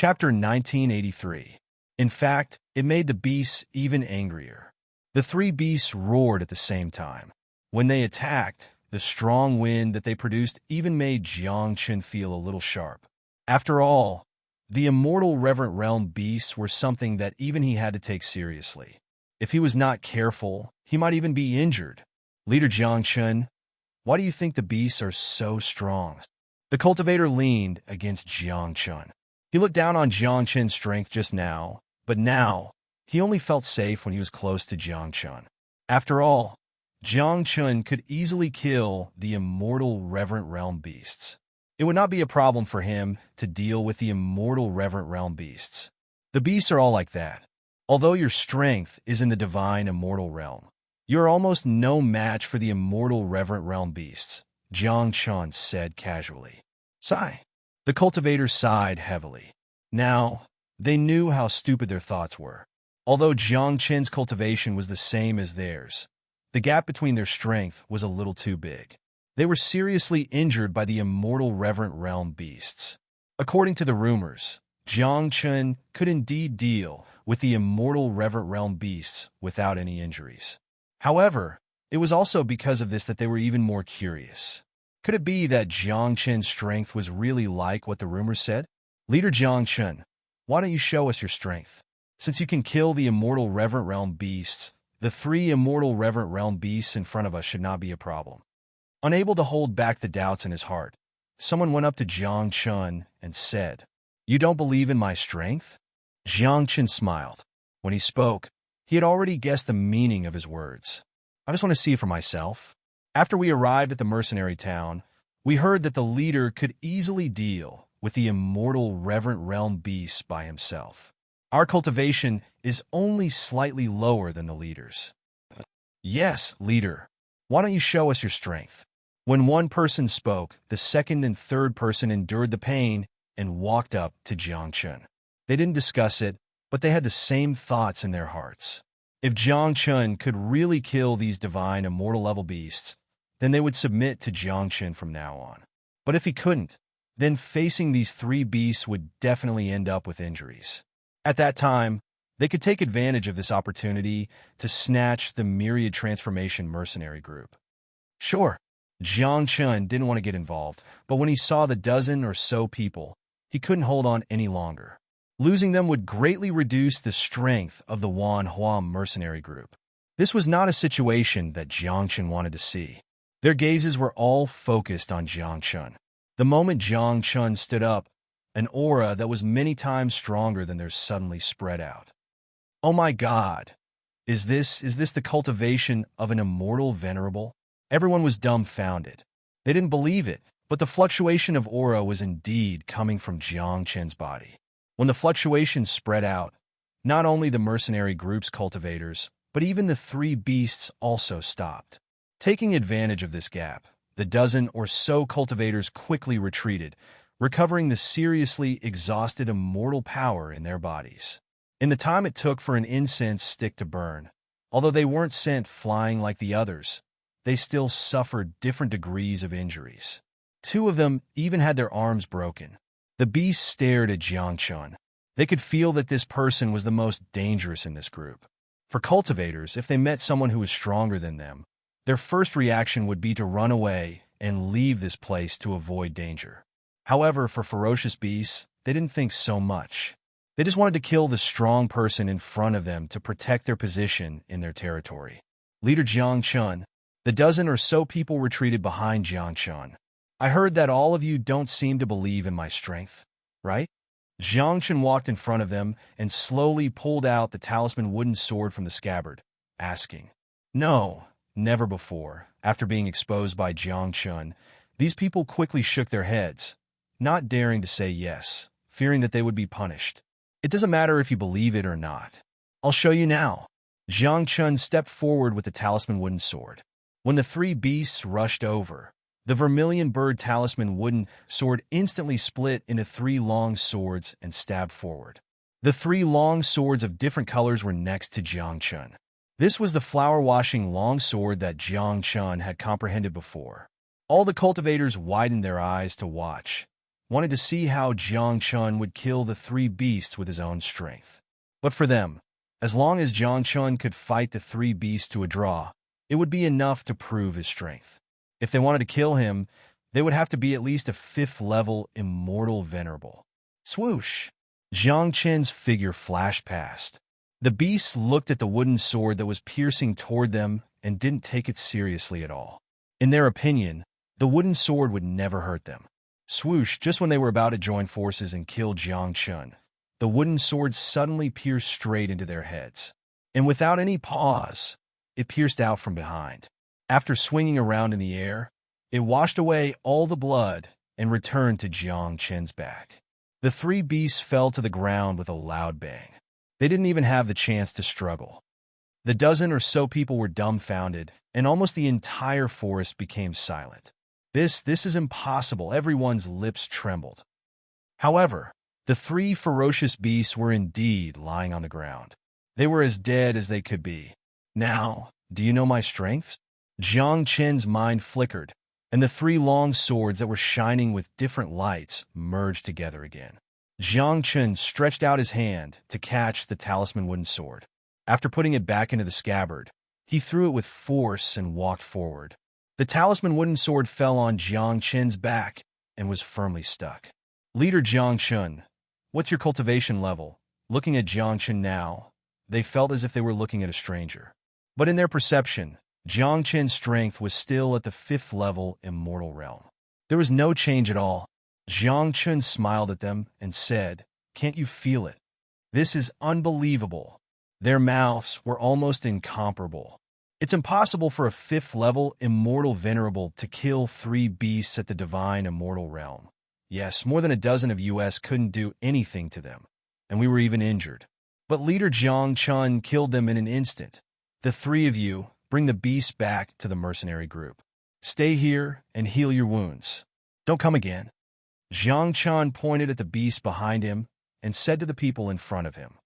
Chapter 1983. In fact, it made the beasts even angrier. The three beasts roared at the same time. When they attacked, the strong wind that they produced even made Jiangchen feel a little sharp. After all, the immortal reverent realm beasts were something that even he had to take seriously. If he was not careful, he might even be injured. Leader Jiangchen, why do you think the beasts are so strong? The cultivator leaned against Jiangchen. He looked down on Jiangchen's strength just now, but now, he only felt safe when he was close to Jiangchen. After all, Jiangchen could easily kill the immortal reverent realm beasts. It would not be a problem for him to deal with the immortal reverent realm beasts. The beasts are all like that. Although your strength is in the divine immortal realm, you are almost no match for the immortal reverent realm beasts, Jiangchen said casually. Sigh. The cultivator sighed heavily. Now, they knew how stupid their thoughts were. Although Jiangchen's cultivation was the same as theirs, the gap between their strength was a little too big. They were seriously injured by the immortal reverent realm beasts. According to the rumors, Jiangchen could indeed deal with the immortal reverent realm beasts without any injuries. However, it was also because of this that they were even more curious. Could it be that Jiangchen's strength was really like what the rumors said? Leader Jiangchen, why don't you show us your strength? Since you can kill the immortal reverent realm beasts, the three immortal reverent realm beasts in front of us should not be a problem. Unable to hold back the doubts in his heart, someone went up to Jiangchen and said, "You don't believe in my strength?" Jiangchen smiled. When he spoke, he had already guessed the meaning of his words. "I just want to see for myself." After we arrived at the mercenary town, we heard that the leader could easily deal with the immortal reverent realm beasts by himself. Our cultivation is only slightly lower than the leader's. Yes, leader. Why don't you show us your strength? When one person spoke, the second and third person endured the pain and walked up to Jiangchen. They didn't discuss it, but they had the same thoughts in their hearts. If Jiangchen could really kill these divine immortal level beasts, then they would submit to Jiangchen from now on. But if he couldn't, then facing these three beasts would definitely end up with injuries. At that time, they could take advantage of this opportunity to snatch the myriad transformation mercenary group. Sure, Jiangchen didn't want to get involved, but when he saw the dozen or so people, he couldn't hold on any longer. Losing them would greatly reduce the strength of the Wanhua mercenary group. This was not a situation that Jiangchen wanted to see. Their gazes were all focused on Jiangchen. The moment Jiangchen stood up, an aura that was many times stronger than theirs suddenly spread out. Oh my God! Is this the cultivation of an immortal venerable? Everyone was dumbfounded. They didn't believe it, but the fluctuation of aura was indeed coming from Jiangchen's body. When the fluctuation spread out, not only the mercenary group's cultivators, but even the three beasts also stopped. Taking advantage of this gap, the dozen or so cultivators quickly retreated, recovering the seriously exhausted immortal power in their bodies. In the time it took for an incense stick to burn, although they weren't sent flying like the others, they still suffered different degrees of injuries. Two of them even had their arms broken. The beasts stared at Jiangchen. They could feel that this person was the most dangerous in this group. For cultivators, if they met someone who was stronger than them, their first reaction would be to run away and leave this place to avoid danger. However, for ferocious beasts, they didn't think so much. They just wanted to kill the strong person in front of them to protect their position in their territory. Leader Jiangchen, the dozen or so people retreated behind Jiangchen. I heard that all of you don't seem to believe in my strength, right? Jiangchen walked in front of them and slowly pulled out the talisman wooden sword from the scabbard, asking, "No, never before." After being exposed by Jiangchen, these people quickly shook their heads, not daring to say yes, fearing that they would be punished. It doesn't matter if you believe it or not. I'll show you now. Jiangchen stepped forward with the talisman wooden sword. When the three beasts rushed over, the vermilion bird talisman wooden sword instantly split into three long swords and stabbed forward. The three long swords of different colors were next to Jiangchen. This was the flower-washing long sword that Jiangchen had comprehended before. All the cultivators widened their eyes to watch. wanted to see how Jiang Chun would kill the three beasts with his own strength. But for them, as long as Jiang Chun could fight the three beasts to a draw, it would be enough to prove his strength. If they wanted to kill him, they would have to be at least a 5th-level immortal venerable. Swoosh! Jiang Chen's figure flashed past. The beasts looked at the wooden sword that was piercing toward them and didn't take it seriously at all. In their opinion, the wooden sword would never hurt them. Swoosh! Just when they were about to join forces and kill Jiang Chun, the wooden sword suddenly pierced straight into their heads. And without any pause, it pierced out from behind. After swinging around in the air, it washed away all the blood and returned to Jiang Chen's back. The three beasts fell to the ground with a loud bang. They didn't even have the chance to struggle. The dozen or so people were dumbfounded, and almost the entire forest became silent. This is impossible. Everyone's lips trembled. However, the three ferocious beasts were indeed lying on the ground. They were as dead as they could be. Now, do you know my strengths? Jiang Chen's mind flickered, and the three long swords that were shining with different lights merged together again. Jiang Chen stretched out his hand to catch the talisman wooden sword. After putting it back into the scabbard, he threw it with force and walked forward. The talisman wooden sword fell on Jiang Chen's back and was firmly stuck. Leader Jiang Chen, what's your cultivation level? Looking at Jiang Chen now, they felt as if they were looking at a stranger. But in their perception, Jiang Chen's strength was still at the 5th-level immortal realm. There was no change at all. Jiang Chen smiled at them and said, "Can't you feel it? This is unbelievable." Their mouths were almost incomparable. It's impossible for a 5th-level immortal venerable to kill three beasts at the divine immortal realm. Yes, more than a dozen of us couldn't do anything to them, and we were even injured. But Leader Jiang Chun killed them in an instant. The three of you, bring the beasts back to the mercenary group. Stay here and heal your wounds. Don't come again. Jiang Chun pointed at the beasts behind him and said to the people in front of him.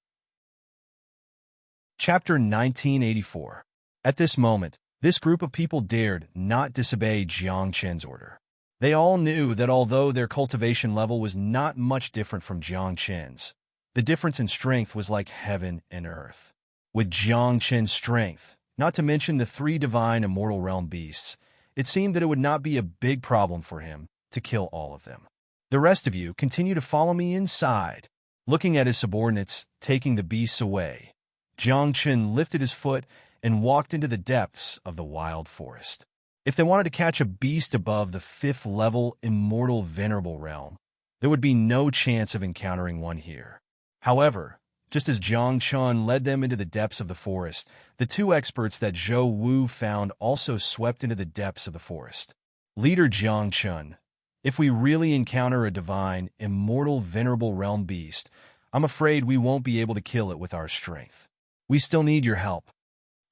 Chapter 1984. At this moment, this group of people dared not disobey Jiang Chen's order. They all knew that although their cultivation level was not much different from Jiang Chen's, the difference in strength was like heaven and earth. With Jiang Chen's strength, not to mention the three divine immortal realm beasts, it seemed that it would not be a big problem for him to kill all of them. The rest of you continue to follow me inside. Looking at his subordinates taking the beasts away, Jiang Chen lifted his foot and walked into the depths of the wild forest. If they wanted to catch a beast above the 5th-level immortal venerable realm, there would be no chance of encountering one here. However, just as Jiang Chun led them into the depths of the forest, the two experts that Zhou Wu found also swept into the depths of the forest. Leader Jiang Chun, if we really encounter a divine, immortal, venerable realm beast, I'm afraid we won't be able to kill it with our strength. We still need your help.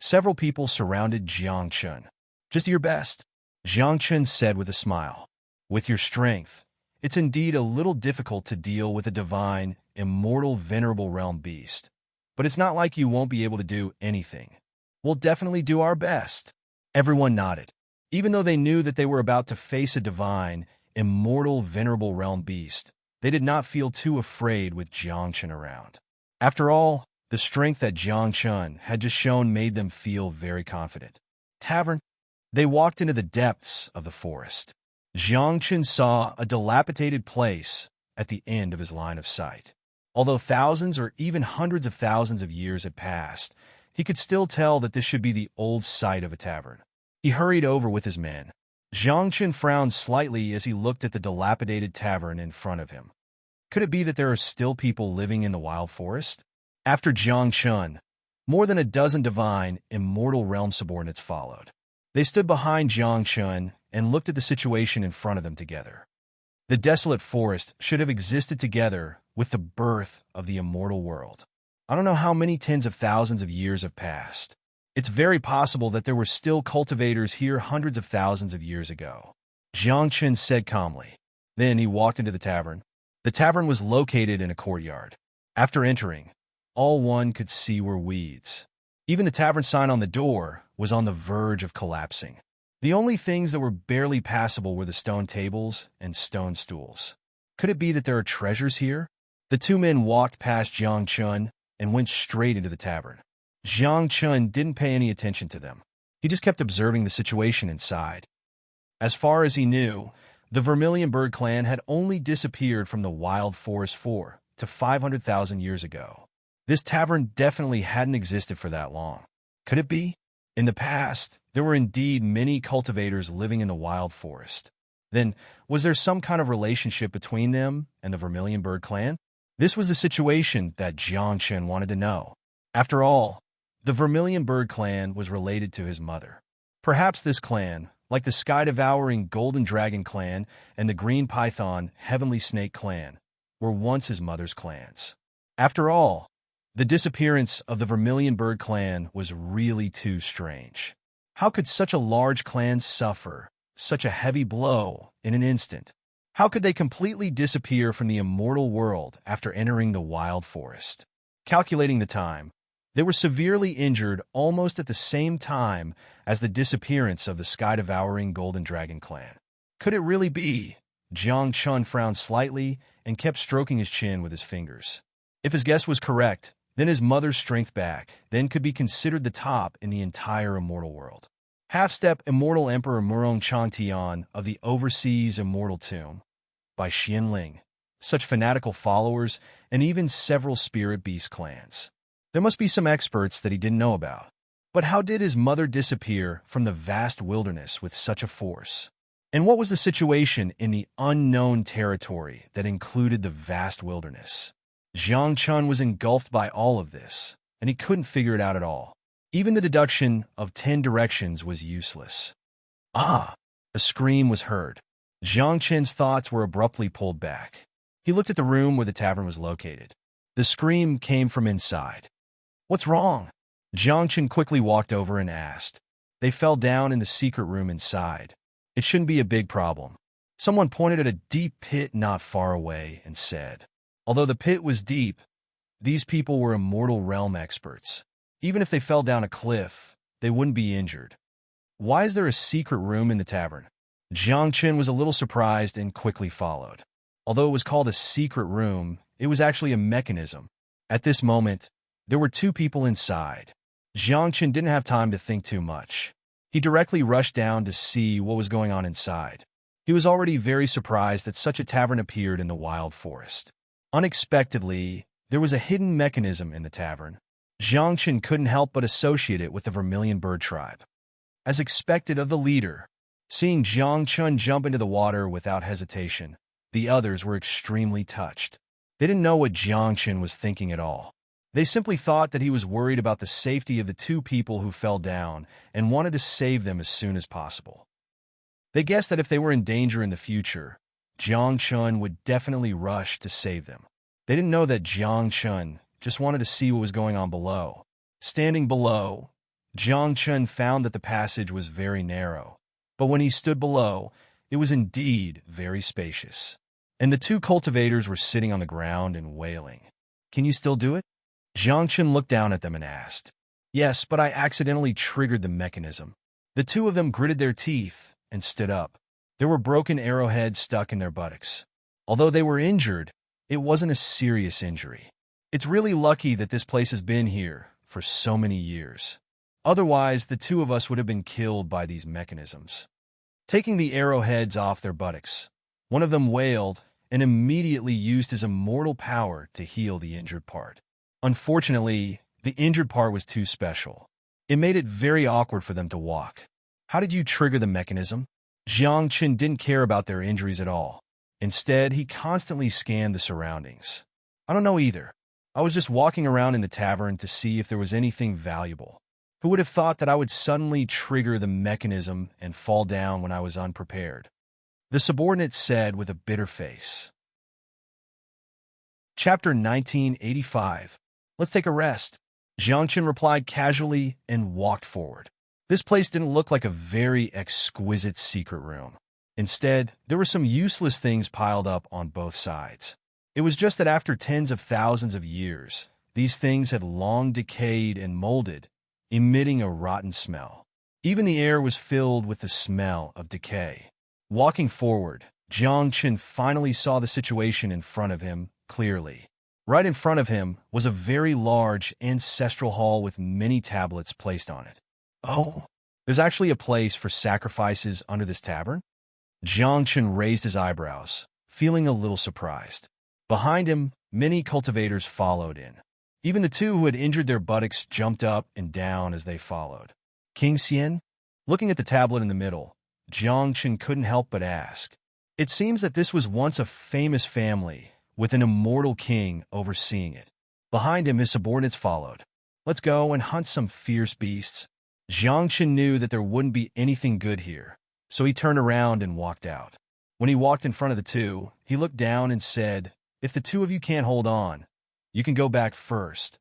Several people surrounded Jiang Chun. Just do your best, Jiang Chun said with a smile. With your strength, it's indeed a little difficult to deal with a divine, immortal, venerable realm beast. But it's not like you won't be able to do anything. We'll definitely do our best. Everyone nodded. Even though they knew that they were about to face a divine, immortal, venerable realm beast, they did not feel too afraid with Jiang Chun around. After all, the strength that Jiang Chun had just shown made them feel very confident. Tavern. They walked into the depths of the forest. Jiang Chun saw a dilapidated place at the end of his line of sight. Although thousands or even hundreds of thousands of years had passed, he could still tell that this should be the old site of a tavern. He hurried over with his men. Jiang Chun frowned slightly as he looked at the dilapidated tavern in front of him. Could it be that there are still people living in the wild forest? After Jiang Chun, more than a dozen divine, immortal realm subordinates followed. They stood behind Jiang Chun and looked at the situation in front of them together. The desolate forest should have existed together with the birth of the immortal world. I don't know how many tens of thousands of years have passed. It's very possible that there were still cultivators here hundreds of thousands of years ago, Jiang Chun said calmly. Then he walked into the tavern. The tavern was located in a courtyard. After entering, all one could see were weeds. Even the tavern sign on the door was on the verge of collapsing. The only things that were barely passable were the stone tables and stone stools. Could it be that there are treasures here? The two men walked past Jiang Chun and went straight into the tavern. Jiang Chun didn't pay any attention to them. He just kept observing the situation inside. As far as he knew, the Vermilion Bird clan had only disappeared from the wild forest 4 to 500,000 years ago. This tavern definitely hadn't existed for that long. Could it be? In the past, there were indeed many cultivators living in the wild forest. Then, was there some kind of relationship between them and the Vermilion Bird clan? This was the situation that Jiang Chen wanted to know. After all, the Vermilion Bird clan was related to his mother. Perhaps this clan, like the sky-devouring Golden Dragon clan and the Green Python Heavenly Snake clan, were once his mother's clans. After all, the disappearance of the Vermilion Bird clan was really too strange. How could such a large clan suffer such a heavy blow in an instant? How could they completely disappear from the immortal world after entering the wild forest? Calculating the time, they were severely injured almost at the same time as the disappearance of the sky-devouring Golden Dragon clan. Could it really be? Jiang Chun frowned slightly and kept stroking his chin with his fingers. If his guess was correct, then his mother's strength back then could be considered the top in the entire immortal world. Half-Step Immortal Emperor Murong Changtian of the Overseas Immortal Tomb by Xianling. Such fanatical followers and even several spirit beast clans. There must be some experts that he didn't know about. But how did his mother disappear from the vast wilderness with such a force? And what was the situation in the unknown territory that included the vast wilderness? Jiang Chun was engulfed by all of this, and he couldn't figure it out at all. Even the deduction of 10 directions was useless. Ah! A scream was heard. Jiang Chen's thoughts were abruptly pulled back. He looked at the room where the tavern was located. The scream came from inside. What's wrong? Jiang Chen quickly walked over and asked. They fell down in the secret room inside. It shouldn't be a big problem. Someone pointed at a deep pit not far away and said, although the pit was deep, these people were immortal realm experts. Even if they fell down a cliff, they wouldn't be injured. Why is there a secret room in the tavern? Jiang Chen was a little surprised and quickly followed. Although it was called a secret room, it was actually a mechanism. At this moment, there were two people inside. Jiang Chen didn't have time to think too much. He directly rushed down to see what was going on inside. He was already very surprised that such a tavern appeared in the wild forest. Unexpectedly, there was a hidden mechanism in the tavern. Jiang Chen couldn't help but associate it with the Vermilion Bird tribe. As expected of the leader, seeing Jiang Chen jump into the water without hesitation, the others were extremely touched. They didn't know what Jiang Chen was thinking at all. They simply thought that he was worried about the safety of the two people who fell down and wanted to save them as soon as possible. They guessed that if they were in danger in the future, Jiang Chen would definitely rush to save them. They didn't know that Jiang Chen just wanted to see what was going on below. Standing below, Jiang Chen found that the passage was very narrow. But when he stood below, it was indeed very spacious. And the two cultivators were sitting on the ground and wailing. Can you still do it? Jiang Chen looked down at them and asked. Yes, but I accidentally triggered the mechanism. The two of them gritted their teeth and stood up. There were broken arrowheads stuck in their buttocks. Although they were injured, it wasn't a serious injury. It's really lucky that this place has been here for so many years. Otherwise, the two of us would have been killed by these mechanisms. Taking the arrowheads off their buttocks, one of them wailed and immediately used his immortal power to heal the injured part. Unfortunately, the injured part was too special. It made it very awkward for them to walk. How did you trigger the mechanism? Jiang Chen didn't care about their injuries at all. Instead, he constantly scanned the surroundings. I don't know either. I was just walking around in the tavern to see if there was anything valuable. Who would have thought that I would suddenly trigger the mechanism and fall down when I was unprepared? The subordinate said with a bitter face. Chapter 1985. Let's take a rest. Jiang Chen replied casually and walked forward. This place didn't look like a very exquisite secret room. Instead, there were some useless things piled up on both sides. It was just that after tens of thousands of years, these things had long decayed and molded, emitting a rotten smell. Even the air was filled with the smell of decay. Walking forward, Jiang Chen finally saw the situation in front of him clearly. Right in front of him was a very large ancestral hall with many tablets placed on it. Oh, there's actually a place for sacrifices under this tavern? Jiang Chen raised his eyebrows, feeling a little surprised. Behind him, many cultivators followed in. Even the two who had injured their buttocks jumped up and down as they followed. King Xian? Looking at the tablet in the middle, Jiang Chen couldn't help but ask. It seems that this was once a famous family, with an immortal king overseeing it. Behind him, his subordinates followed. Let's go and hunt some fierce beasts. Jiang Chen knew that there wouldn't be anything good here, so he turned around and walked out. When he walked in front of the two, he looked down and said, "If the two of you can't hold on, you can go back first."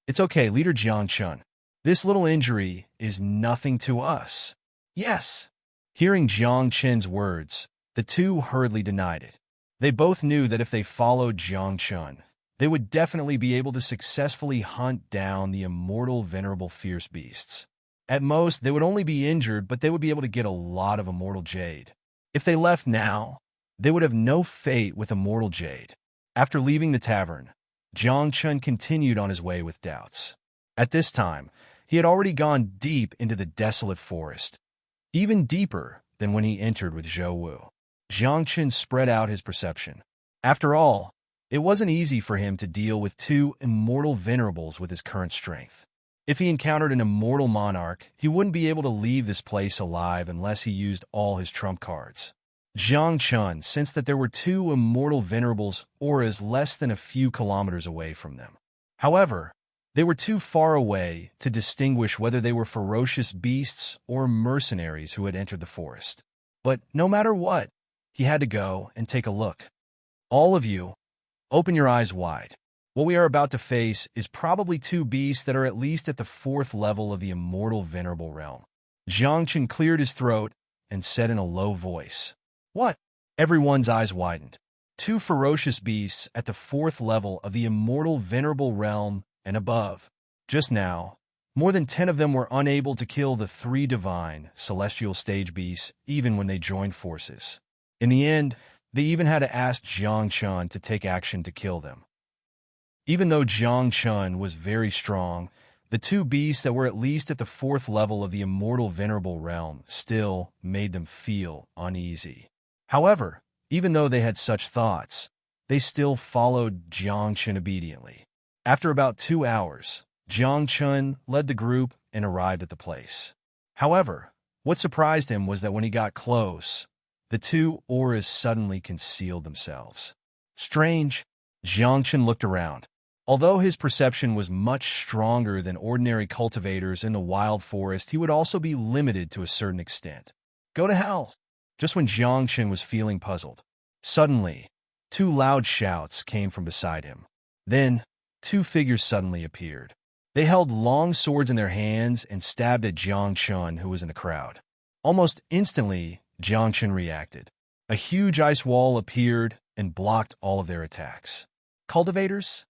"It's okay, Leader Jiang Chen. This little injury is nothing to us." "Yes." Hearing Jiang Chen's words, the two hurriedly denied it. They both knew that if they followed Jiang Chen, they would definitely be able to successfully hunt down the immortal, venerable, fierce beasts. At most, they would only be injured, but they would be able to get a lot of immortal jade. If they left now, they would have no fate with immortal jade. After leaving the tavern, Jiang Chen continued on his way with doubts. At this time, he had already gone deep into the desolate forest, even deeper than when he entered with Zhou Wu. Jiang Chen spread out his perception. After all, it wasn't easy for him to deal with two immortal venerables with his current strength. If he encountered an immortal monarch, he wouldn't be able to leave this place alive unless he used all his trump cards. Jiang Chen sensed that there were two immortal venerables auras less than a few kilometers away from them. However, they were too far away to distinguish whether they were ferocious beasts or mercenaries who had entered the forest. But no matter what, he had to go and take a look. All of you, open your eyes wide. What we are about to face is probably two beasts that are at least at the 4th level of the immortal venerable realm. Jiang Chen cleared his throat and said in a low voice, "What?" Everyone's eyes widened. Two ferocious beasts at the 4th level of the immortal venerable realm and above. Just now, more than 10 of them were unable to kill the 3 divine celestial stage beasts even when they joined forces. In the end, they even had to ask Jiang Chen to take action to kill them. Even though Jiang Chen was very strong, the two beasts that were at least at the 4th level of the immortal venerable realm still made them feel uneasy. However, even though they had such thoughts, they still followed Jiang Chen obediently. After about 2 hours, Jiang Chen led the group and arrived at the place. However, what surprised him was that when he got close, the two auras suddenly concealed themselves. Strange, Jiang Chen looked around. Although his perception was much stronger than ordinary cultivators in the wild forest, he would also be limited to a certain extent. Go to hell! Just when Jiang Chen was feeling puzzled, suddenly, 2 loud shouts came from beside him. Then, 2 figures suddenly appeared. They held long swords in their hands and stabbed at Jiang Chen, who was in the crowd. Almost instantly, Jiang Chen reacted. A huge ice wall appeared and blocked all of their attacks. Cultivators?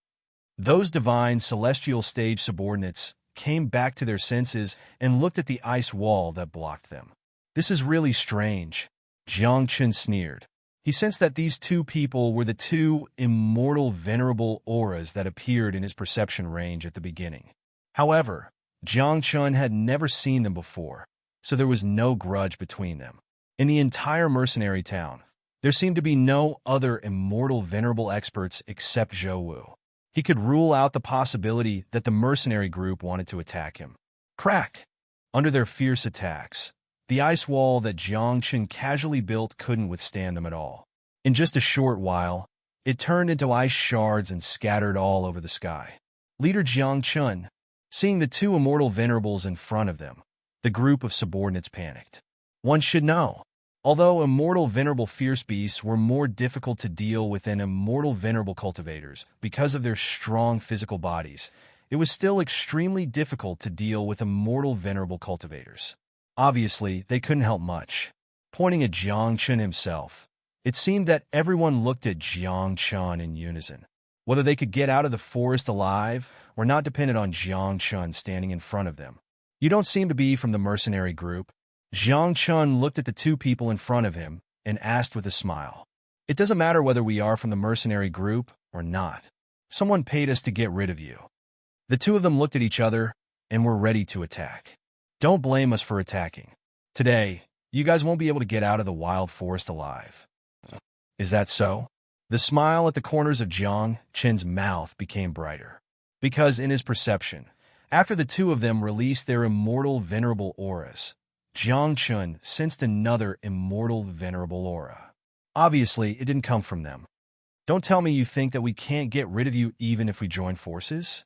Those divine celestial stage subordinates came back to their senses and looked at the ice wall that blocked them. This is really strange, Jiang Chen sneered. He sensed that these 2 people were the 2 immortal venerable auras that appeared in his perception range at the beginning. However, Jiang Chen had never seen them before, so there was no grudge between them. In the entire mercenary town, there seemed to be no other immortal venerable experts except Zhou Wu. He could rule out the possibility that the mercenary group wanted to attack him. Crack! Under their fierce attacks, the ice wall that Jiang Chen casually built couldn't withstand them at all. In just a short while, it turned into ice shards and scattered all over the sky. Leader Jiang Chen, seeing the 2 immortal venerables in front of them, the group of subordinates panicked. One should know, although immortal venerable fierce beasts were more difficult to deal with than immortal venerable cultivators because of their strong physical bodies, it was still extremely difficult to deal with immortal venerable cultivators. Obviously, they couldn't help much. Pointing at Jiang Chen himself, it seemed that everyone looked at Jiang Chen in unison. Whether they could get out of the forest alive or not depended on Jiang Chen standing in front of them. "You don't seem to be from the mercenary group." Jiang Chen looked at the 2 people in front of him and asked with a smile, "It doesn't matter whether we are from the mercenary group or not. Someone paid us to get rid of you." The two of them looked at each other and were ready to attack. "Don't blame us for attacking. Today, you guys won't be able to get out of the wild forest alive." "Is that so?" The smile at the corners of Jiang Chen's mouth became brighter. Because in his perception, after the two of them released their immortal venerable auras, Jiang Chen sensed another immortal venerable aura. Obviously, it didn't come from them. "Don't tell me you think that we can't get rid of you even if we join forces?"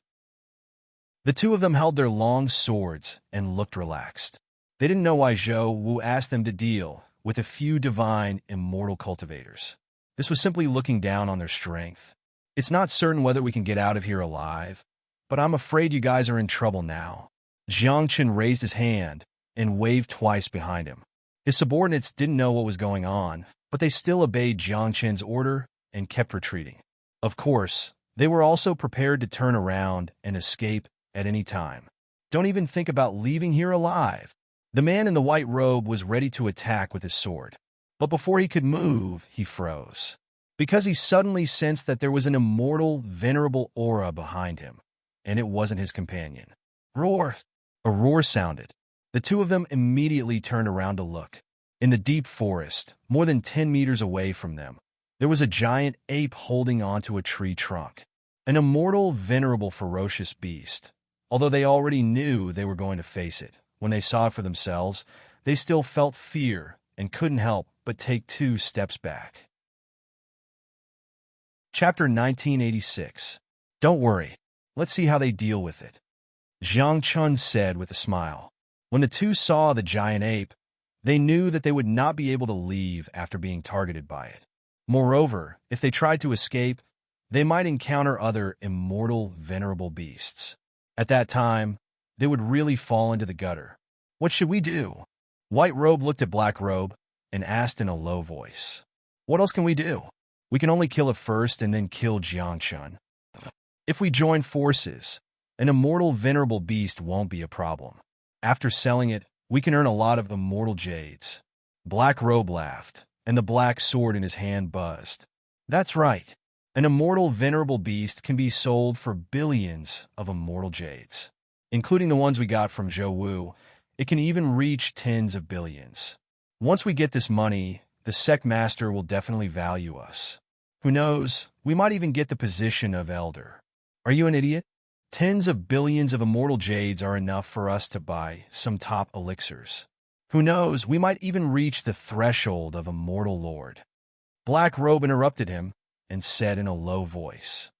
The two of them held their long swords and looked relaxed. They didn't know why Zhou Wu asked them to deal with a few divine immortal cultivators. This was simply looking down on their strength. "It's not certain whether we can get out of here alive, but I'm afraid you guys are in trouble now." Jiang Chen raised his hand and waved twice behind him. His subordinates didn't know what was going on, but they still obeyed Jiang Chen's order and kept retreating. Of course, they were also prepared to turn around and escape at any time. "Don't even think about leaving here alive." The man in the white robe was ready to attack with his sword. But before he could move, he froze. Because he suddenly sensed that there was an immortal, venerable aura behind him, and it wasn't his companion. "Roar!" A roar sounded. The two of them immediately turned around to look. In the deep forest, more than 10 meters away from them, there was a giant ape holding onto a tree trunk. An immortal, venerable, ferocious beast. Although they already knew they were going to face it, when they saw it for themselves, they still felt fear and couldn't help but take 2 steps back. Chapter 1986. "Don't worry. Let's see how they deal with it," Jiang Chun said with a smile. When the two saw the giant ape, they knew that they would not be able to leave after being targeted by it. Moreover, if they tried to escape, they might encounter other immortal, venerable beasts. At that time, they would really fall into the gutter. "What should we do?" White Robe looked at Black Robe and asked in a low voice. "What else can we do? We can only kill it first and then kill Jiang Chun. If we join forces, an immortal venerable beast won't be a problem. After selling it, we can earn a lot of immortal jades." Black Robe laughed, and the black sword in his hand buzzed. "That's right. An immortal venerable beast can be sold for billions of immortal jades. Including the ones we got from Zhou Wu, it can even reach tens of billions. Once we get this money, the sect master will definitely value us. Who knows, we might even get the position of elder." "Are you an idiot? Tens of billions of immortal jades are enough for us to buy some top elixirs. Who knows, we might even reach the threshold of immortal lord." Black Robe interrupted him and said in a low voice,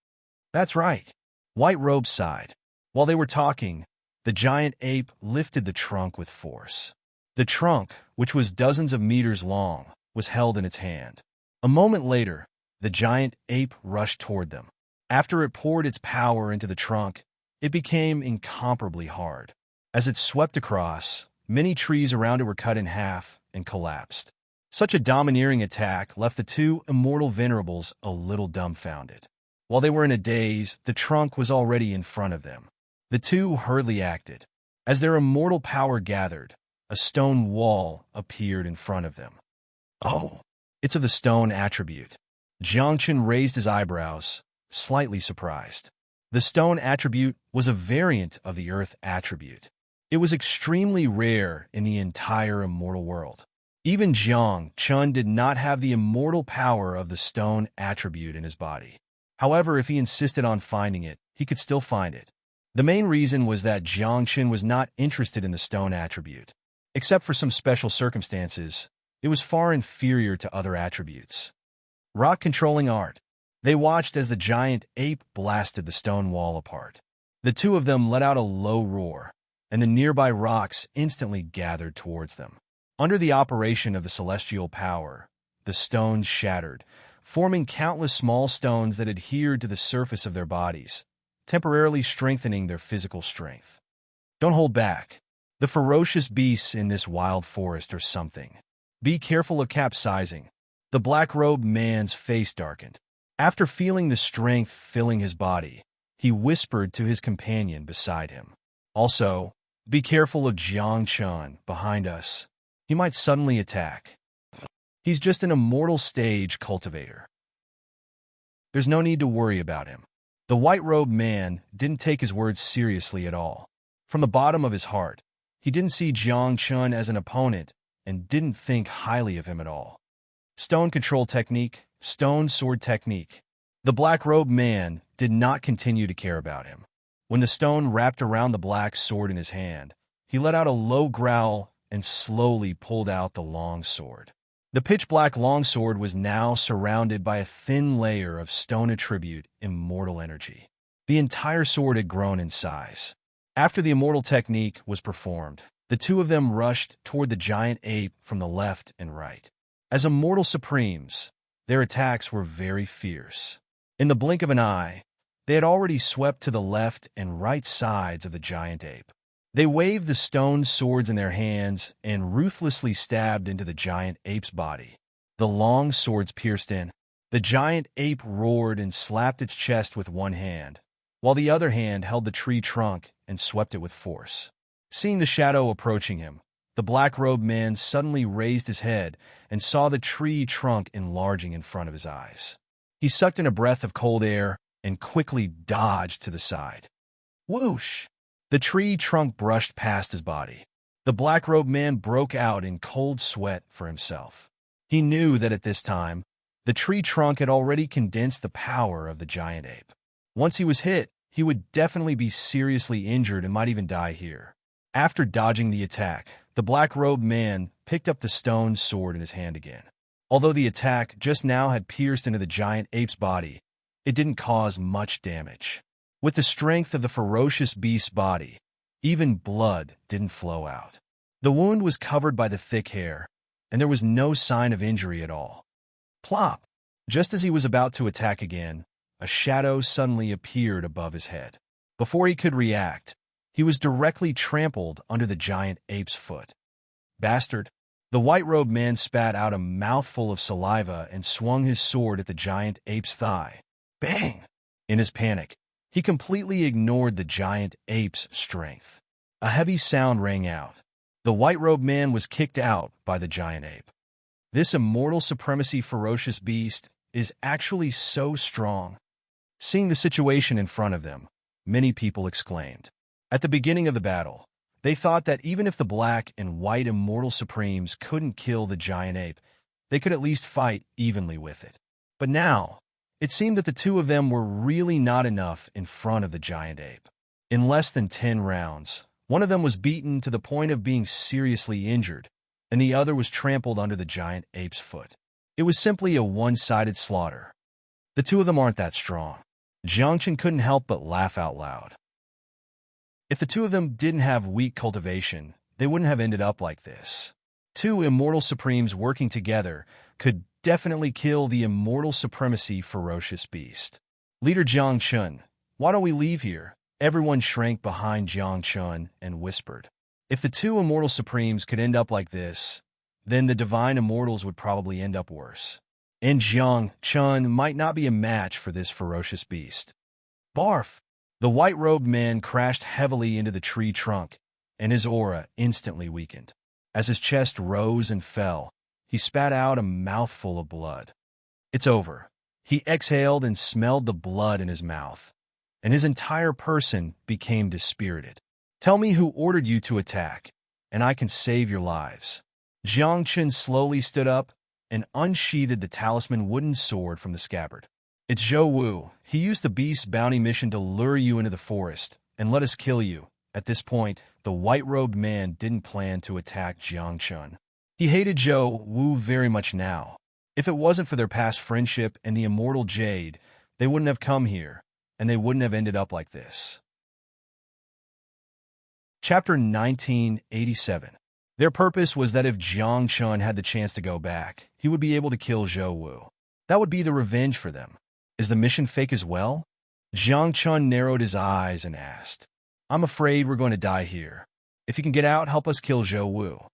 "That's right." White Robe sighed. While they were talking, the giant ape lifted the trunk with force. The trunk, which was dozens of meters long, was held in its hand. A moment later, the giant ape rushed toward them. After it poured its power into the trunk, it became incomparably hard. As it swept across, many trees around it were cut in half and collapsed. Such a domineering attack left the two immortal venerables a little dumbfounded. While they were in a daze, the trunk was already in front of them. The two hurriedly acted. As their immortal power gathered, a stone wall appeared in front of them. "Oh, it's of the stone attribute." Jiangchen raised his eyebrows, slightly surprised. The stone attribute was a variant of the earth attribute. It was extremely rare in the entire immortal world. Even Jiang Chun did not have the immortal power of the stone attribute in his body. However, if he insisted on finding it, he could still find it. The main reason was that Jiang Chun was not interested in the stone attribute. Except for some special circumstances, it was far inferior to other attributes. Rock controlling art. They watched as the giant ape blasted the stone wall apart. The two of them let out a low roar, and the nearby rocks instantly gathered towards them. Under the operation of the celestial power, the stones shattered, forming countless small stones that adhered to the surface of their bodies, temporarily strengthening their physical strength. Don't hold back. The ferocious beasts in this wild forest are something. Be careful of capsizing. The black-robed man's face darkened. After feeling the strength filling his body, he whispered to his companion beside him. Also, be careful of Jiang Chun behind us. He might suddenly attack. He's just an immortal stage cultivator. There's no need to worry about him. The white-robed man didn't take his words seriously at all. From the bottom of his heart, he didn't see Jiang Chun as an opponent and didn't think highly of him at all. Stone control technique, stone sword technique. The black-robed man did not continue to care about him. When the stone wrapped around the black sword in his hand, he let out a low growl and slowly pulled out the long sword. The pitch-black longsword was now surrounded by a thin layer of stone attribute immortal energy. The entire sword had grown in size. After the immortal technique was performed, the two of them rushed toward the giant ape from the left and right. As immortal supremes, their attacks were very fierce. In the blink of an eye, they had already swept to the left and right sides of the giant ape. They waved the stone swords in their hands and ruthlessly stabbed into the giant ape's body. The long swords pierced in. The giant ape roared and slapped its chest with one hand, while the other hand held the tree trunk and swept it with force. Seeing the shadow approaching him, the black-robed man suddenly raised his head and saw the tree trunk enlarging in front of his eyes. He sucked in a breath of cold air and quickly dodged to the side. Whoosh! The tree trunk brushed past his body. The black-robed man broke out in cold sweat for himself. He knew that at this time, the tree trunk had already condensed the power of the giant ape. Once he was hit, he would definitely be seriously injured and might even die here. After dodging the attack, the black-robed man picked up the stone sword in his hand again. Although the attack just now had pierced into the giant ape's body, it didn't cause much damage. With the strength of the ferocious beast's body, even blood didn't flow out. The wound was covered by the thick hair, and there was no sign of injury at all. Plop! Just as he was about to attack again, a shadow suddenly appeared above his head. Before he could react, he was directly trampled under the giant ape's foot. Bastard! The white-robed man spat out a mouthful of saliva and swung his sword at the giant ape's thigh. Bang! In his panic, he completely ignored the giant ape's strength. A heavy sound rang out. The white-robed man was kicked out by the giant ape. This immortal supremacy ferocious beast is actually so strong. Seeing the situation in front of them, many people exclaimed. At the beginning of the battle, they thought that even if the black and white immortal supremes couldn't kill the giant ape, they could at least fight evenly with it. But now, it seemed that the two of them were really not enough in front of the giant ape. In less than 10 rounds, one of them was beaten to the point of being seriously injured, and the other was trampled under the giant ape's foot. It was simply a one-sided slaughter. The two of them aren't that strong. Jiang Chun couldn't help but laugh out loud. If the two of them didn't have weak cultivation, they wouldn't have ended up like this. Two immortal supremes working together could definitely kill the immortal supremacy ferocious beast. Leader Jiang Chun, why don't we leave here? Everyone shrank behind Jiang Chun and whispered. If the two immortal supremes could end up like this, then the divine immortals would probably end up worse. And Jiang Chun might not be a match for this ferocious beast. Barf! The white-robed man crashed heavily into the tree trunk, and his aura instantly weakened. As his chest rose and fell, he spat out a mouthful of blood. It's over. He exhaled and smelled the blood in his mouth, and his entire person became dispirited. Tell me who ordered you to attack, and I can save your lives. Jiang Chun slowly stood up and unsheathed the talisman wooden sword from the scabbard. It's Zhou Wu. He used the beast's bounty mission to lure you into the forest and let us kill you. At this point, the white-robed man didn't plan to attack Jiang Chun. He hated Zhou Wu very much now. If it wasn't for their past friendship and the immortal jade, they wouldn't have come here, and they wouldn't have ended up like this. Chapter 1987. Their purpose was that if Jiang Chun had the chance to go back, he would be able to kill Zhou Wu. That would be the revenge for them. Is the mission fake as well? Jiang Chun narrowed his eyes and asked. I'm afraid we're going to die here. If you can get out, help us kill Zhou Wu.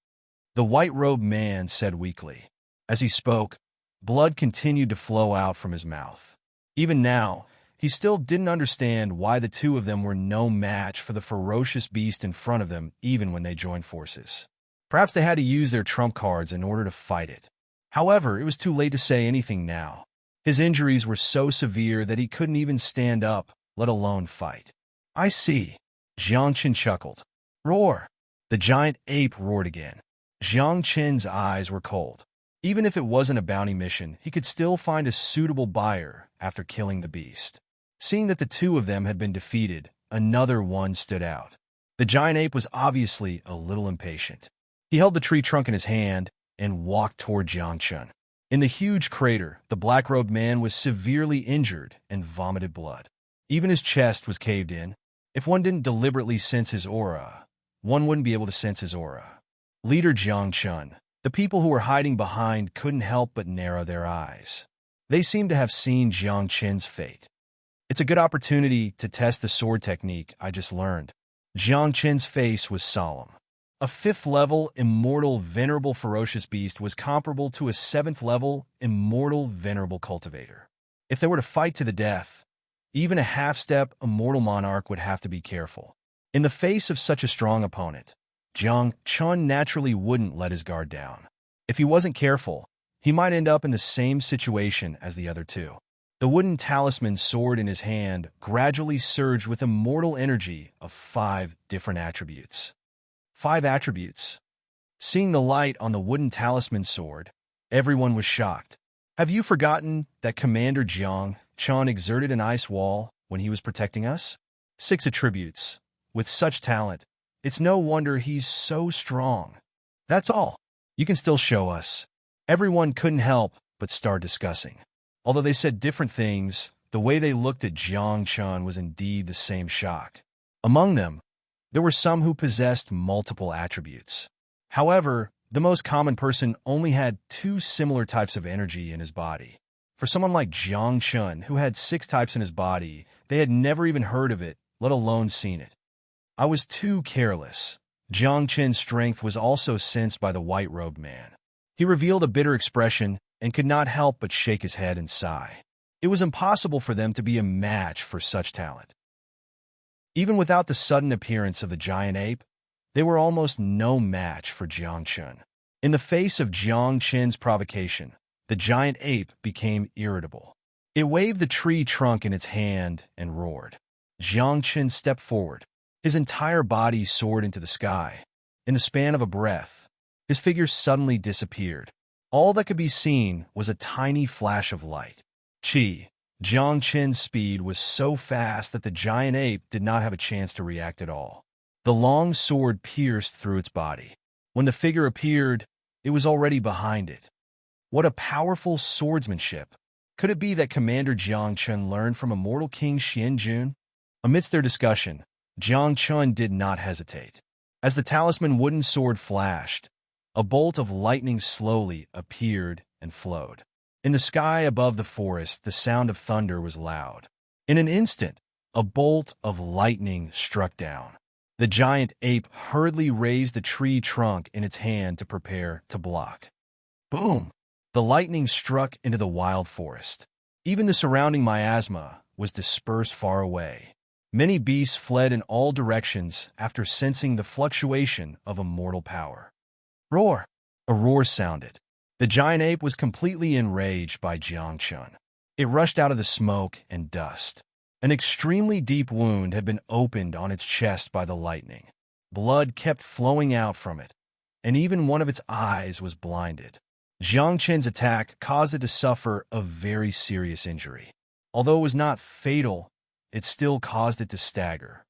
The white-robed man said weakly. As he spoke, blood continued to flow out from his mouth. Even now, he still didn't understand why the two of them were no match for the ferocious beast in front of them even when they joined forces. Perhaps they had to use their trump cards in order to fight it. However, it was too late to say anything now. His injuries were so severe that he couldn't even stand up, let alone fight. I see. Jiang Chen chuckled. Roar! The giant ape roared again. Jiang Chen's eyes were cold. Even if it wasn't a bounty mission, he could still find a suitable buyer after killing the beast. Seeing that the two of them had been defeated, another one stood out. The giant ape was obviously a little impatient. He held the tree trunk in his hand and walked toward Jiang Chen. In the huge crater, the black-robed man was severely injured and vomited blood. Even his chest was caved in. If one didn't deliberately sense his aura, one wouldn't be able to sense his aura. Leader Jiang Chen. The people who were hiding behind couldn't help but narrow their eyes. They seemed to have seen Jiang Chen's fate. It's a good opportunity to test the sword technique I just learned. Jiang Chen's face was solemn. A 5th-level, immortal, venerable, ferocious beast was comparable to a 7th-level, immortal, venerable cultivator. If they were to fight to the death, even a half-step immortal monarch would have to be careful. In the face of such a strong opponent, Jiang Chen naturally wouldn't let his guard down. If he wasn't careful, he might end up in the same situation as the other two. The wooden talisman sword in his hand gradually surged with immortal energy of 5 different attributes. 5 attributes. Seeing the light on the wooden talisman sword, everyone was shocked. Have you forgotten that Commander Jiang Chen exerted an ice wall when he was protecting us? 6 attributes. With such talent, it's no wonder he's so strong. That's all. You can still show us. Everyone couldn't help but start discussing. Although they said different things, the way they looked at Jiang Chen was indeed the same shock. Among them, there were some who possessed multiple attributes. However, the most common person only had 2 similar types of energy in his body. For someone like Jiang Chen, who had 6 types in his body, they had never even heard of it, let alone seen it. I was too careless. Jiang Chen's strength was also sensed by the white-robed man. He revealed a bitter expression and could not help but shake his head and sigh. It was impossible for them to be a match for such talent. Even without the sudden appearance of the giant ape, they were almost no match for Jiang Chen. In the face of Jiang Chen's provocation, the giant ape became irritable. It waved the tree trunk in its hand and roared. Jiang Chen stepped forward. His entire body soared into the sky. In the span of a breath, his figure suddenly disappeared. All that could be seen was a tiny flash of light. Jiang Chen's speed was so fast that the giant ape did not have a chance to react at all. The long sword pierced through its body. When the figure appeared, it was already behind it. What a powerful swordsmanship! Could it be that Commander Jiang Chen learned from immortal King Xian Jun? Amidst their discussion, Jiang Chen did not hesitate. As the talisman wooden sword flashed, a bolt of lightning slowly appeared and flowed. In the sky above the forest, the sound of thunder was loud. In an instant, a bolt of lightning struck down. The giant ape hurriedly raised the tree trunk in its hand to prepare to block. Boom! The lightning struck into the wild forest. Even the surrounding miasma was dispersed far away. Many beasts fled in all directions after sensing the fluctuation of immortal power. Roar! A roar sounded. The giant ape was completely enraged by Jiang Chen. It rushed out of the smoke and dust. An extremely deep wound had been opened on its chest by the lightning. Blood kept flowing out from it, and even one of its eyes was blinded. Jiang Chen's attack caused it to suffer a very serious injury. Although it was not fatal, it still caused it to stagger.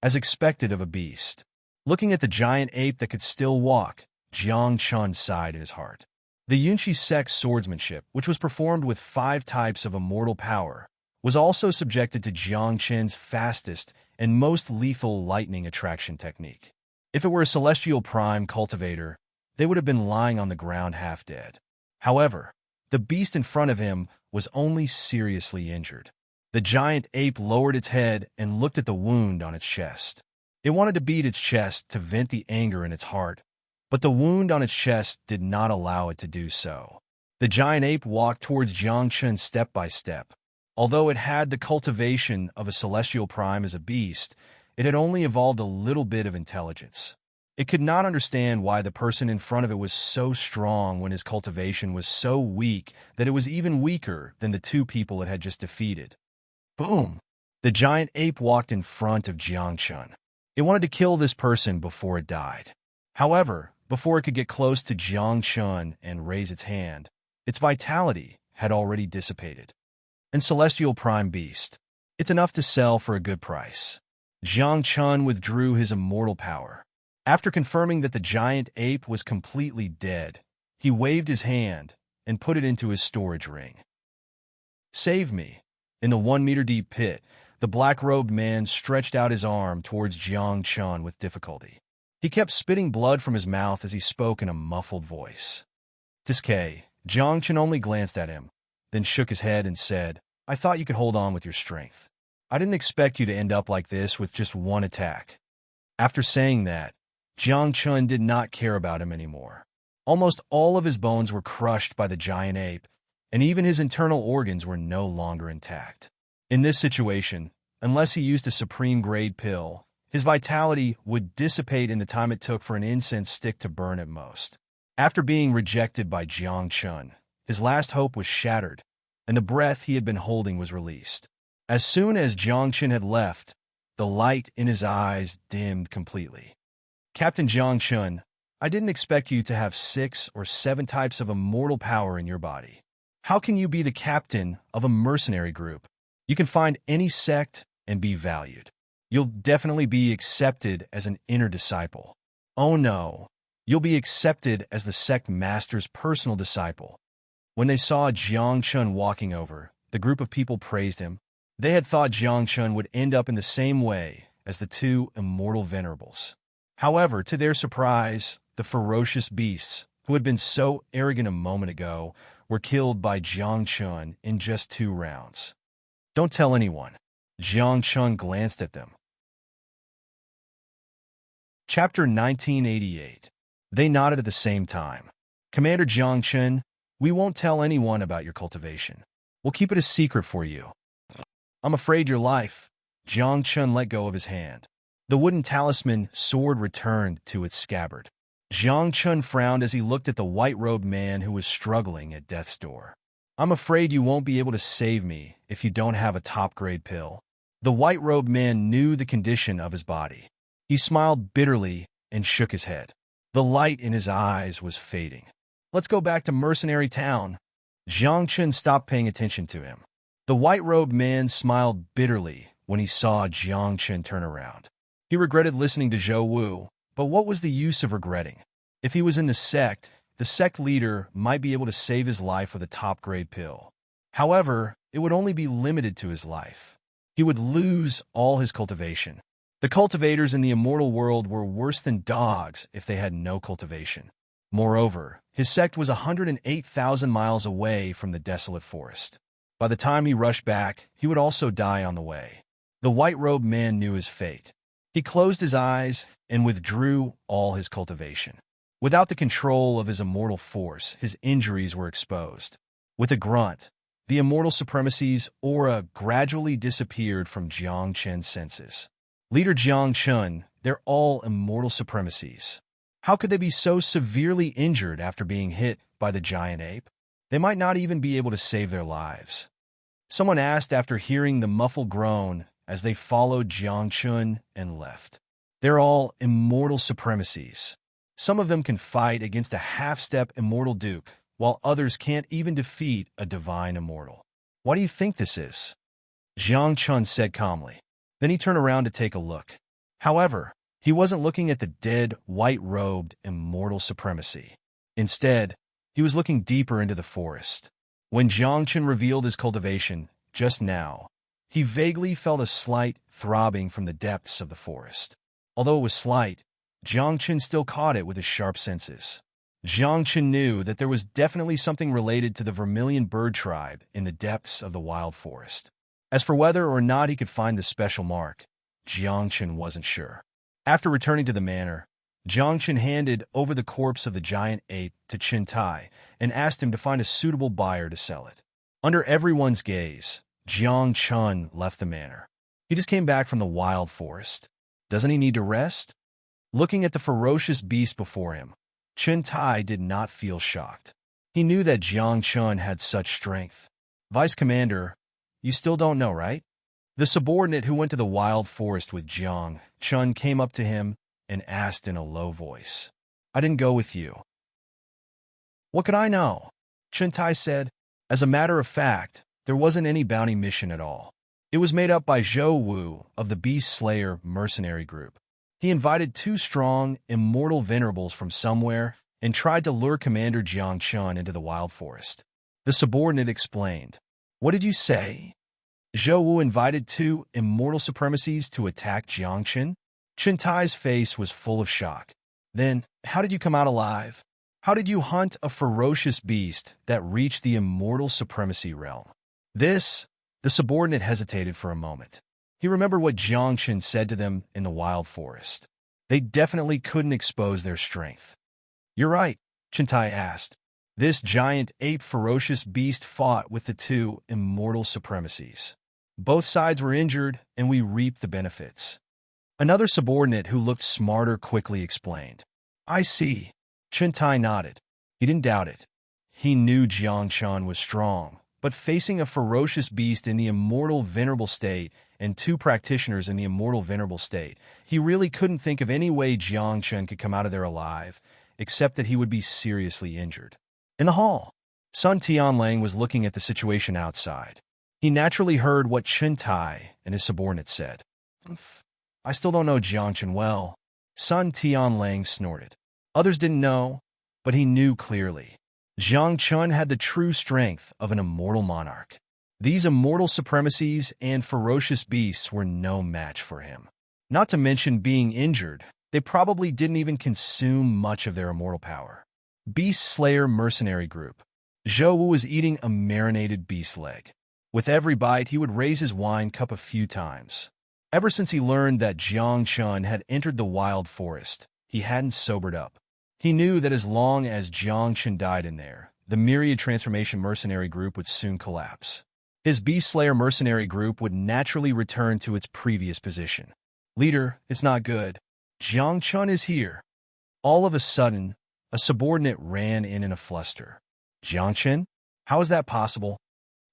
As expected of a beast. Looking at the giant ape that could still walk, Jiang Chen sighed in his heart. The Yunqi sect swordsmanship, which was performed with 5 types of immortal power, was also subjected to Jiang Chen's fastest and most lethal lightning attraction technique. If it were a celestial prime cultivator, they would have been lying on the ground half dead. However, the beast in front of him was only seriously injured. The giant ape lowered its head and looked at the wound on its chest. It wanted to beat its chest to vent the anger in its heart, but the wound on its chest did not allow it to do so. The giant ape walked towards Jiang Chen step by step. Although it had the cultivation of a celestial prime as a beast, it had only evolved a little bit of intelligence. It could not understand why the person in front of it was so strong when his cultivation was so weak that it was even weaker than the two people it had just defeated. Boom! The giant ape walked in front of Jiangchun. It wanted to kill this person before it died. However, before it could get close to Jiangchun and raise its hand, its vitality had already dissipated. And Celestial Prime Beast. It's enough to sell for a good price. Jiangchun withdrew his immortal power. After confirming that the giant ape was completely dead, he waved his hand and put it into his storage ring. Save me. In the 1-meter-deep pit, the black-robed man stretched out his arm towards Jiangchun with difficulty. He kept spitting blood from his mouth as he spoke in a muffled voice. Disque, Jiangchun only glanced at him, then shook his head and said, I thought you could hold on with your strength. I didn't expect you to end up like this with just one attack. After saying that, Jiangchun did not care about him anymore. Almost all of his bones were crushed by the giant ape, and even his internal organs were no longer intact. In this situation, unless he used a supreme-grade pill, his vitality would dissipate in the time it took for an incense stick to burn at most. After being rejected by Jiangchun, his last hope was shattered, and the breath he had been holding was released. As soon as Jiangchun had left, the light in his eyes dimmed completely. Captain Jiangchun, I didn't expect you to have 6 or 7 types of immortal power in your body. How can you be the captain of a mercenary group? You can find any sect and be valued. You'll definitely be accepted as an inner disciple. Oh no, you'll be accepted as the sect master's personal disciple. When they saw Jiangchun walking over, the group of people praised him. They had thought Jiangchun would end up in the same way as the 2 immortal venerables. However, to their surprise, the ferocious beasts, who had been so arrogant a moment ago, were killed by Jiangchun in just 2 rounds. Don't tell anyone. Jiangchun glanced at them. Chapter 1988. They nodded at the same time. Commander Jiangchun, we won't tell anyone about your cultivation. We'll keep it a secret for you. I'm afraid your life. Jiangchun let go of his hand. The wooden talisman sword returned to its scabbard. Jiangchun frowned as he looked at the white-robed man who was struggling at death's door. I'm afraid you won't be able to save me if you don't have a top-grade pill. The white-robed man knew the condition of his body. He smiled bitterly and shook his head. The light in his eyes was fading. Let's go back to Mercenary Town. Jiangchun stopped paying attention to him. The white-robed man smiled bitterly when he saw Jiangchun turn around. He regretted listening to Zhou Wu, but what was the use of regretting? If he was in the sect leader might be able to save his life with a top-grade pill. However, it would only be limited to his life. He would lose all his cultivation. The cultivators in the immortal world were worse than dogs if they had no cultivation. Moreover, his sect was 108,000 miles away from the desolate forest. By the time he rushed back, he would also die on the way. The white-robed man knew his fate. He closed his eyes and withdrew all his cultivation. Without the control of his immortal force, his injuries were exposed. With a grunt, the immortal supremacy's aura gradually disappeared from Jiangchun's senses. Leader Jiangchun, they're all immortal supremacies. How could they be so severely injured after being hit by the giant ape? They might not even be able to save their lives. Someone asked after hearing the muffled groan as they followed Jiangchun and left. They're all immortal supremacies. Some of them can fight against a half-step immortal duke, while others can't even defeat a divine immortal. What do you think this is? Jiangchun said calmly. Then he turned around to take a look. However, he wasn't looking at the dead, white-robed immortal supremacy. Instead, he was looking deeper into the forest. When Jiangchun revealed his cultivation, just now, he vaguely felt a slight throbbing from the depths of the forest. Although it was slight, Jiangchun still caught it with his sharp senses. Jiangchun knew that there was definitely something related to the vermilion bird tribe in the depths of the wild forest. As for whether or not he could find the special mark, Jiangchun wasn't sure. After returning to the manor, Jiangchun handed over the corpse of the giant ape to Chintai and asked him to find a suitable buyer to sell it. Under everyone's gaze, Jiangchun left the manor. He just came back from the wild forest. Doesn't he need to rest? Looking at the ferocious beast before him, Chen Tai did not feel shocked. He knew that Jiang Chun had such strength. Vice Commander, you still don't know, right? The subordinate who went to the wild forest with Jiang Chun came up to him and asked in a low voice. I didn't go with you. What could I know? Chen Tai said. As a matter of fact, there wasn't any bounty mission at all. It was made up by Zhou Wu of the Beast Slayer mercenary group. He invited 2 strong, immortal venerables from somewhere and tried to lure Commander Jiang Chun into the wild forest. The subordinate explained. What did you say? Zhou Wu invited 2 immortal supremacies to attack Jiang Chun? Chen Tai's face was full of shock. Then, how did you come out alive? How did you hunt a ferocious beast that reached the immortal supremacy realm? The subordinate hesitated for a moment. He remembered what Jiang Chun said to them in the wild forest. They definitely couldn't expose their strength. You're right, Chen Tai asked. This giant ape ferocious beast fought with the 2 immortal supremacies. Both sides were injured, and we reaped the benefits. Another subordinate who looked smarter quickly explained. I see. Chen Tai nodded. He didn't doubt it. He knew Jiang Chun was strong, but facing a ferocious beast in the immortal venerable state and 2 practitioners in the immortal venerable state, he really couldn't think of any way Jiang Chun could come out of there alive, except that he would be seriously injured. In the hall, Sun Tianlang was looking at the situation outside. He naturally heard what Chen Tai and his subordinate said. I still don't know Jiang Chun well. Sun Tianlang snorted. Others didn't know, but he knew clearly. Jiang Chun had the true strength of an immortal monarch. These immortal supremacies and ferocious beasts were no match for him. Not to mention being injured, they probably didn't even consume much of their immortal power. Beast Slayer mercenary group. Zhou Wu was eating a marinated beast leg. With every bite, he would raise his wine cup a few times. Ever since he learned that Jiang Chun had entered the wild forest, he hadn't sobered up. He knew that as long as Jiang Chun died in there, the Myriad Transformation mercenary group would soon collapse. His Beast Slayer mercenary group would naturally return to its previous position. Leader, it's not good. Jiang Chun is here. All of a sudden, a subordinate ran in a fluster. Jiang Chun? How is that possible?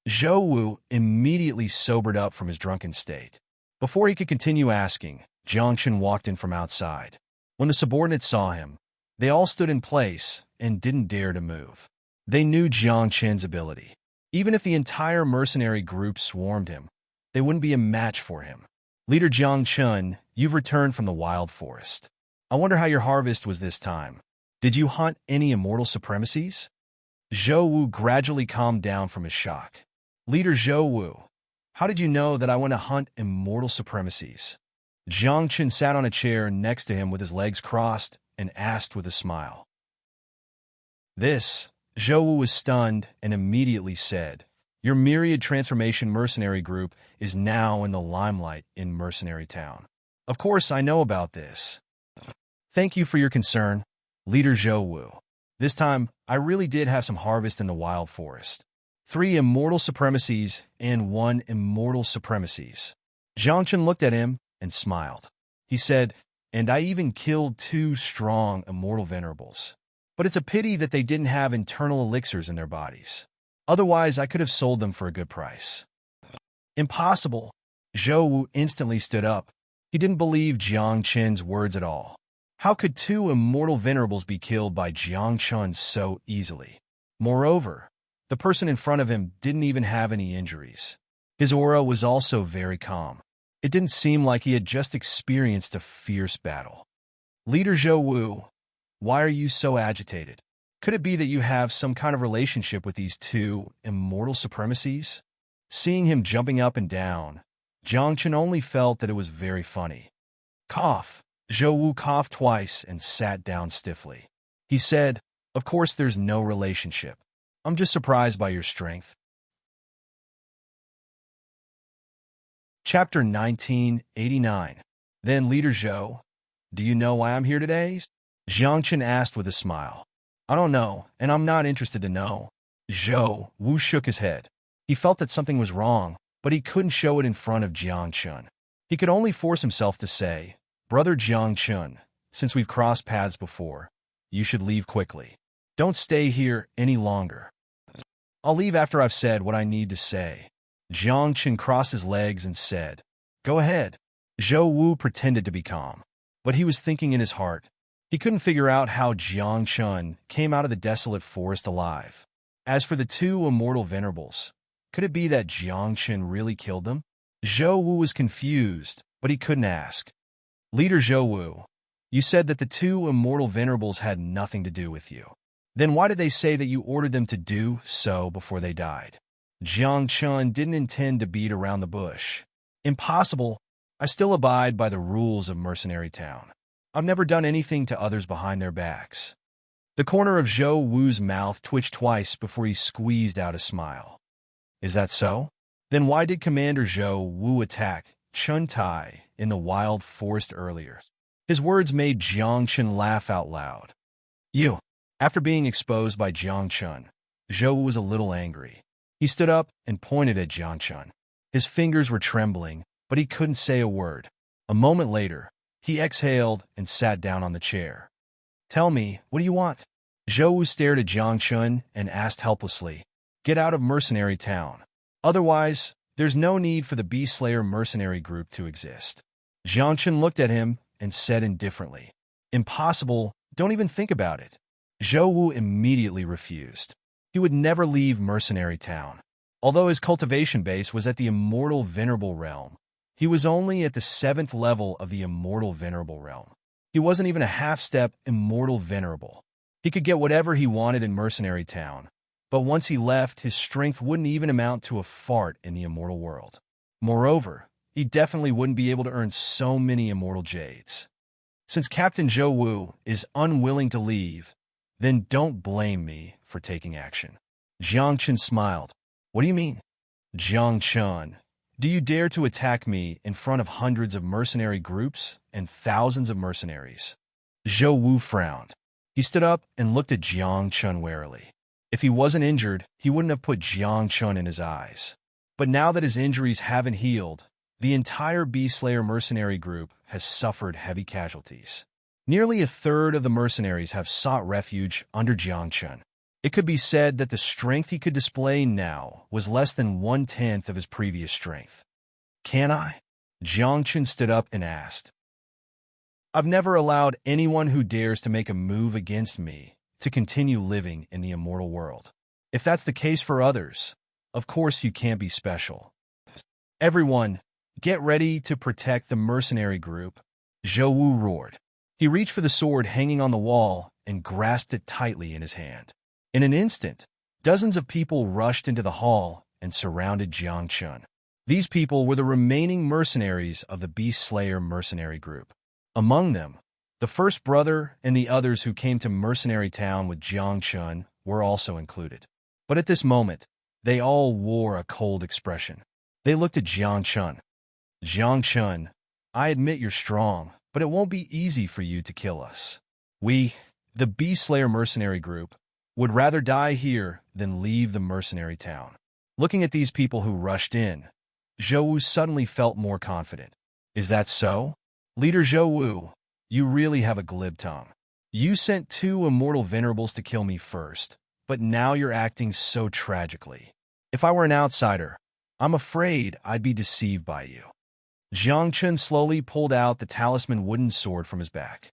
Zhou Wu immediately sobered up from his drunken state. Before he could continue asking, Jiang Chun walked in from outside. When the subordinates saw him, they all stood in place and didn't dare to move. They knew Jiang Chun's ability. Even if the entire mercenary group swarmed him, they wouldn't be a match for him. Leader Jiang Chun, you've returned from the wild forest. I wonder how your harvest was this time. Did you hunt any immortal supremacies? Zhou Wu gradually calmed down from his shock. Leader Zhou Wu, how did you know that I went to hunt immortal supremacies? Jiang Chun sat on a chair next to him with his legs crossed and asked with a smile. Zhou Wu was stunned and immediately said, Your Myriad Transformation mercenary group is now in the limelight in Mercenary Town. Of course, I know about this. Thank you for your concern, Leader Zhou Wu. This time, I really did have some harvest in the wild forest. 3 immortal supremacies and 1 immortal supremacies. Jiang Chun looked at him and smiled. He said, and I even killed 2 strong immortal venerables. But it's a pity that they didn't have internal elixirs in their bodies. Otherwise, I could have sold them for a good price. Impossible. Zhou Wu instantly stood up. He didn't believe Jiang Chun's words at all. How could 2 immortal venerables be killed by Jiang Chun so easily? Moreover, the person in front of him didn't even have any injuries. His aura was also very calm. It didn't seem like he had just experienced a fierce battle. Leader Zhou Wu, why are you so agitated? Could it be that you have some kind of relationship with these 2 immortal supremacies? Seeing him jumping up and down, Jiang Chun only felt that it was very funny. Cough. Zhou Wu coughed twice and sat down stiffly. He said, Of course there's no relationship. I'm just surprised by your strength. Chapter 1989. Then Leader Zhou, do you know why I'm here today? Jiang Chun asked with a smile. I don't know, and I'm not interested to know. Zhou Wu shook his head. He felt that something was wrong, but he couldn't show it in front of Jiang Chun. He could only force himself to say, Brother Jiang Chun, since we've crossed paths before, you should leave quickly. Don't stay here any longer. I'll leave after I've said what I need to say. Jiang Chen crossed his legs and said, Go ahead. Zhou Wu pretended to be calm, but he was thinking in his heart. He couldn't figure out how Jiang Chen came out of the desolate forest alive. As for the two immortal venerables, could it be that Jiang Chen really killed them? Zhou Wu was confused, but he couldn't ask. Leader Zhou Wu, you said that the two immortal venerables had nothing to do with you. Then why did they say that you ordered them to do so before they died? Jiang Chen didn't intend to beat around the bush. Impossible. I still abide by the rules of Mercenary Town. I've never done anything to others behind their backs. The corner of Zhou Wu's mouth twitched twice before he squeezed out a smile. Is that so? Then why did Commander Zhou Wu attack Chun Tai in the wild forest earlier? His words made Jiang Chen laugh out loud. You. After being exposed by Jiang Chen, Zhou Wu was a little angry. He stood up and pointed at Jiang Chen. His fingers were trembling, but he couldn't say a word. A moment later, he exhaled and sat down on the chair. Tell me, what do you want? Zhou Wu stared at Jiang Chen and asked helplessly. Get out of Mercenary Town. Otherwise, there's no need for the Beast Slayer mercenary group to exist. Jiang Chen looked at him and said indifferently. Impossible, don't even think about it. Zhou Wu immediately refused. He would never leave Mercenary Town. Although his cultivation base was at the Immortal Venerable Realm, he was only at the 7th level of the Immortal Venerable Realm. He wasn't even a half-step Immortal Venerable. He could get whatever he wanted in Mercenary Town, but once he left, his strength wouldn't even amount to a fart in the immortal world. Moreover, he definitely wouldn't be able to earn so many immortal jades. Since Captain Zhou Wu is unwilling to leave, then don't blame me for taking action. Jiang Chen smiled. What do you mean? Jiang Chen, do you dare to attack me in front of hundreds of mercenary groups and thousands of mercenaries? Zhou Wu frowned. He stood up and looked at Jiang Chen warily. If he wasn't injured, he wouldn't have put Jiang Chen in his eyes. But now that his injuries haven't healed, the entire Beast Slayer mercenary group has suffered heavy casualties. Nearly a third of the mercenaries have sought refuge under Jiang Chen. It could be said that the strength he could display now was less than 1/10 of his previous strength. Can I? Jiang Chen stood up and asked. I've never allowed anyone who dares to make a move against me to continue living in the immortal world. If that's the case for others, of course you can't be special. Everyone, get ready to protect the mercenary group, Zhou Wu roared. He reached for the sword hanging on the wall and grasped it tightly in his hand. In an instant, dozens of people rushed into the hall and surrounded Jiang Chen. These people were the remaining mercenaries of the Beast Slayer mercenary group. Among them, the first brother and the others who came to Mercenary Town with Jiang Chen were also included. But at this moment, they all wore a cold expression. They looked at Jiang Chen. Jiang Chen, I admit you're strong, but it won't be easy for you to kill us. We, the Beast Slayer mercenary group, would rather die here than leave the Mercenary Town. Looking at these people who rushed in, Zhou Wu suddenly felt more confident. Is that so? Leader Zhou Wu, you really have a glib tongue. You sent two immortal venerables to kill me first, but now you're acting so tragically. If I were an outsider, I'm afraid I'd be deceived by you. Jiang Chen slowly pulled out the talisman wooden sword from his back.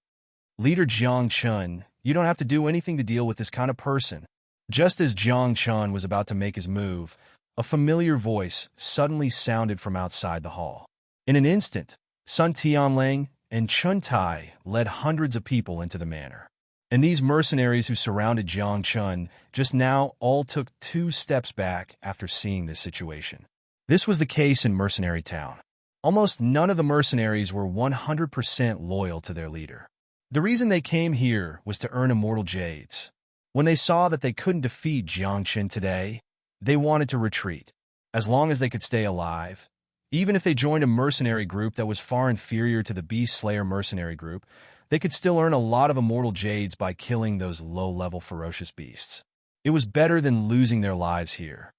Leader Jiang Chen, you don't have to do anything to deal with this kind of person. Just as Jiang Chen was about to make his move, a familiar voice suddenly sounded from outside the hall. In an instant, Sun Tianlang and Chun Tai led hundreds of people into the manor. And these mercenaries who surrounded Jiang Chen just now all took 2 steps back after seeing this situation. This was the case in Mercenary Town. Almost none of the mercenaries were 100% loyal to their leader. The reason they came here was to earn immortal jades. When they saw that they couldn't defeat Jiang Chen today, they wanted to retreat. As long as they could stay alive, even if they joined a mercenary group that was far inferior to the Beast Slayer mercenary group, they could still earn a lot of immortal jades by killing those low-level ferocious beasts. It was better than losing their lives here.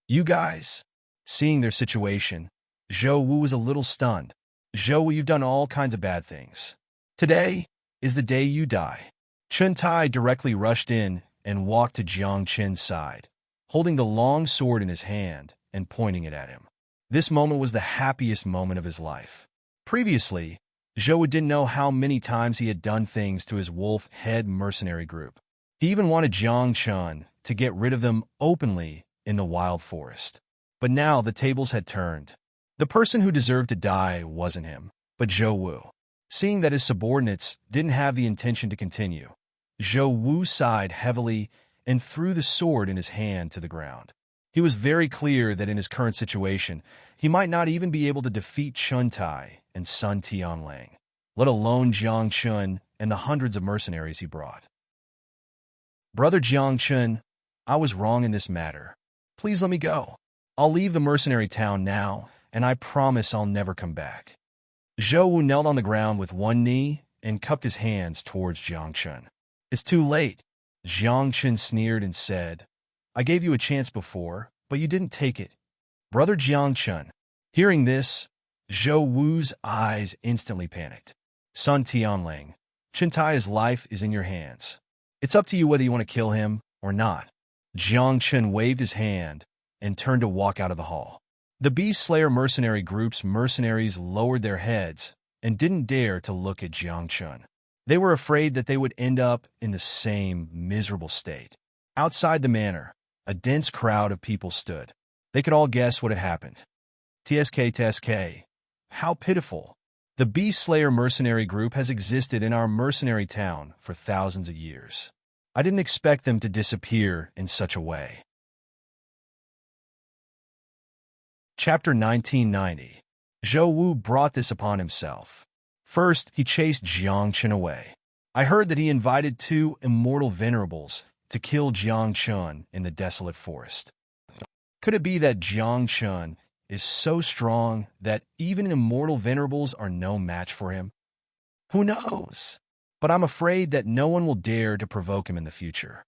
You guys, seeing their situation, Zhou Wu was a little stunned. Zhou Wu, you've done all kinds of bad things. Today, is the day you die." Chun Tai directly rushed in and walked to Jiang Chen's side, holding the long sword in his hand and pointing it at him. This moment was the happiest moment of his life. Previously, Zhou didn't know how many times he had done things to his wolf-head mercenary group. He even wanted Jiang Chen to get rid of them openly in the wild forest. But now the tables had turned. The person who deserved to die wasn't him, but Zhou Wu. Seeing that his subordinates didn't have the intention to continue, Zhou Wu sighed heavily and threw the sword in his hand to the ground. He was very clear that in his current situation, he might not even be able to defeat Chun Tai and Sun Tianlang, let alone Jiang Chun and the hundreds of mercenaries he brought. "Brother Jiang Chun, I was wrong in this matter. Please let me go. I'll leave the mercenary town now, and I promise I'll never come back." Zhou Wu knelt on the ground with one knee and cupped his hands towards Jiang Chun. "It's too late." Jiang Chun sneered and said, "I gave you a chance before, but you didn't take it." "Brother Jiang Chun." Hearing this, Zhou Wu's eyes instantly panicked. "Sun Tianlang, Chun Tai's life is in your hands. It's up to you whether you want to kill him or not." Jiang Chun waved his hand and turned to walk out of the hall. The Beast Slayer mercenary group's mercenaries lowered their heads and didn't dare to look at Jiang Chun. They were afraid that they would end up in the same miserable state. Outside the manor, a dense crowd of people stood. They could all guess what had happened. TSK. How pitiful. The Beast Slayer mercenary group has existed in our mercenary town for thousands of years. I didn't expect them to disappear in such a way. Chapter 1990. Zhou Wu brought this upon himself. First, he chased Jiang Chun away. I heard that he invited 2 immortal venerables to kill Jiang Chun in the desolate forest. Could it be that Jiang Chun is so strong that even immortal venerables are no match for him? Who knows? But I'm afraid that no one will dare to provoke him in the future.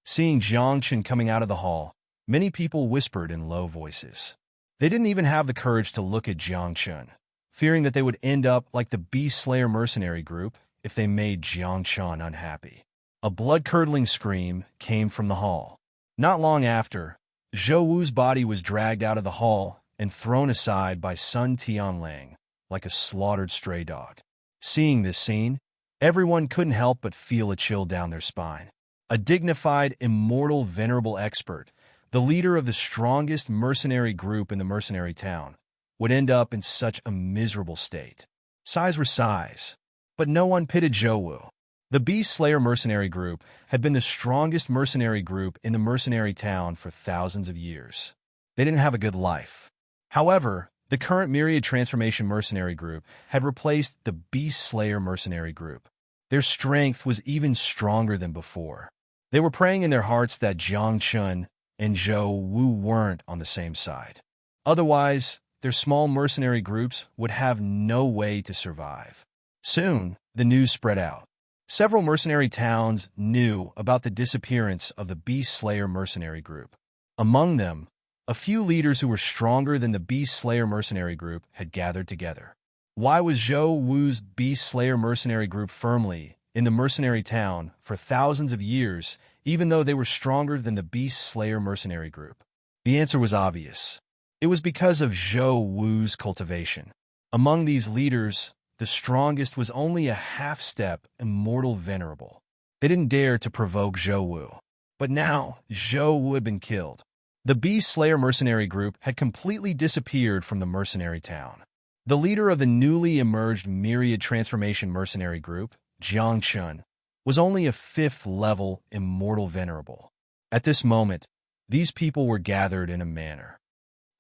Seeing Jiang Chun coming out of the hall, many people whispered in low voices. They didn't even have the courage to look at Jiang Chun, fearing that they would end up like the Beast Slayer mercenary group if they made Jiang Chun unhappy. A blood-curdling scream came from the hall. Not long after, Zhou Wu's body was dragged out of the hall and thrown aside by Sun Tianlang like a slaughtered stray dog. Seeing this scene, everyone couldn't help but feel a chill down their spine. A dignified, immortal, venerable expert, the leader of the strongest mercenary group in the mercenary town, would end up in such a miserable state. Sighs were sighs, but no one pitied Zhou Wu. The Beast Slayer mercenary group had been the strongest mercenary group in the mercenary town for thousands of years. They didn't have a good life. However, the current Myriad Transformation mercenary group had replaced the Beast Slayer mercenary group. Their strength was even stronger than before. They were praying in their hearts that Jiang Chun and Zhou Wu weren't on the same side. Otherwise, their small mercenary groups would have no way to survive. Soon, the news spread out. Several mercenary towns knew about the disappearance of the Beast Slayer mercenary group. Among them, a few leaders who were stronger than the Beast Slayer mercenary group had gathered together. Why was Zhou Wu's Beast Slayer mercenary group firmly in the mercenary town for thousands of years, even though they were stronger than the Beast Slayer mercenary group? The answer was obvious. It was because of Zhou Wu's cultivation. Among these leaders, the strongest was only a half-step immortal venerable. They didn't dare to provoke Zhou Wu. But now, Zhou Wu had been killed. The Beast Slayer mercenary group had completely disappeared from the mercenary town. The leader of the newly emerged Myriad Transformation mercenary group, Jiang Chun, was only a 5th-level immortal venerable. At this moment, these people were gathered in a manor.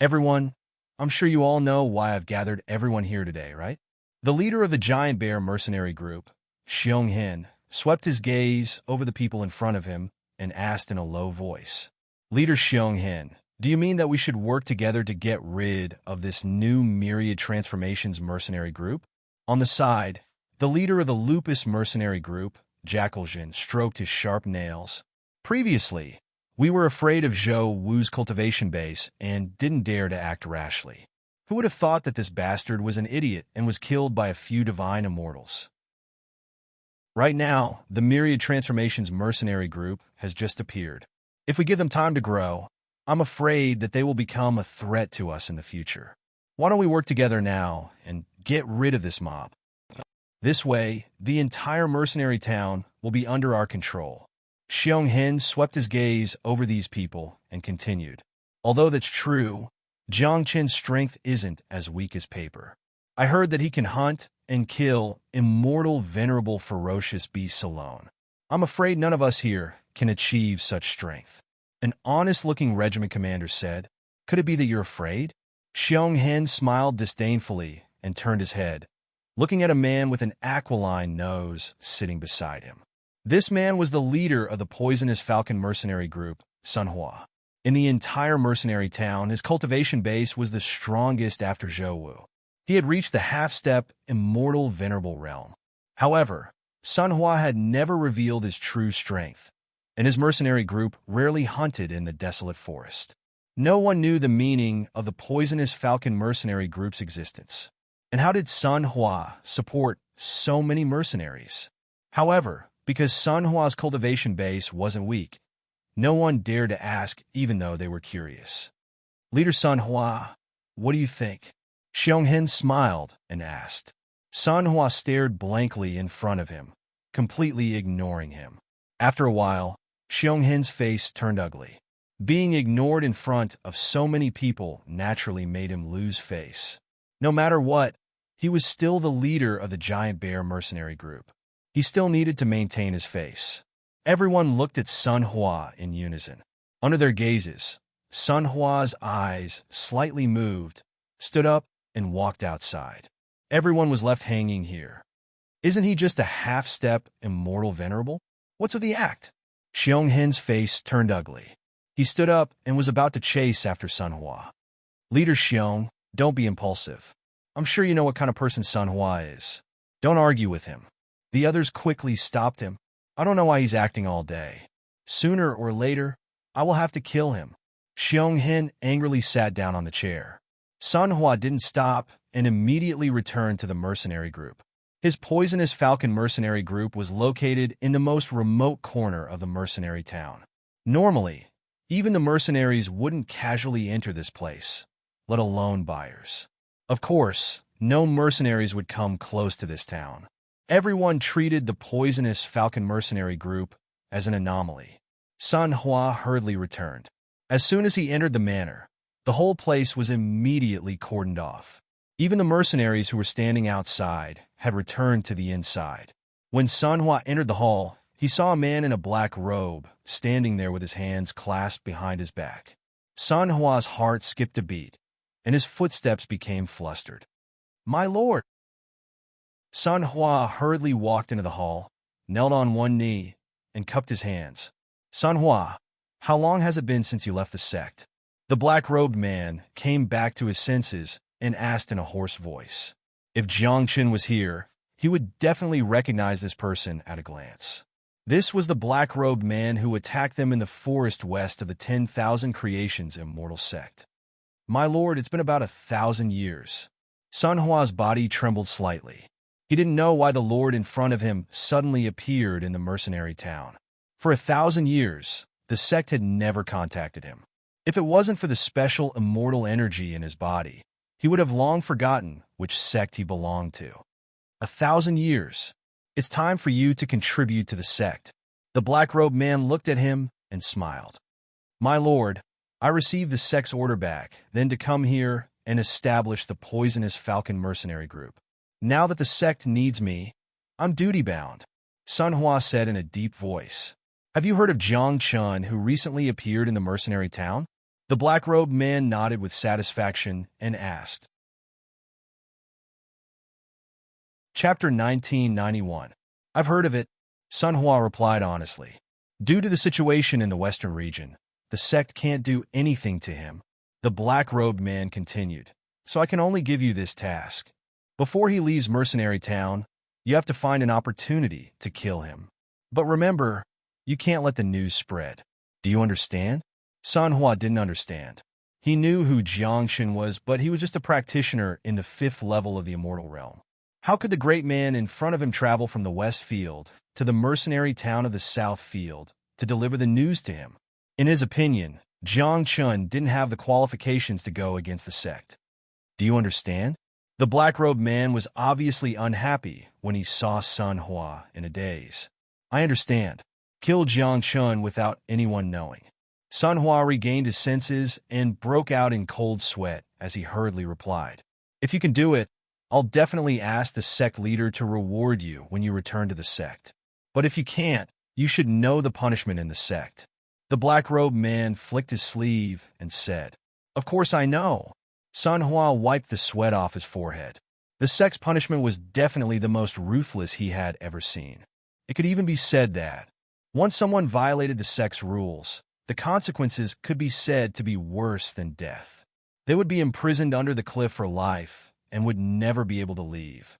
Everyone, I'm sure you all know why I've gathered everyone here today, right? The leader of the Giant Bear mercenary group, Xiong Hin, swept his gaze over the people in front of him and asked in a low voice, "Leader Xiong Hin, do you mean that we should work together to get rid of this new Myriad Transformations mercenary group?" On the side, the leader of the Lupus mercenary group, Jackaljin, stroked his sharp nails. Previously, we were afraid of Zhou Wu's cultivation base and didn't dare to act rashly. Who would have thought that this bastard was an idiot and was killed by a few divine immortals? Right now, the Myriad Transformations mercenary group has just appeared. If we give them time to grow, I'm afraid that they will become a threat to us in the future. Why don't we work together now and get rid of this mob? This way, the entire mercenary town will be under our control. Xiong Hin swept his gaze over these people and continued. Although that's true, Jiang Qin's strength isn't as weak as paper. I heard that he can hunt and kill immortal, venerable, ferocious beasts alone. I'm afraid none of us here can achieve such strength. An honest-looking regiment commander said, Could it be that you're afraid? Xiong Hin smiled disdainfully and turned his head, looking at a man with an aquiline nose sitting beside him. This man was the leader of the poisonous falcon mercenary group, Sun Hua. In the entire mercenary town, his cultivation base was the strongest after Zhouwu. He had reached the half-step, immortal, venerable realm. However, Sun Hua had never revealed his true strength, and his mercenary group rarely hunted in the desolate forest. No one knew the meaning of the poisonous falcon mercenary group's existence. And how did Sun Hua support so many mercenaries? However, because Sun Hua's cultivation base wasn't weak, no one dared to ask even though they were curious. Leader Sun Hua, what do you think? Xiong Hin smiled and asked. Sun Hua stared blankly in front of him, completely ignoring him. After a while, Xiong Hin's face turned ugly. Being ignored in front of so many people naturally made him lose face. No matter what, he was still the leader of the giant bear mercenary group. He still needed to maintain his face. Everyone looked at Sun Hua in unison. Under their gazes, Sun Hua's eyes slightly moved, stood up, and walked outside. Everyone was left hanging here. Isn't he just a half-step, immortal venerable? What's with the act? Xiong Hin's face turned ugly. He stood up and was about to chase after Sun Hua. Leader Xiong, don't be impulsive. I'm sure you know what kind of person Sun Hua is. Don't argue with him. The others quickly stopped him. I don't know why he's acting all day. Sooner or later, I will have to kill him. Xiong Hin angrily sat down on the chair. Sun Hua didn't stop and immediately returned to the mercenary group. His poisonous falcon mercenary group was located in the most remote corner of the mercenary town. Normally, even the mercenaries wouldn't casually enter this place, let alone buyers. Of course, no mercenaries would come close to this town. Everyone treated the poisonous falcon mercenary group as an anomaly. Sun Hua hurriedly returned. As soon as he entered the manor, the whole place was immediately cordoned off. Even the mercenaries who were standing outside had returned to the inside. When Sun Hua entered the hall, he saw a man in a black robe standing there with his hands clasped behind his back. Sun Hua's heart skipped a beat, and his footsteps became flustered. My lord! Sun Hua hurriedly walked into the hall, knelt on one knee, and cupped his hands. Sun Hua, how long has it been since you left the sect? The black-robed man came back to his senses and asked in a hoarse voice. If Jiang Qin was here, he would definitely recognize this person at a glance. This was the black-robed man who attacked them in the forest west of the 10,000 Creations Immortal Sect. My lord, it's been about 1,000 years. Sun Hua's body trembled slightly. He didn't know why the lord in front of him suddenly appeared in the mercenary town. For 1,000 years, the sect had never contacted him. If it wasn't for the special immortal energy in his body, he would have long forgotten which sect he belonged to. 1,000 years. It's time for you to contribute to the sect. The black-robed man looked at him and smiled. My lord, I received the sect's order back, then to come here and establish the poisonous falcon mercenary group. Now that the sect needs me, I'm duty-bound, Sun Hua said in a deep voice. Have you heard of Jiang Chun, who recently appeared in the mercenary town? The black-robed man nodded with satisfaction and asked. Chapter 1991. I've heard of it, Sun Hua replied honestly. Due to the situation in the western region, the sect can't do anything to him. The black-robed man continued. So I can only give you this task. Before he leaves Mercenary Town, you have to find an opportunity to kill him. But remember, you can't let the news spread. Do you understand? Sun Hua didn't understand. He knew who Jiang Qin was, but he was just a practitioner in the 5th level of the immortal realm. How could the great man in front of him travel from the West Field to the mercenary town of the South Field to deliver the news to him. In his opinion, Jiang Chun didn't have the qualifications to go against the sect. Do you understand? The black-robed man was obviously unhappy when he saw Sun Hua in a daze. I understand. Kill Jiang Chun without anyone knowing. Sun Hua regained his senses and broke out in cold sweat as he hurriedly replied. If you can do it, I'll definitely ask the sect leader to reward you when you return to the sect. But if you can't, you should know the punishment in the sect. The black-robed man flicked his sleeve and said, Of course I know. Sun Hua wiped the sweat off his forehead. The sect's punishment was definitely the most ruthless he had ever seen. It could even be said that, once someone violated the sect's rules, the consequences could be said to be worse than death. They would be imprisoned under the cliff for life and would never be able to leave.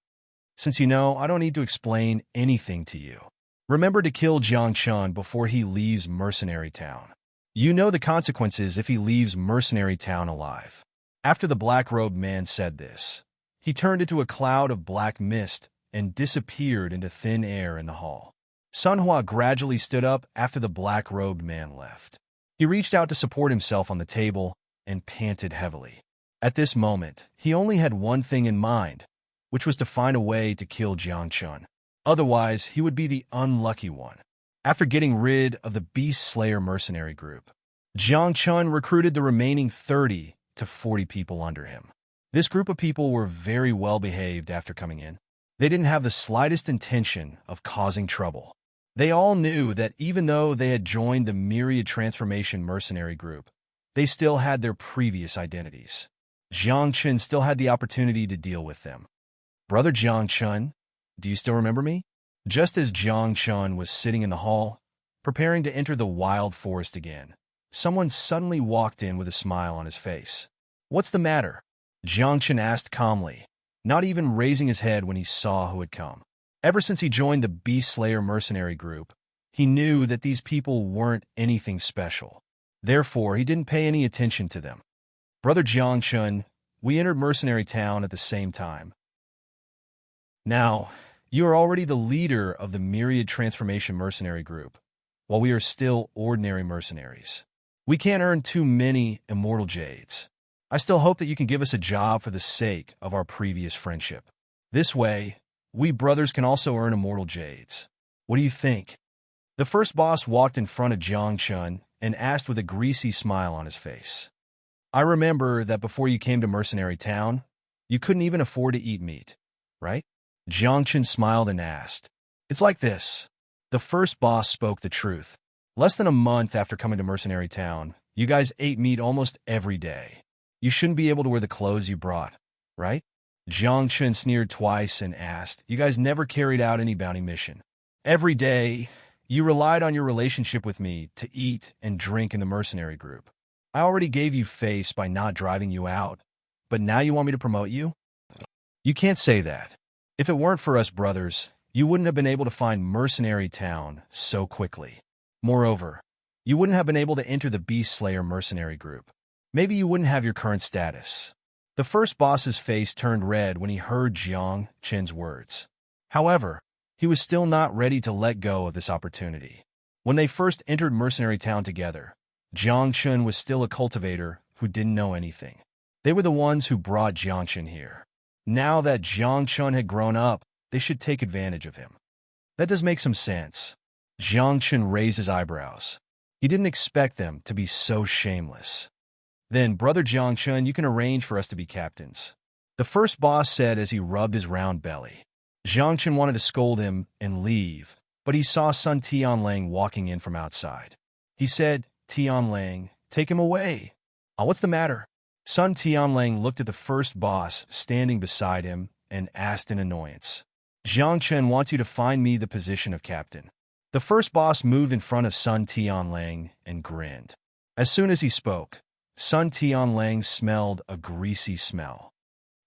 Since you know, I don't need to explain anything to you. Remember to kill Jiang Chun before he leaves Mercenary Town. You know the consequences if he leaves Mercenary Town alive. After the black-robed man said this, he turned into a cloud of black mist and disappeared into thin air in the hall. Sun Hua gradually stood up after the black-robed man left. He reached out to support himself on the table and panted heavily. At this moment, he only had one thing in mind, which was to find a way to kill Jiang Chun. Otherwise, he would be the unlucky one. After getting rid of the Beast Slayer mercenary group, Jiang Chun recruited the remaining 30 to 40 people under him. This group of people were very well behaved after coming in. They didn't have the slightest intention of causing trouble. They all knew that even though they had joined the Myriad Transformation mercenary group, they still had their previous identities. Jiang Chun still had the opportunity to deal with them. Brother Jiang Chun, do you still remember me? Just as Jiang Chun was sitting in the hall, preparing to enter the wild forest again, someone suddenly walked in with a smile on his face. What's the matter? Jiang Chun asked calmly, not even raising his head when he saw who had come. Ever since he joined the Beast Slayer mercenary group, he knew that these people weren't anything special. Therefore, he didn't pay any attention to them. Brother Jiang Chun, we entered Mercenary Town at the same time. Now, you are already the leader of the Myriad Transformation mercenary group, while we are still ordinary mercenaries. We can't earn too many immortal jades. I still hope that you can give us a job for the sake of our previous friendship. This way, we brothers can also earn immortal jades. What do you think? The first boss walked in front of Jiang Chun and asked with a greasy smile on his face. I remember that before you came to Mercenary Town, you couldn't even afford to eat meat, right? Jiang Chun smiled and asked. It's like this. The first boss spoke the truth. Less than a month after coming to Mercenary Town, you guys ate meat almost every day. You shouldn't be able to wear the clothes you brought, right? Jiang Chun sneered twice and asked, you guys never carried out any bounty mission. Every day, you relied on your relationship with me to eat and drink in the mercenary group. I already gave you face by not driving you out, but now you want me to promote you? You can't say that. If it weren't for us brothers, you wouldn't have been able to find Mercenary Town so quickly. Moreover, you wouldn't have been able to enter the Beast Slayer mercenary group. Maybe you wouldn't have your current status. The first boss's face turned red when he heard Jiang Chun's words. However, he was still not ready to let go of this opportunity. When they first entered Mercenary Town together, Jiang Chun was still a cultivator who didn't know anything. They were the ones who brought Jiang Chun here. Now that Jiang Chun had grown up, they should take advantage of him. That does make some sense. Jiang Chun raised his eyebrows. He didn't expect them to be so shameless. Then, Brother Jiang Chun, you can arrange for us to be captains. The first boss said as he rubbed his round belly. Jiang Chun wanted to scold him and leave, but he saw Sun Tianlang walking in from outside. He said, Tianlang, take him away. What's the matter? Sun Tianlang looked at the first boss standing beside him and asked in annoyance. Jiang Chun wants you to find me the position of captain. The first boss moved in front of Sun Tianlang and grinned. As soon as he spoke, Sun Tianlang smelled a greasy smell.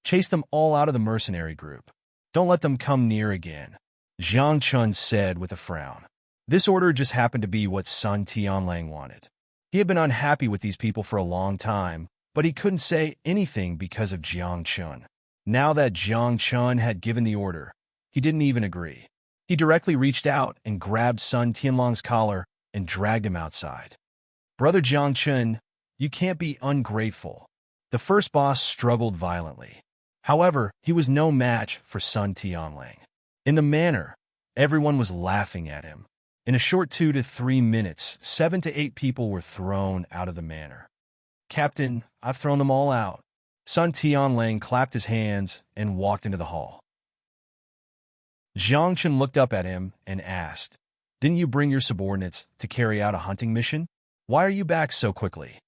Chase them all out of the mercenary group. Don't let them come near again, Jiang Chun said with a frown. This order just happened to be what Sun Tianlang wanted. He had been unhappy with these people for a long time, but he couldn't say anything because of Jiang Chun. Now that Jiang Chun had given the order, he didn't even agree. He directly reached out and grabbed Sun Tianlong's collar and dragged him outside. Brother Jiang Chun, you can't be ungrateful. The first boss struggled violently. However, he was no match for Sun Tianlang. In the manor, everyone was laughing at him. In a short 2 to 3 minutes, 7 to 8 people were thrown out of the manor. Captain, I've thrown them all out. Sun Tianlang clapped his hands and walked into the hall. Jiang Chun looked up at him and asked, "Didn't you bring your subordinates to carry out a hunting mission? Why are you back so quickly?"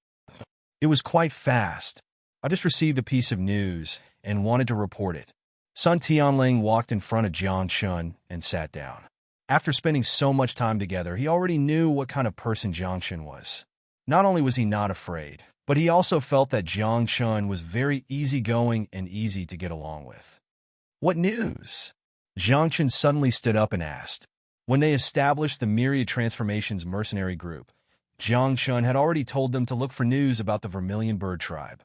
"It was quite fast. I just received a piece of news and wanted to report it." Sun Tianlang walked in front of Jiang Chun and sat down. After spending so much time together, he already knew what kind of person Jiang Chun was. Not only was he not afraid, but he also felt that Jiang Chun was very easygoing and easy to get along with. "What news?" Jiang Chun suddenly stood up and asked. When they established the Myriad Transformations mercenary group, Jiang Chun had already told them to look for news about the Vermilion Bird tribe.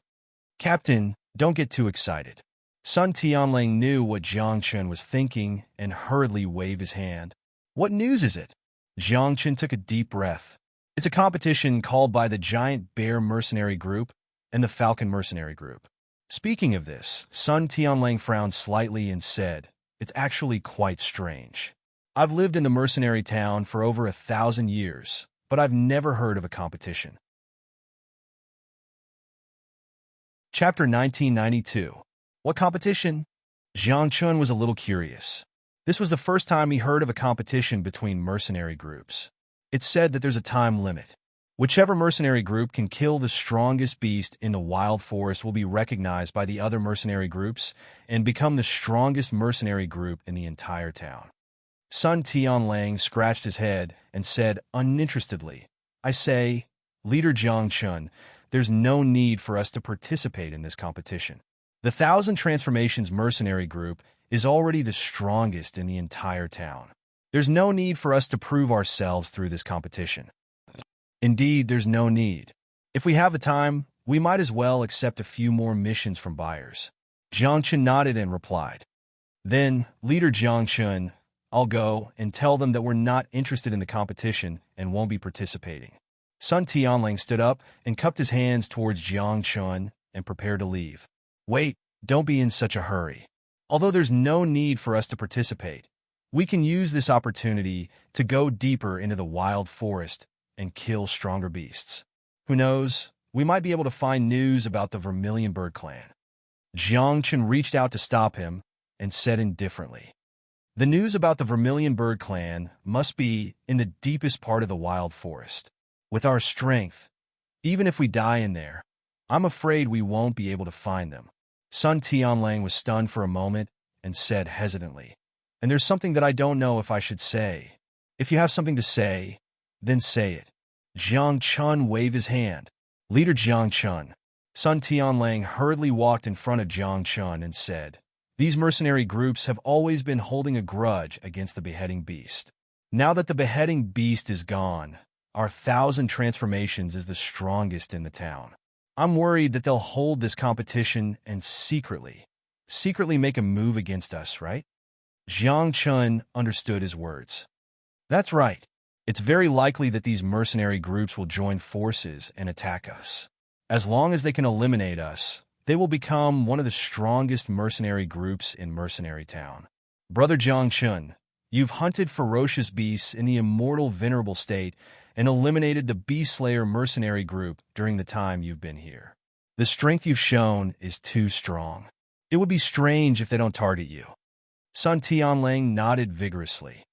"Captain, don't get too excited." Sun Tianlang knew what Jiang Chun was thinking and hurriedly waved his hand. "What news is it?" Jiang Chun took a deep breath. "It's a competition called by the Giant Bear Mercenary Group and the Falcon Mercenary Group." Speaking of this, Sun Tianlang frowned slightly and said, "It's actually quite strange. I've lived in the mercenary town for over 1,000 years, but I've never heard of a competition." Chapter 1992. What competition? Jiang Chun was a little curious. This was the first time he heard of a competition between mercenary groups. It's said that there's a time limit. Whichever mercenary group can kill the strongest beast in the wild forest will be recognized by the other mercenary groups and become the strongest mercenary group in the entire town. Sun Tianlang scratched his head and said uninterestedly, "I say, Leader Jiang Chun, there's no need for us to participate in this competition. The 1,000 Transformations mercenary group is already the strongest in the entire town. There's no need for us to prove ourselves through this competition." "Indeed, there's no need. If we have the time, we might as well accept a few more missions from buyers." Jiang Chun nodded and replied, "Then, Leader Jiang Chun, I'll go and tell them that we're not interested in the competition and won't be participating." Sun Tianlang stood up and cupped his hands towards Jiang Chun and prepared to leave. "Wait, don't be in such a hurry. Although there's no need for us to participate, we can use this opportunity to go deeper into the wild forest and kill stronger beasts. Who knows, we might be able to find news about the Vermilion Bird clan." Jiang Chun reached out to stop him and said indifferently, "The news about the Vermilion Bird clan must be in the deepest part of the wild forest. With our strength, even if we die in there, I'm afraid we won't be able to find them." Sun Tianlang was stunned for a moment and said hesitantly, "And there's something that I don't know if I should say. If you have something to say, then say it." Jiang Chun waved his hand. "Leader Jiang Chun." Sun Tianlang hurriedly walked in front of Jiang Chun and said, "These mercenary groups have always been holding a grudge against the beheading beast. Now that the beheading beast is gone, our 1,000 transformations is the strongest in the town. I'm worried that they'll hold this competition and secretly make a move against us, right?" Jiang Chun understood his words. "That's right. It's very likely that these mercenary groups will join forces and attack us. As long as they can eliminate us, they will become one of the strongest mercenary groups in Mercenary Town. Brother Jiang Chun, you've hunted ferocious beasts in the immortal venerable state and eliminated the Beast Slayer mercenary group during the time you've been here. The strength you've shown is too strong. It would be strange if they don't target you." Sun Tianlang nodded vigorously.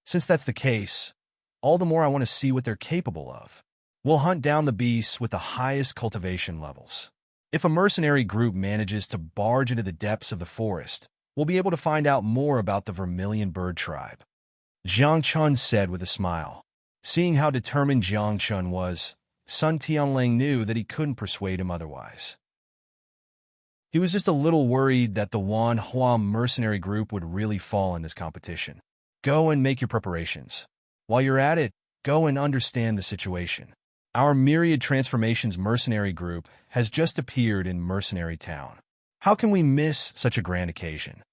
"Since that's the case, all the more I want to see what they're capable of. We'll hunt down the beasts with the highest cultivation levels. If a mercenary group manages to barge into the depths of the forest, we'll be able to find out more about the Vermilion Bird tribe." Jiang Chun said with a smile. Seeing how determined Jiang Chun was, Sun Tianlang knew that he couldn't persuade him otherwise. He was just a little worried that the Wan Hua mercenary group would really fall in this competition. "Go and make your preparations. While you're at it, go and understand the situation. Our Myriad Transformations mercenary group has just appeared in Mercenary Town. How can we miss such a grand occasion?"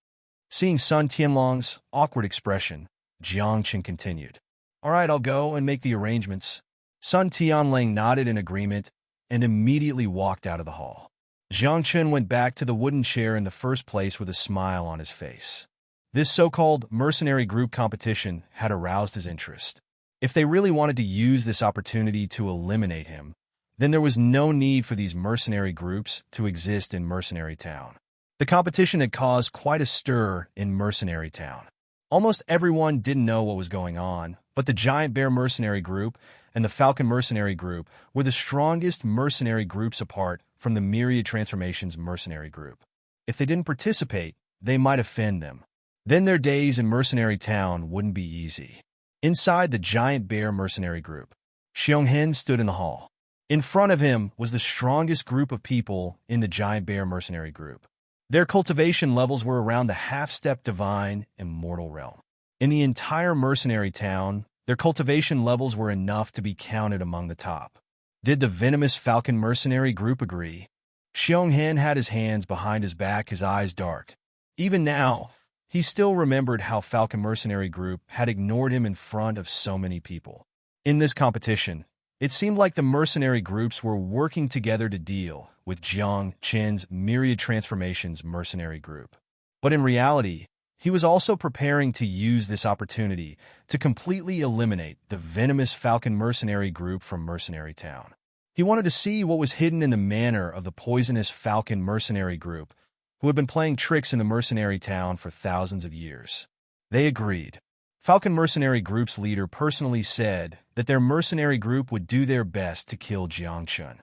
Seeing Sun Tianlong's awkward expression, Jiang continued. All right, I'll go and make the arrangements. Sun Tianling nodded in agreement and immediately walked out of the hall. Jiang Chen went back to the wooden chair in the first place with a smile on his face. This so-called mercenary group competition had aroused his interest. If they really wanted to use this opportunity to eliminate him, then there was no need for these mercenary groups to exist in Mercenary Town. The competition had caused quite a stir in Mercenary Town. Almost everyone didn't know what was going on, but the Giant Bear Mercenary Group and the Falcon Mercenary Group were the strongest mercenary groups apart from the Myriad Transformations Mercenary Group. If they didn't participate, they might offend them. Then their days in Mercenary Town wouldn't be easy. Inside the Giant Bear Mercenary Group, Xionghen stood in the hall. In front of him was the strongest group of people in the Giant Bear Mercenary Group. Their cultivation levels were around the half-step divine immortal realm. In the entire Mercenary Town, their cultivation levels were enough to be counted among the top. Did the venomous Falcon Mercenary Group agree? Xionghen had his hands behind his back, his eyes dark. Even now, he still remembered how Falcon Mercenary Group had ignored him in front of so many people. In this competition, it seemed like the mercenary groups were working together to deal with Jiang Chen's Myriad Transformations Mercenary Group. But in reality, he was also preparing to use this opportunity to completely eliminate the venomous Falcon Mercenary Group from Mercenary Town. He wanted to see what was hidden in the manner of the poisonous Falcon Mercenary Group, who had been playing tricks in the Mercenary Town for thousands of years. They agreed. Falcon Mercenary Group's leader personally said that their mercenary group would do their best to kill Jiang Chen.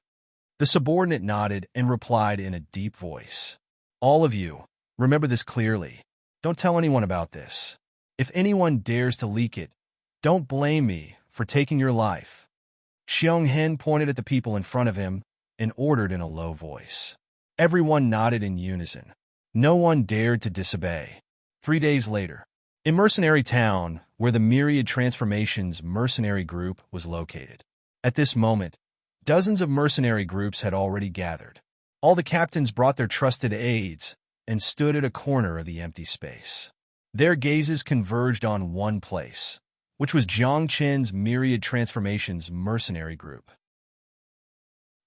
The subordinate nodded and replied in a deep voice. All of you, remember this clearly. Don't tell anyone about this. If anyone dares to leak it, don't blame me for taking your life. Xionghen pointed at the people in front of him and ordered in a low voice. Everyone nodded in unison. No one dared to disobey. 3 days later, in Mercenary Town, where the Myriad Transformations Mercenary Group was located. At this moment, dozens of mercenary groups had already gathered. All the captains brought their trusted aides and stood at a corner of the empty space. Their gazes converged on one place, which was Jiang Chen's Myriad Transformations Mercenary Group.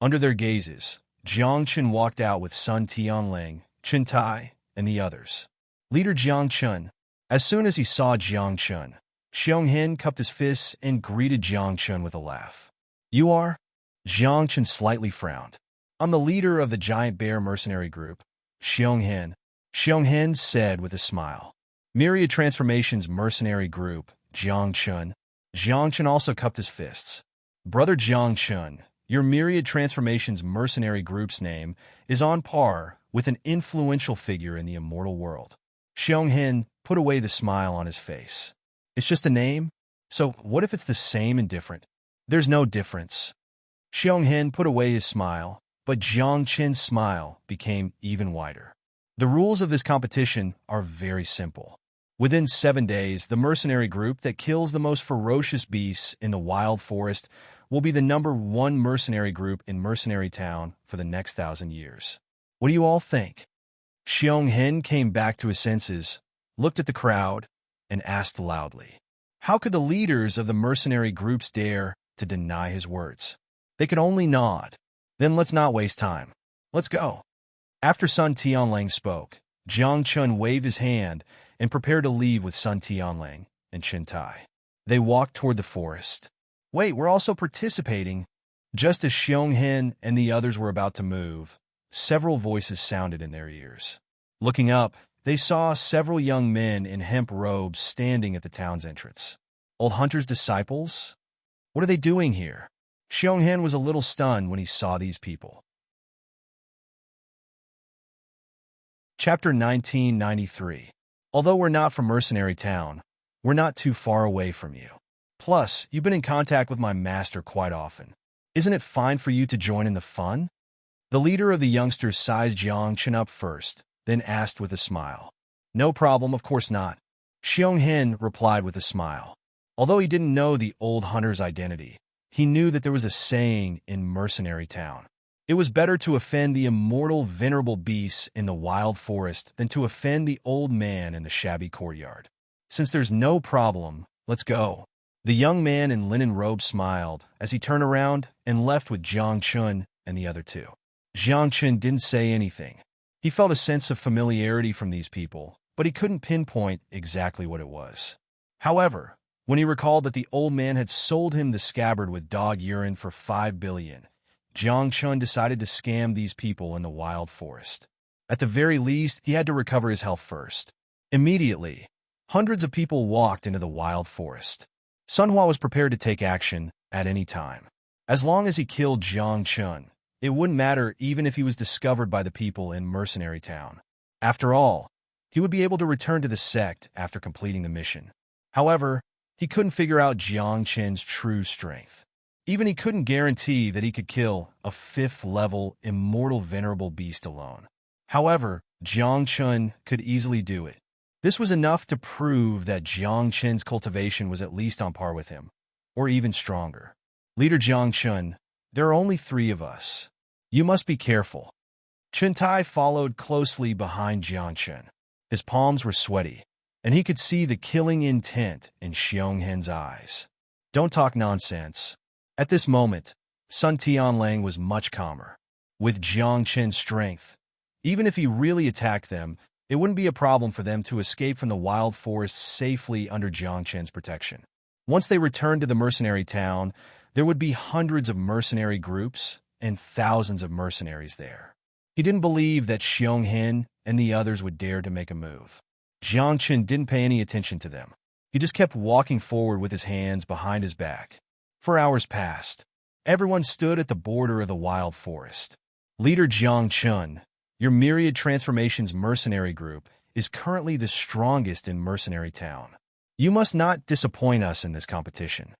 Under their gazes, Jiang Chen walked out with Sun Tianling, Chen Tai, and the others. Leader Jiang Chen. As soon as he saw Jiang Chen, Xionghen cupped his fists and greeted Jiang Chen with a laugh. You are? Jiang Chen slightly frowned. I'm the leader of the Giant Bear Mercenary Group, Xionghen. Xionghen said with a smile. Myriad Transformations Mercenary Group, Jiang Chen. Jiang Chen also cupped his fists. Brother Jiang Chen, your Myriad Transformations Mercenary Group's name is on par with an influential figure in the immortal world. Xionghen put away the smile on his face. It's just a name? So what if it's the same and different? There's no difference. Xionghen put away his smile, but Jiang Chen's smile became even wider. The rules of this competition are very simple. Within 7 days, the mercenary group that kills the most ferocious beasts in the wild forest will be the #1 mercenary group in Mercenary Town for the next 1,000 years. What do you all think? Xionghen came back to his senses, looked at the crowd, and asked loudly. How could the leaders of the mercenary groups dare to deny his words? They could only nod. Then let's not waste time. Let's go. After Sun Tianlang spoke, Jiang Chen waved his hand and prepared to leave with Sun Tianlang and Chen Tai. They walked toward the forest. Wait, we're also participating. Just as Xionghen and the others were about to move, several voices sounded in their ears. Looking up, they saw several young men in hemp robes standing at the town's entrance. Old Hunter's disciples? What are they doing here? Xionghen was a little stunned when he saw these people. Chapter 1993. Although we're not from Mercenary Town, we're not too far away from you. Plus, you've been in contact with my master quite often. Isn't it fine for you to join in the fun? The leader of the youngsters sized Jiang Chen up first, then asked with a smile. No problem, of course not. Xionghen replied with a smile. Although he didn't know the old hunter's identity, he knew that there was a saying in Mercenary Town. It was better to offend the immortal venerable beasts in the wild forest than to offend the old man in the shabby courtyard. Since there's no problem, let's go. The young man in linen robe smiled as he turned around and left with Jiang Chun and the other two. Jiang Chun didn't say anything. He felt a sense of familiarity from these people, but he couldn't pinpoint exactly what it was. However, when he recalled that the old man had sold him the scabbard with dog urine for 5 billion, Jiang Chun decided to scam these people in the wild forest. At the very least, he had to recover his health first. Immediately, hundreds of people walked into the wild forest. Sun Hua was prepared to take action at any time. As long as he killed Jiang Chun, it wouldn't matter even if he was discovered by the people in Mercenary Town. After all, he would be able to return to the sect after completing the mission. However, he couldn't figure out Jiang Chen's true strength. Even he couldn't guarantee that he could kill a 5th-level immortal venerable beast alone. However, Jiang Chun could easily do it. This was enough to prove that Jiang Chen's cultivation was at least on par with him, or even stronger. Leader Jiang Chun, there are only 3 of us. You must be careful. Chun Tai followed closely behind Jiang Chun. His palms were sweaty, and he could see the killing intent in Xiong Hen's eyes. Don't talk nonsense. At this moment, Sun Tianlang was much calmer. With Jiang Chen's strength, even if he really attacked them, it wouldn't be a problem for them to escape from the wild forest safely under Jiang Chen's protection. Once they returned to the mercenary town, there would be hundreds of mercenary groups and thousands of mercenaries there. He didn't believe that Xiong Hen and the others would dare to make a move. Jiang Chen didn't pay any attention to them. He just kept walking forward with his hands behind his back. For hours passed. Everyone stood at the border of the wild forest. Leader Jiang Chun, your Myriad Transformations mercenary group, is currently the strongest in Mercenary Town. You must not disappoint us in this competition.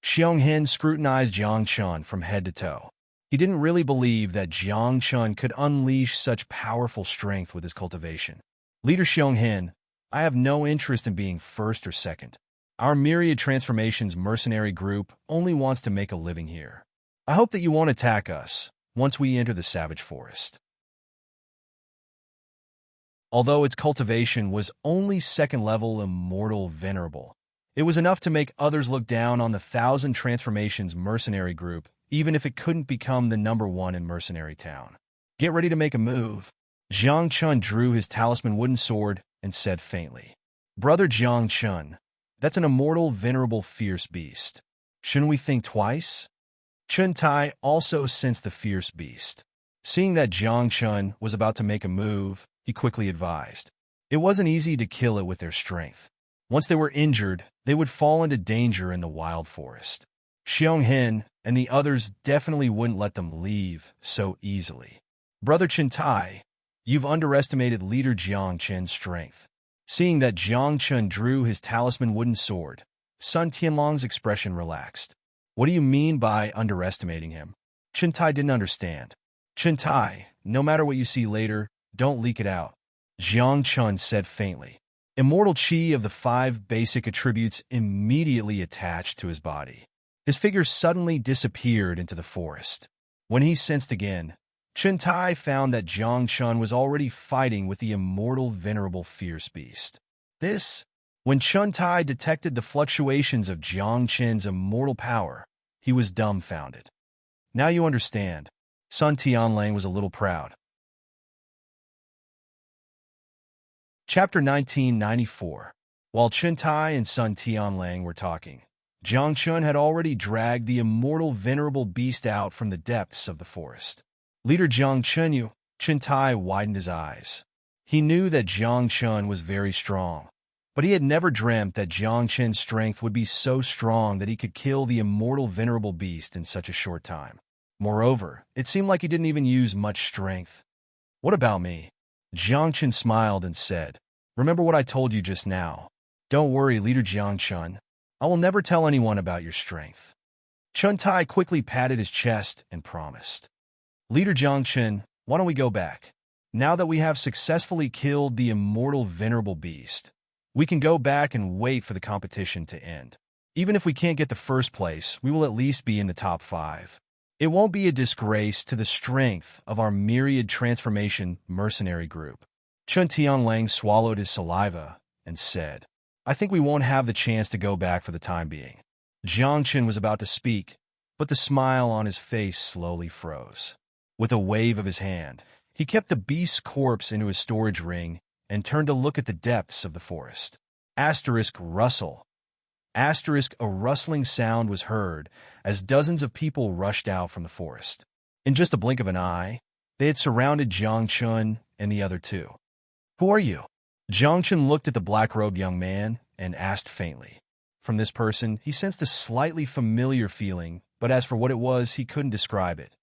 Xiong Hen scrutinized Jiang Chun from head to toe. He didn't really believe that Jiang Chun could unleash such powerful strength with his cultivation. Leader Xiong Hen, I have no interest in being first or second. Our Myriad Transformations mercenary group only wants to make a living here. I hope that you won't attack us once we enter the savage forest. Although its cultivation was only 2nd level immortal venerable, it was enough to make others look down on the 1,000 Transformations mercenary group, even if it couldn't become the #1 in Mercenary Town. Get ready to make a move. Jiang Chun drew his talisman wooden sword and said faintly, Brother Jiang Chun, that's an immortal venerable fierce beast. Shouldn't we think twice? Chun Tai also sensed the fierce beast. Seeing that Jiang Chun was about to make a move, he quickly advised. It wasn't easy to kill it with their strength. Once they were injured, they would fall into danger in the wild forest. Xiong Hen and the others definitely wouldn't let them leave so easily. Brother Chun Tai, you've underestimated Leader Jiang Chen's strength. Seeing that Jiang Chun drew his talisman wooden sword, Sun Tianlong's expression relaxed. What do you mean by underestimating him? Chun Tai didn't understand. Chun Tai, no matter what you see later, don't leak it out. Jiang Chun said faintly. Immortal Qi of the 5 basic attributes immediately attached to his body. His figure suddenly disappeared into the forest. When he sensed again, Chun Tai found that Jiang Chun was already fighting with the immortal venerable fierce beast. When Chun Tai detected the fluctuations of Jiang Chen's immortal power, he was dumbfounded. Now you understand. Sun Tianlang was a little proud. Chapter 1994. While Chun Tai and Sun Tianlang were talking, Jiang Chun had already dragged the immortal venerable beast out from the depths of the forest. Leader Jiang Chun, Chun Tai widened his eyes. He knew that Jiang Chun was very strong, but he had never dreamt that Jiang Chen's strength would be so strong that he could kill the immortal venerable beast in such a short time. Moreover, it seemed like he didn't even use much strength. What about me? Jiang Chun smiled and said, Remember what I told you just now. Don't worry, Leader Jiang Chun. I will never tell anyone about your strength. Chun Tai quickly patted his chest and promised. Leader Jiang Chun, why don't we go back? Now that we have successfully killed the immortal venerable beast, we can go back and wait for the competition to end. Even if we can't get the first place, we will at least be in the top 5. It won't be a disgrace to the strength of our Myriad Transformation mercenary group. Chun Tianlang swallowed his saliva and said, I think we won't have the chance to go back for the time being. Jiang Chen was about to speak, but the smile on his face slowly froze. With a wave of his hand, he kept the beast's corpse into his storage ring and turned to look at the depths of the forest. Rustle. A rustling sound was heard as dozens of people rushed out from the forest. In just a blink of an eye, they had surrounded Jiang Chen and the other two. Who are you? Jiang Chen looked at the black-robed young man and asked faintly. From this person, he sensed a slightly familiar feeling, but as for what it was, he couldn't describe it.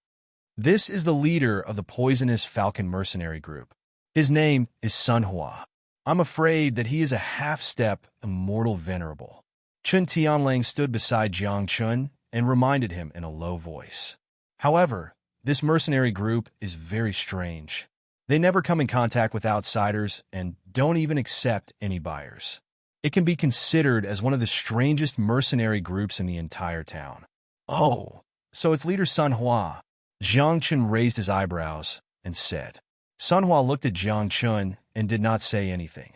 This is the leader of the poisonous Falcon mercenary group. His name is Sun Hua. I'm afraid that he is a half-step immortal venerable. Chun Tianlang stood beside Jiang Chen and reminded him in a low voice. However, this mercenary group is very strange. They never come in contact with outsiders and don't even accept any buyers. It can be considered as one of the strangest mercenary groups in the entire town. Oh, so it's leader Sun Hua. Jiang Chen raised his eyebrows and said. Sun Hua looked at Jiang Chen and did not say anything.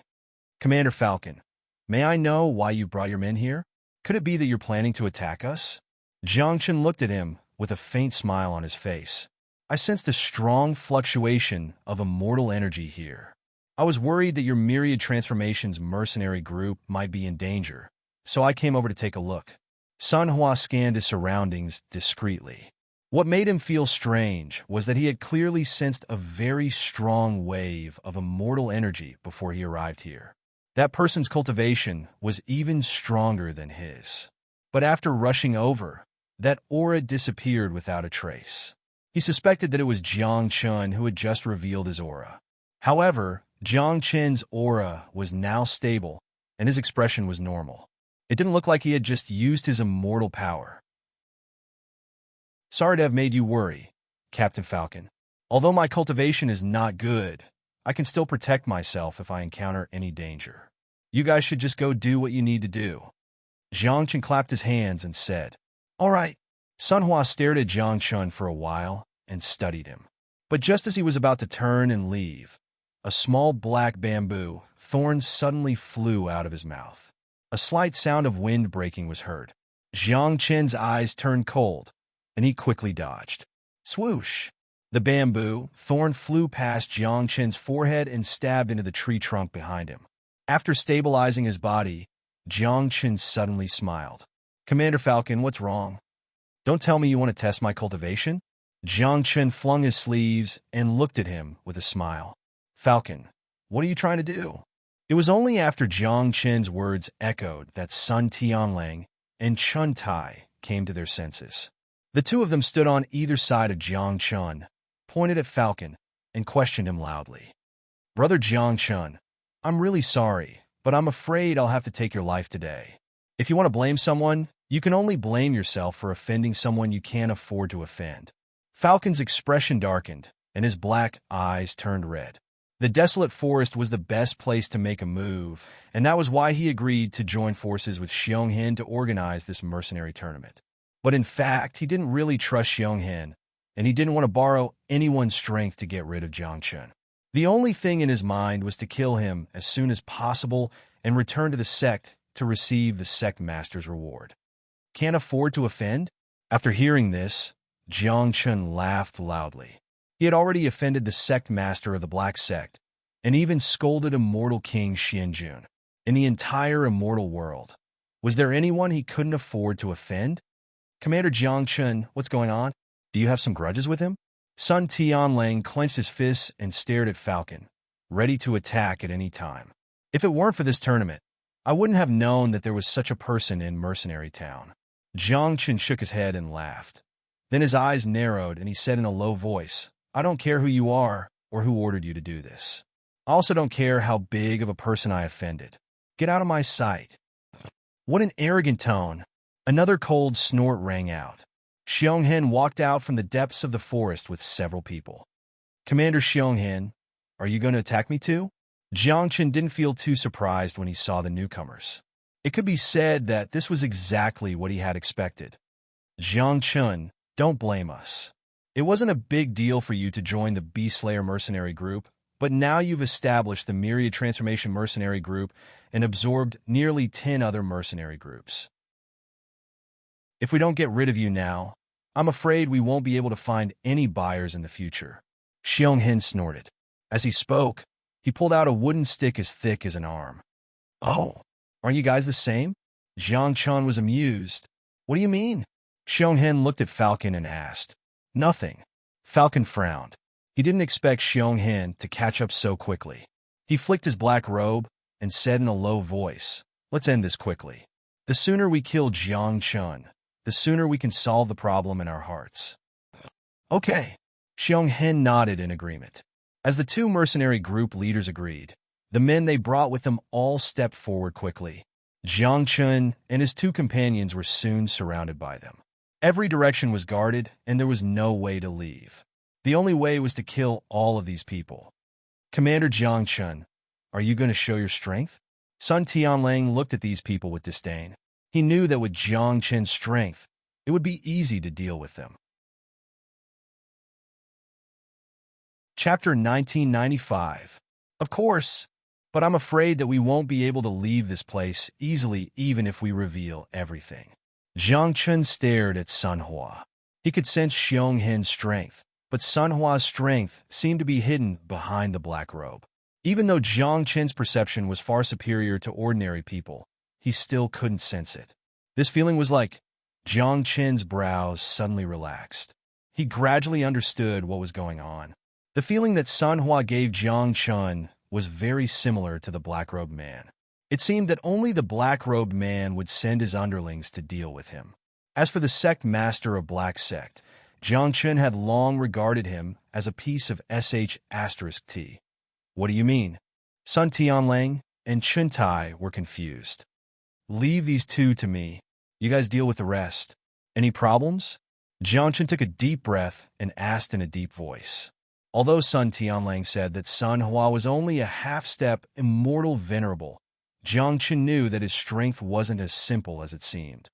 Commander Falcon, may I know why you brought your men here? Could it be that you're planning to attack us? Jiang Chen looked at him with a faint smile on his face. I sensed a strong fluctuation of immortal energy here. I was worried that your myriad transformations mercenary group might be in danger, so I came over to take a look. Sun Hua scanned his surroundings discreetly. What made him feel strange was that he had clearly sensed a very strong wave of immortal energy before he arrived here. That person's cultivation was even stronger than his. But after rushing over, that aura disappeared without a trace. He suspected that it was Jiang Chen who had just revealed his aura. However, Jiang Chen's aura was now stable, and his expression was normal. It didn't look like he had just used his immortal power. Sorry to have made you worry, Captain Falcon. Although my cultivation is not good, I can still protect myself if I encounter any danger. You guys should just go do what you need to do. Jiang Chen clapped his hands and said, All right. Sun Hua stared at Jiang Chen for a while and studied him. But just as he was about to turn and leave, a small black bamboo thorn suddenly flew out of his mouth. A slight sound of wind breaking was heard. Jiang Chen's eyes turned cold, and he quickly dodged. Swoosh! The bamboo thorn flew past Jiang Chen's forehead and stabbed into the tree trunk behind him. After stabilizing his body, Jiang Chen suddenly smiled. Commander Falcon, what's wrong? Don't tell me you want to test my cultivation? Jiang Chen flung his sleeves and looked at him with a smile. Falcon, what are you trying to do? It was only after Jiang Chen's words echoed that Sun Tianlang and Chun Tai came to their senses. The two of them stood on either side of Jiang Chen, pointed at Falcon, and questioned him loudly. Brother Jiang Chen, I'm really sorry, but I'm afraid I'll have to take your life today. If you want to blame someone, you can only blame yourself for offending someone you can't afford to offend. Falcon's expression darkened, and his black eyes turned red. The desolate forest was the best place to make a move, and that was why he agreed to join forces with Xionghen to organize this mercenary tournament. But in fact, he didn't really trust Xionghen, and he didn't want to borrow anyone's strength to get rid of Jiang Chen. The only thing in his mind was to kill him as soon as possible and return to the sect to receive the sect master's reward. Can't afford to offend? After hearing this, Jiang Chen laughed loudly. He had already offended the sect master of the Black Sect, and even scolded Immortal King Xianjun. In the entire immortal world, was there anyone he couldn't afford to offend? Commander Jiang Chen, what's going on? Do you have some grudges with him? Sun Tianlang clenched his fists and stared at Falcon, ready to attack at any time. If it weren't for this tournament, I wouldn't have known that there was such a person in Mercenary Town. Jiang Chen shook his head and laughed. Then his eyes narrowed and he said in a low voice, I don't care who you are or who ordered you to do this. I also don't care how big of a person I offended. Get out of my sight. What an arrogant tone. Another cold snort rang out. Xionghen walked out from the depths of the forest with several people. Commander Xionghen, are you going to attack me too? Jiang Chen didn't feel too surprised when he saw the newcomers. It could be said that this was exactly what he had expected. Jiang Chen, don't blame us. It wasn't a big deal for you to join the Beast Slayer mercenary group, But now you've established the Myriad Transformation Mercenary Group and absorbed nearly 10 other mercenary groups. If we don't get rid of you now, I'm afraid we won't be able to find any buyers in the future. Xionghin snorted. As he spoke, he pulled out a wooden stick as thick as an arm. Oh, aren't you guys the same? Jiang Chun was amused. What do you mean? Xionghin looked at Falcon and asked. Nothing. Falcon frowned. He didn't expect Xionghin to catch up so quickly. He flicked his black robe and said in a low voice, Let's end this quickly. The sooner we kill Jiang Chun, the sooner we can solve the problem in our hearts. Okay. Xionghin nodded in agreement. As the two mercenary group leaders agreed, the men they brought with them all stepped forward quickly. Jiang Chun and his two companions were soon surrounded by them. Every direction was guarded, and there was no way to leave. The only way was to kill all of these people. Commander Jiang Chun, are you going to show your strength? Sun Tianlang looked at these people with disdain. He knew that with Jiang Chun's strength, it would be easy to deal with them. Chapter 1995. Of course, but I'm afraid that we won't be able to leave this place easily even if we reveal everything. Jiang Chun stared at Sun Hua. He could sense Xionghin's strength, but Sun Hua's strength seemed to be hidden behind the black robe. Even though Jiang Chun's perception was far superior to ordinary people, he still couldn't sense it. This feeling was like Jiang Chun's brows suddenly relaxed. He gradually understood what was going on. The feeling that Sun Hua gave Jiang Chun was very similar to the black-robed man. It seemed that only the black-robed man would send his underlings to deal with him. As for the sect master of Black Sect, Jiang Chun had long regarded him as a piece of **T. What do you mean? Sun Tianlang and Chun Tai were confused. Leave these two to me. You guys deal with the rest. Any problems? Jiang Chun took a deep breath and asked in a deep voice. Although Sun Tianlang said that Sun Hua was only a half-step immortal venerable, Jiang Chun knew that his strength wasn't as simple as it seemed.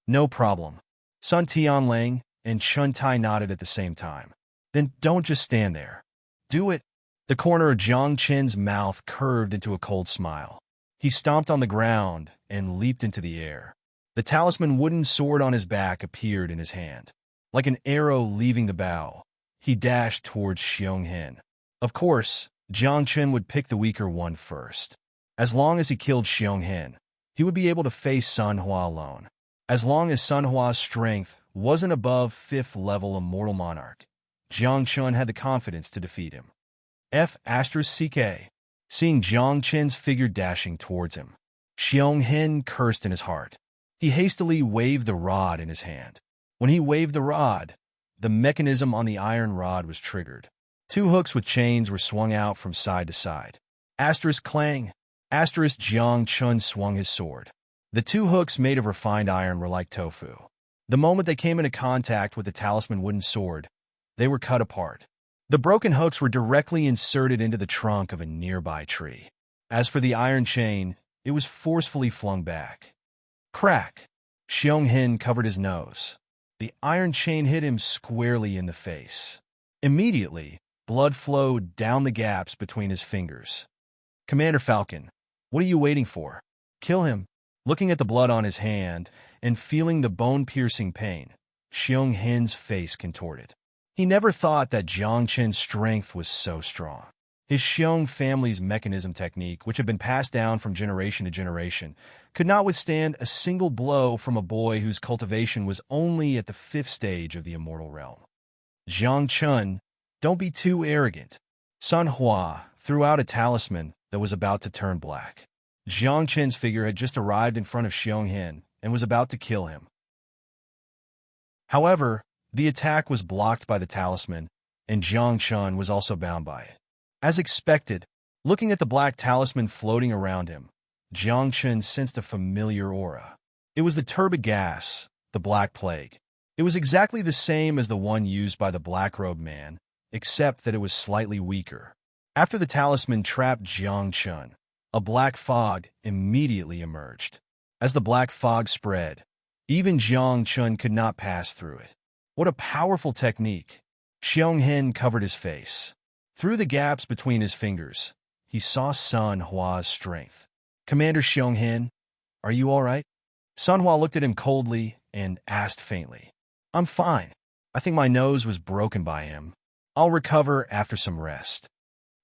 No problem. Sun Tianlang and Chun Tai nodded at the same time. Then don't just stand there. Do it. The corner of Jiang Chun's mouth curved into a cold smile. He stomped on the ground and leaped into the air. The talisman wooden sword on his back appeared in his hand. Like an arrow leaving the bow, he dashed towards Xionghin. Of course, Jiang Chun would pick the weaker one first. As long as he killed Xionghin, he would be able to face Sun Hua alone. As long as Sun Hua's strength wasn't above 5th-level Immortal Monarch, Jiang Chun had the confidence to defeat him. **CK. Seeing Jiang Chun's figure dashing towards him, Xionghin cursed in his heart. He hastily waved the rod in his hand. When he waved the rod, the mechanism on the iron rod was triggered. 2 hooks with chains were swung out from side to side. *clang. Jiang Chun swung his sword. The 2 hooks made of refined iron were like tofu. The moment they came into contact with the talisman wooden sword, they were cut apart. The broken hooks were directly inserted into the trunk of a nearby tree. As for the iron chain, it was forcefully flung back. Crack! Xionghin covered his nose. The iron chain hit him squarely in the face. Immediately, blood flowed down the gaps between his fingers. Commander Falcon, what are you waiting for? Kill him. Looking at the blood on his hand and feeling the bone-piercing pain, Xionghin's face contorted. He never thought that Jiang Chun's strength was so strong. His Xiong family's mechanism technique, which had been passed down from generation to generation, could not withstand a single blow from a boy whose cultivation was only at the 5th stage of the immortal realm. Jiang Chun, don't be too arrogant. Sun Hua threw out a talisman that was about to turn black. Jiang Chun's figure had just arrived in front of Xionghin and was about to kill him. However, the attack was blocked by the talisman, and Jiang Chun was also bound by it. As expected, looking at the black talisman floating around him, Jiang Chun sensed a familiar aura. It was the turbid gas, the Black Plague. It was exactly the same as the one used by the black-robed man, except that it was slightly weaker. After the talisman trapped Jiang Chun, a black fog immediately emerged. As the black fog spread, even Jiang Chun could not pass through it. What a powerful technique! Xionghin covered his face. Through the gaps between his fingers, he saw Sun Hua's strength. "Commander Xionghin, are you all right?" Sun Hua looked at him coldly and asked faintly. "I'm fine. I think my nose was broken by him. I'll recover after some rest."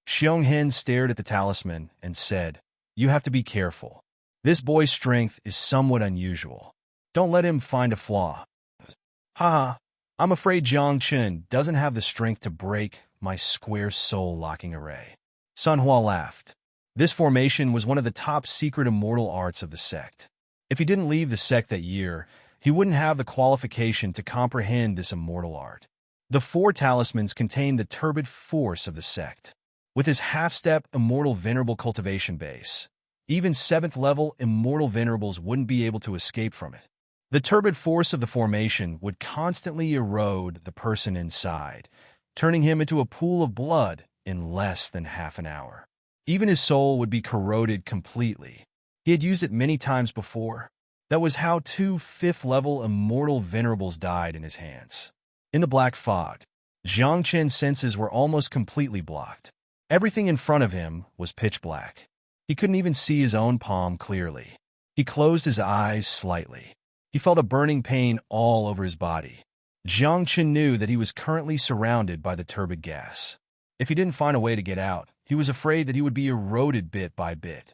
Xionghin stared at the talisman and said, "You have to be careful. This boy's strength is somewhat unusual. Don't let him find a flaw." "Haha, I'm afraid Jiang Chen doesn't have the strength to break my square soul locking array." Sun Hua laughed. This formation was one of the top secret immortal arts of the sect. If he didn't leave the sect that year, he wouldn't have the qualification to comprehend this immortal art. The 4 talismans contained the turbid force of the sect. With his half-step immortal venerable cultivation base, even 7th level immortal venerables wouldn't be able to escape from it. The turbid force of the formation would constantly erode the person inside, turning him into a pool of blood in less than half an hour. Even his soul would be corroded completely. He had used it many times before. That was how 2 5th-level immortal venerables died in his hands. In the black fog, Jiang Chen's senses were almost completely blocked. Everything in front of him was pitch black. He couldn't even see his own palm clearly. He closed his eyes slightly. He felt a burning pain all over his body. Jiang Chen knew that he was currently surrounded by the turbid gas. If he didn't find a way to get out, he was afraid that he would be eroded bit by bit.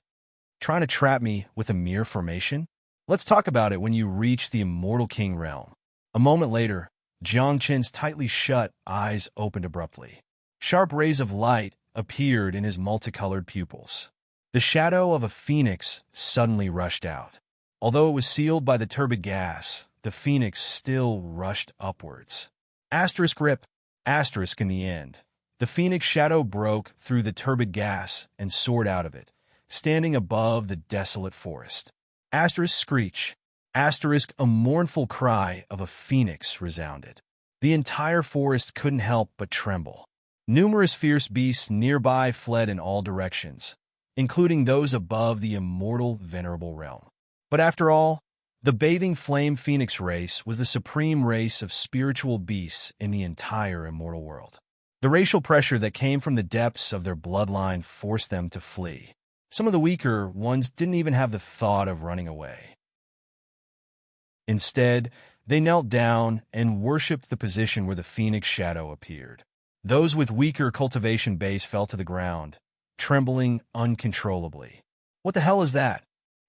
"Trying to trap me with a mere formation? Let's talk about it when you reach the Immortal King realm." A moment later, Jiang Chen's tightly shut eyes opened abruptly. Sharp rays of light appeared in his multicolored pupils. The shadow of a phoenix suddenly rushed out. Although it was sealed by the turbid gas, the phoenix still rushed upwards. Asterisk rip, asterisk in the end. The phoenix shadow broke through the turbid gas and soared out of it, standing above the desolate forest. Asterisk screech, asterisk a mournful cry of a phoenix resounded. The entire forest couldn't help but tremble. Numerous fierce beasts nearby fled in all directions, including those above the immortal venerable realm. But after all, the bathing flame phoenix race was the supreme race of spiritual beasts in the entire immortal world. The racial pressure that came from the depths of their bloodline forced them to flee. Some of the weaker ones didn't even have the thought of running away. Instead, they knelt down and worshipped the position where the phoenix shadow appeared. Those with weaker cultivation base fell to the ground, trembling uncontrollably. "What the hell is that?"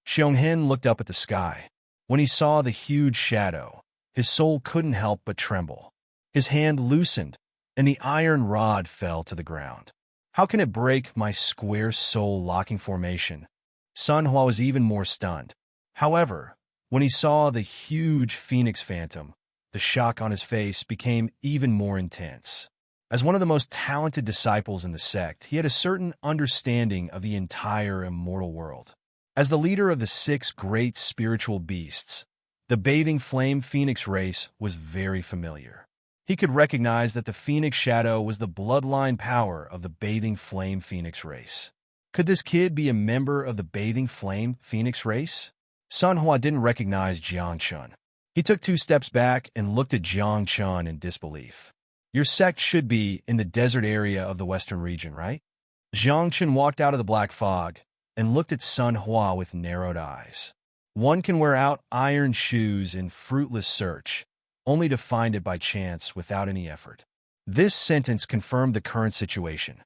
Xionghin looked up at the sky. When he saw the huge shadow, his soul couldn't help but tremble. His hand loosened, and the iron rod fell to the ground. "How can it break my square soul locking formation?" Sun Hua was even more stunned. However, when he saw the huge phoenix phantom, the shock on his face became even more intense. As one of the most talented disciples in the sect, he had a certain understanding of the entire immortal world. As the leader of the 6 great spiritual beasts, the bathing flame phoenix race was very familiar. He could recognize that the phoenix shadow was the bloodline power of the bathing flame phoenix race. Could this kid be a member of the bathing flame phoenix race? Sun Hua didn't recognize Jiang Chen. He took 2 steps back and looked at Jiang Chen in disbelief. "Your sect should be in the desert area of the western region, right?" Jiang Chen walked out of the black fog and looked at Sun Hua with narrowed eyes. One can wear out iron shoes in fruitless search, only to find it by chance without any effort. This sentence confirmed the current situation.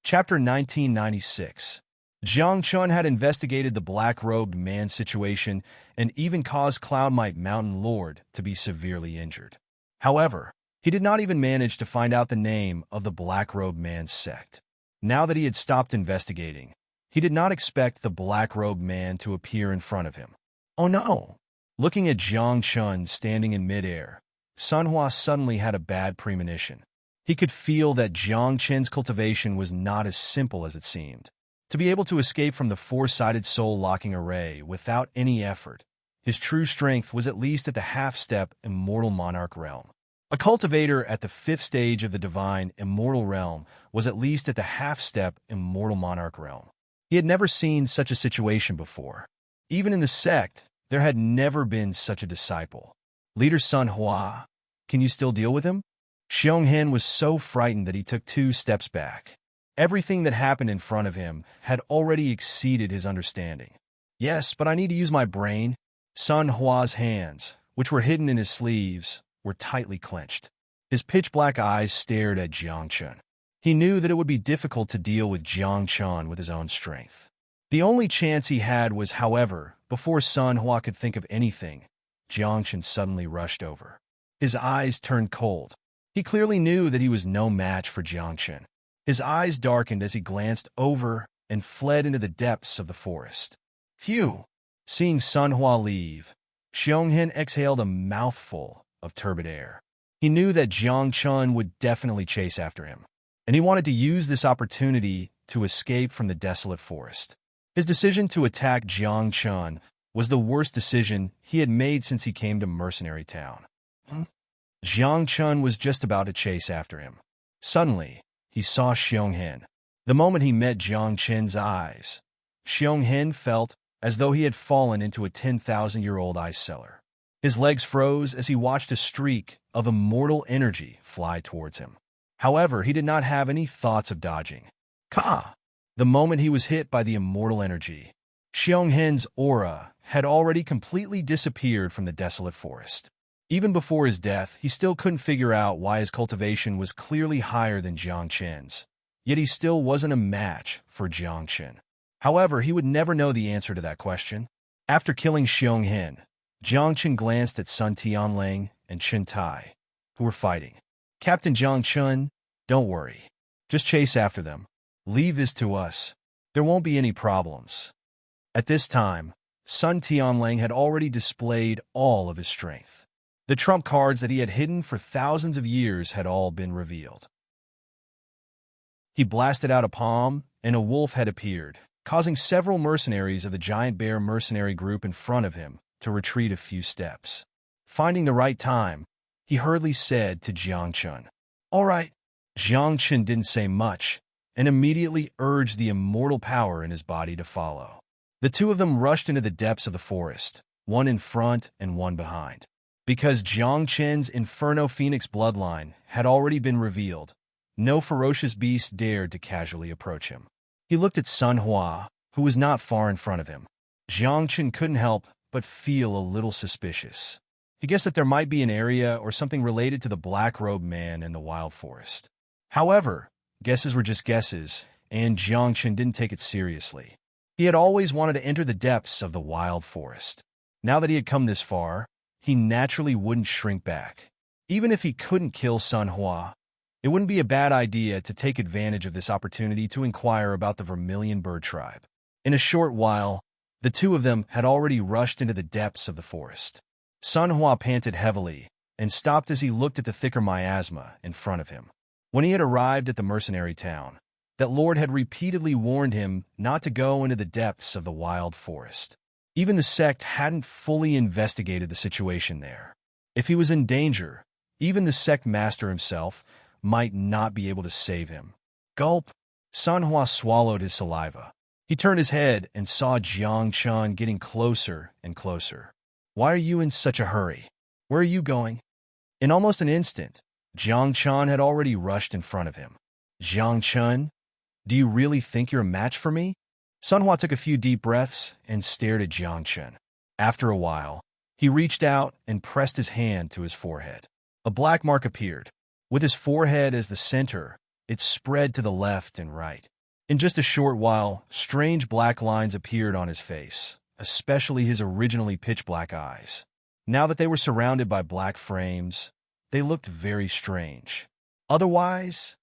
Chapter 1996. Jiang Chen had investigated the black-robed man situation and even caused Cloudmite Mountain Lord to be severely injured. However, he did not even manage to find out the name of the black-robed man's sect. Now that he had stopped investigating, he did not expect the black-robed man to appear in front of him. Oh no! Looking at Jiang Chen standing in midair, Sun Hua suddenly had a bad premonition. He could feel that Jiang Chen's cultivation was not as simple as it seemed. To be able to escape from the 4-sided soul-locking array without any effort, his true strength was at least at the half-step immortal monarch realm. A cultivator at the 5th stage of the divine immortal realm was at least at the half-step immortal monarch realm. He had never seen such a situation before. Even in the sect, there had never been such a disciple. "Leader Sun Hua, can you still deal with him?" Xionghen was so frightened that he took 2 steps back. Everything that happened in front of him had already exceeded his understanding. Yes, but I need to use my brain. Sun Hua's hands, which were hidden in his sleeves, were tightly clenched. His pitch-black eyes stared at Jiang Chun. He knew that it would be difficult to deal with Jiang Chun with his own strength. The only chance he had was, however, before Sun Hua could think of anything, Jiang Chun suddenly rushed over. His eyes turned cold. He clearly knew that he was no match for Jiang Chun. His eyes darkened as he glanced over and fled into the depths of the forest. Phew! Seeing Sun Hua leave, Xionghen exhaled a mouthful of turbid air. He knew that Jiang Chun would definitely chase after him, and he wanted to use this opportunity to escape from the desolate forest. His decision to attack Jiang Chun was the worst decision he had made since he came to Mercenary Town. Jiang Chun was just about to chase after him. Suddenly, he saw Xionghen. The moment he met Jiang Chun's eyes, Xionghen felt as though he had fallen into a 10,000-year-old ice cellar. His legs froze as he watched a streak of immortal energy fly towards him. However, he did not have any thoughts of dodging. Ka! The moment he was hit by the immortal energy, Xionghen's aura had already completely disappeared from the desolate forest. Even before his death, he still couldn't figure out why his cultivation was clearly higher than Jiang Chun's. Yet he still wasn't a match for Jiang Chun. However, he would never know the answer to that question. After killing Xionghen, Jiang Chun glanced at Sun Tianlang and Chen Tai, who were fighting. Captain Jiang Chun, don't worry. Just chase after them. Leave this to us. There won't be any problems. At this time, Sun Tianlang had already displayed all of his strength. The trump cards that he had hidden for thousands of years had all been revealed. He blasted out a palm, and a wolf had appeared, causing several mercenaries of the giant bear mercenary group in front of him to retreat a few steps. Finding the right time, he hurriedly said to Jiang Chun, "All right." Jiang Chun didn't say much, and immediately urged the immortal power in his body to follow. The two of them rushed into the depths of the forest, one in front and one behind. Because Jiang Chun's Inferno Phoenix bloodline had already been revealed, no ferocious beast dared to casually approach him. He looked at Sun Hua, who was not far in front of him. Jiang Chun couldn't help but feel a little suspicious. He guessed that there might be an area or something related to the black-robed man in the wild forest. However, guesses were just guesses, and Jiang Chun didn't take it seriously. He had always wanted to enter the depths of the wild forest. Now that he had come this far, he naturally wouldn't shrink back. Even if he couldn't kill Sun Hua, it wouldn't be a bad idea to take advantage of this opportunity to inquire about the Vermilion Bird Tribe. In a short while, the two of them had already rushed into the depths of the forest. Sun Hua panted heavily and stopped as he looked at the thicker miasma in front of him. When he had arrived at the mercenary town, that lord had repeatedly warned him not to go into the depths of the wild forest. Even the sect hadn't fully investigated the situation there. If he was in danger, even the sect master himself might not be able to save him. Gulp! Sun Hua swallowed his saliva. He turned his head and saw Jiang Chun getting closer and closer. "Why are you in such a hurry? Where are you going?" In almost an instant, Jiang Chun had already rushed in front of him. "Jiang Chun, do you really think you're a match for me?" Sun Hua took a few deep breaths and stared at Jiang Chun. After a while, he reached out and pressed his hand to his forehead. A black mark appeared. With his forehead as the center, it spread to the left and right. In just a short while, strange black lines appeared on his face, especially his originally pitch-black eyes. Now that they were surrounded by black frames, they looked very strange. Otherwise,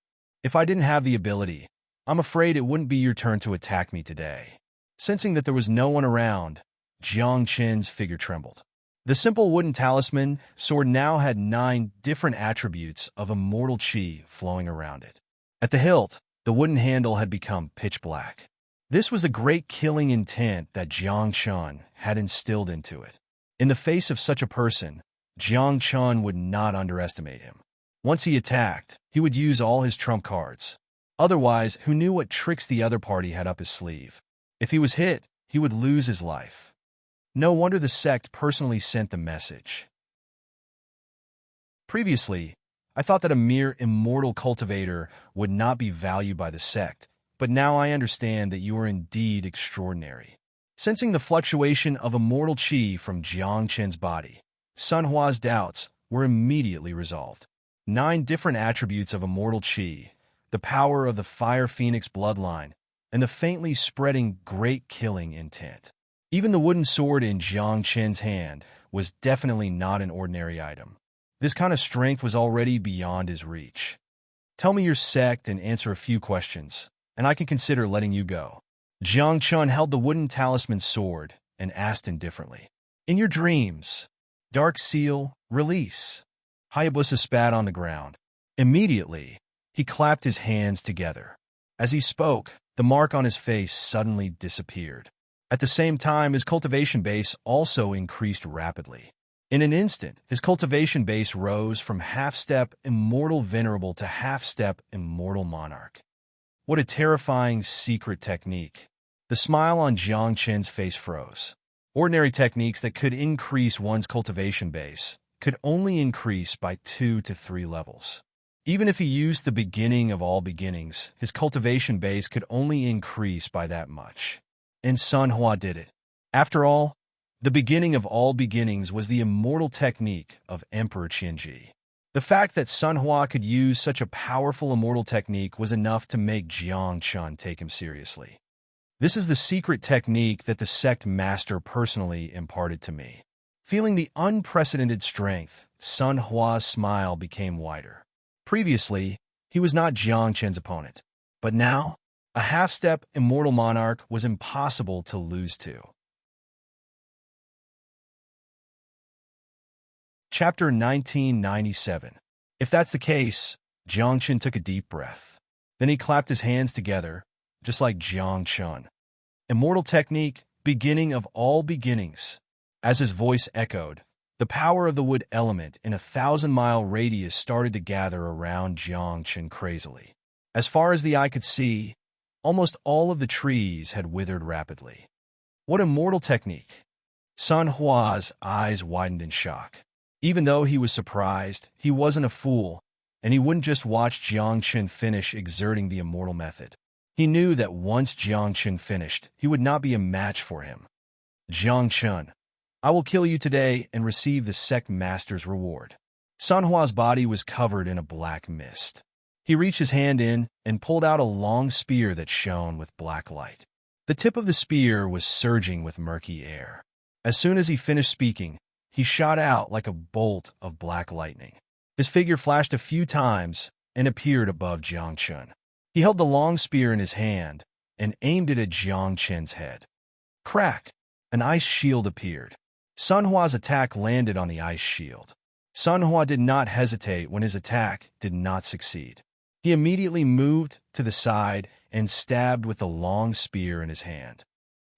if I didn't have the ability, I'm afraid it wouldn't be your turn to attack me today. Sensing that there was no one around, Jiang Chun's figure trembled. The simple wooden talisman sword now had 9 different attributes of immortal chi flowing around it. At the hilt, the wooden handle had become pitch black. This was the great killing intent that Jiang Chun had instilled into it. In the face of such a person, Jiang Chun would not underestimate him. Once he attacked, he would use all his trump cards. Otherwise, who knew what tricks the other party had up his sleeve? If he was hit, he would lose his life. No wonder the sect personally sent the message. Previously, I thought that a mere immortal cultivator would not be valued by the sect, but now I understand that you are indeed extraordinary. Sensing the fluctuation of immortal qi from Jiang Chen's body, Sun Hua's doubts were immediately resolved. 9 different attributes of immortal qi, the power of the Fire Phoenix bloodline, and the faintly spreading great killing intent. Even the wooden sword in Jiang Chen's hand was definitely not an ordinary item. This kind of strength was already beyond his reach. Tell me your sect and answer a few questions, and I can consider letting you go. Jiang Chun held the wooden talisman sword and asked indifferently. In your dreams, Dark Seal, release. Hayabusa spat on the ground. Immediately, he clapped his hands together. As he spoke, the mark on his face suddenly disappeared. At the same time, his cultivation base also increased rapidly. In an instant, his cultivation base rose from half-step Immortal Venerable to half-step Immortal Monarch. What a terrifying secret technique. The smile on Jiang Chen's face froze. Ordinary techniques that could increase one's cultivation base could only increase by 2 to 3 levels. Even if he used the beginning of all beginnings, his cultivation base could only increase by that much. And Sun Hua did it. After all, the beginning of all beginnings was the immortal technique of Emperor Qianji. The fact that Sun Hua could use such a powerful immortal technique was enough to make Jiang Chun take him seriously. This is the secret technique that the sect master personally imparted to me. Feeling the unprecedented strength, Sun Hua's smile became wider. Previously, he was not Jiang Chen's opponent, but now, a half-step Immortal Monarch was impossible to lose to. Chapter 1997. If that's the case, Jiang Chen took a deep breath. Then he clapped his hands together, just like Jiang Chun. Immortal technique, beginning of all beginnings. As his voice echoed, the power of the wood element in a 1,000-mile radius started to gather around Jiang Chen crazily. As far as the eye could see, almost all of the trees had withered rapidly. What immortal technique! Sun Hua's eyes widened in shock. Even though he was surprised, he wasn't a fool, and he wouldn't just watch Jiang Chen finish exerting the immortal method. He knew that once Jiang Chen finished, he would not be a match for him. Jiang Chen, I will kill you today and receive the sect master's reward. Sun Hua's body was covered in a black mist. He reached his hand in and pulled out a long spear that shone with black light. The tip of the spear was surging with murky air. As soon as he finished speaking, he shot out like a bolt of black lightning. His figure flashed a few times and appeared above Jiang Chen. He held the long spear in his hand and aimed it at Jiang Chen's head. Crack! An ice shield appeared. Sun Hua's attack landed on the ice shield. Sun Hua did not hesitate when his attack did not succeed. He immediately moved to the side and stabbed with the long spear in his hand.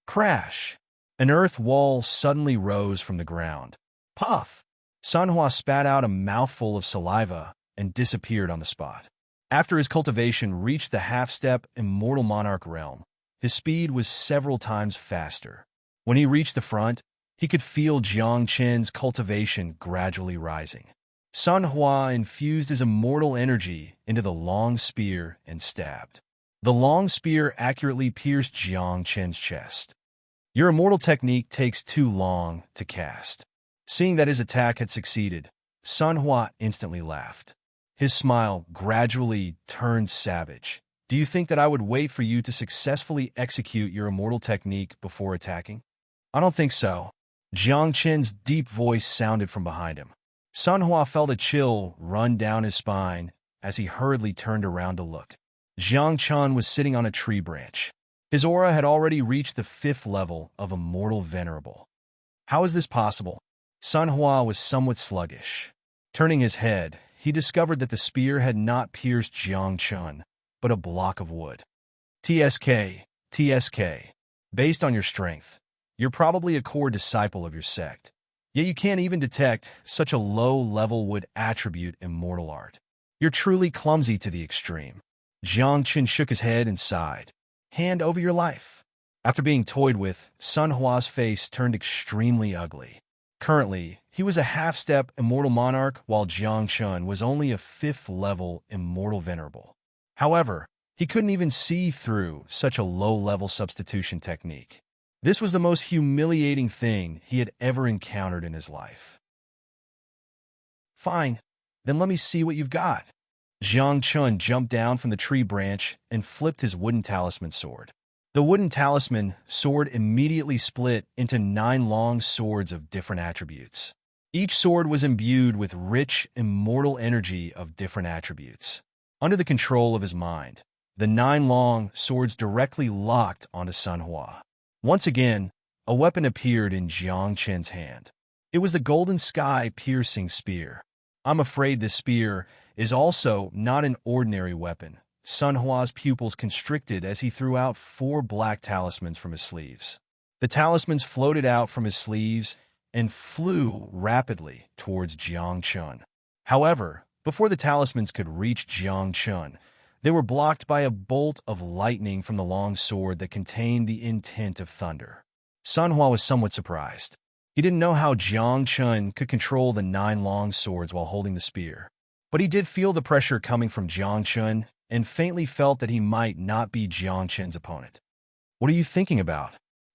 Crash! An earth wall suddenly rose from the ground. Puff! Sun Hua spat out a mouthful of saliva and disappeared on the spot. After his cultivation reached the half-step Immortal Monarch realm, his speed was several times faster. When he reached the front, he could feel Jiang Chen's cultivation gradually rising. Sun Hua infused his immortal energy into the long spear and stabbed. The long spear accurately pierced Jiang Chen's chest. Your immortal technique takes too long to cast. Seeing that his attack had succeeded, Sun Hua instantly laughed. His smile gradually turned savage. Do you think that I would wait for you to successfully execute your immortal technique before attacking? I don't think so. Jiang Chen's deep voice sounded from behind him. Sun Hua felt a chill run down his spine as he hurriedly turned around to look. Jiang Chen was sitting on a tree branch. His aura had already reached the 5th level of Immortal Venerable. How is this possible? Sun Hua was somewhat sluggish. Turning his head, he discovered that the spear had not pierced Jiang Chen, but a block of wood. TSK. Based on your strength, you're probably a core disciple of your sect. Yet you can't even detect such a low-level wood attribute immortal art. You're truly clumsy to the extreme. Jiang Chen shook his head and sighed. Hand over your life. After being toyed with, Sun Hua's face turned extremely ugly. Currently, he was a half-step immortal monarch while Jiang Chun was only a 5th-level immortal venerable. However, he couldn't even see through such a low-level substitution technique. This was the most humiliating thing he had ever encountered in his life. Fine, then let me see what you've got. Jiang Chun jumped down from the tree branch and flipped his wooden talisman sword. The wooden talisman sword immediately split into 9 long swords of different attributes. Each sword was imbued with rich, immortal energy of different attributes. Under the control of his mind, the 9 long swords directly locked onto Sun Hua. Once again, a weapon appeared in Jiang Chen's hand. It was the golden sky-piercing spear. I'm afraid this spear is also not an ordinary weapon. Sun Hua's pupils constricted as he threw out 4 black talismans from his sleeves. The talismans floated out from his sleeves and flew rapidly towards Jiang Chun. However, before the talismans could reach Jiang Chun, they were blocked by a bolt of lightning from the long sword that contained the intent of thunder. Sun Hua was somewhat surprised. He didn't know how Jiang Chun could control the 9 long swords while holding the spear. But he did feel the pressure coming from Jiang Chun and faintly felt that he might not be Jiang Chen's opponent. What are you thinking about?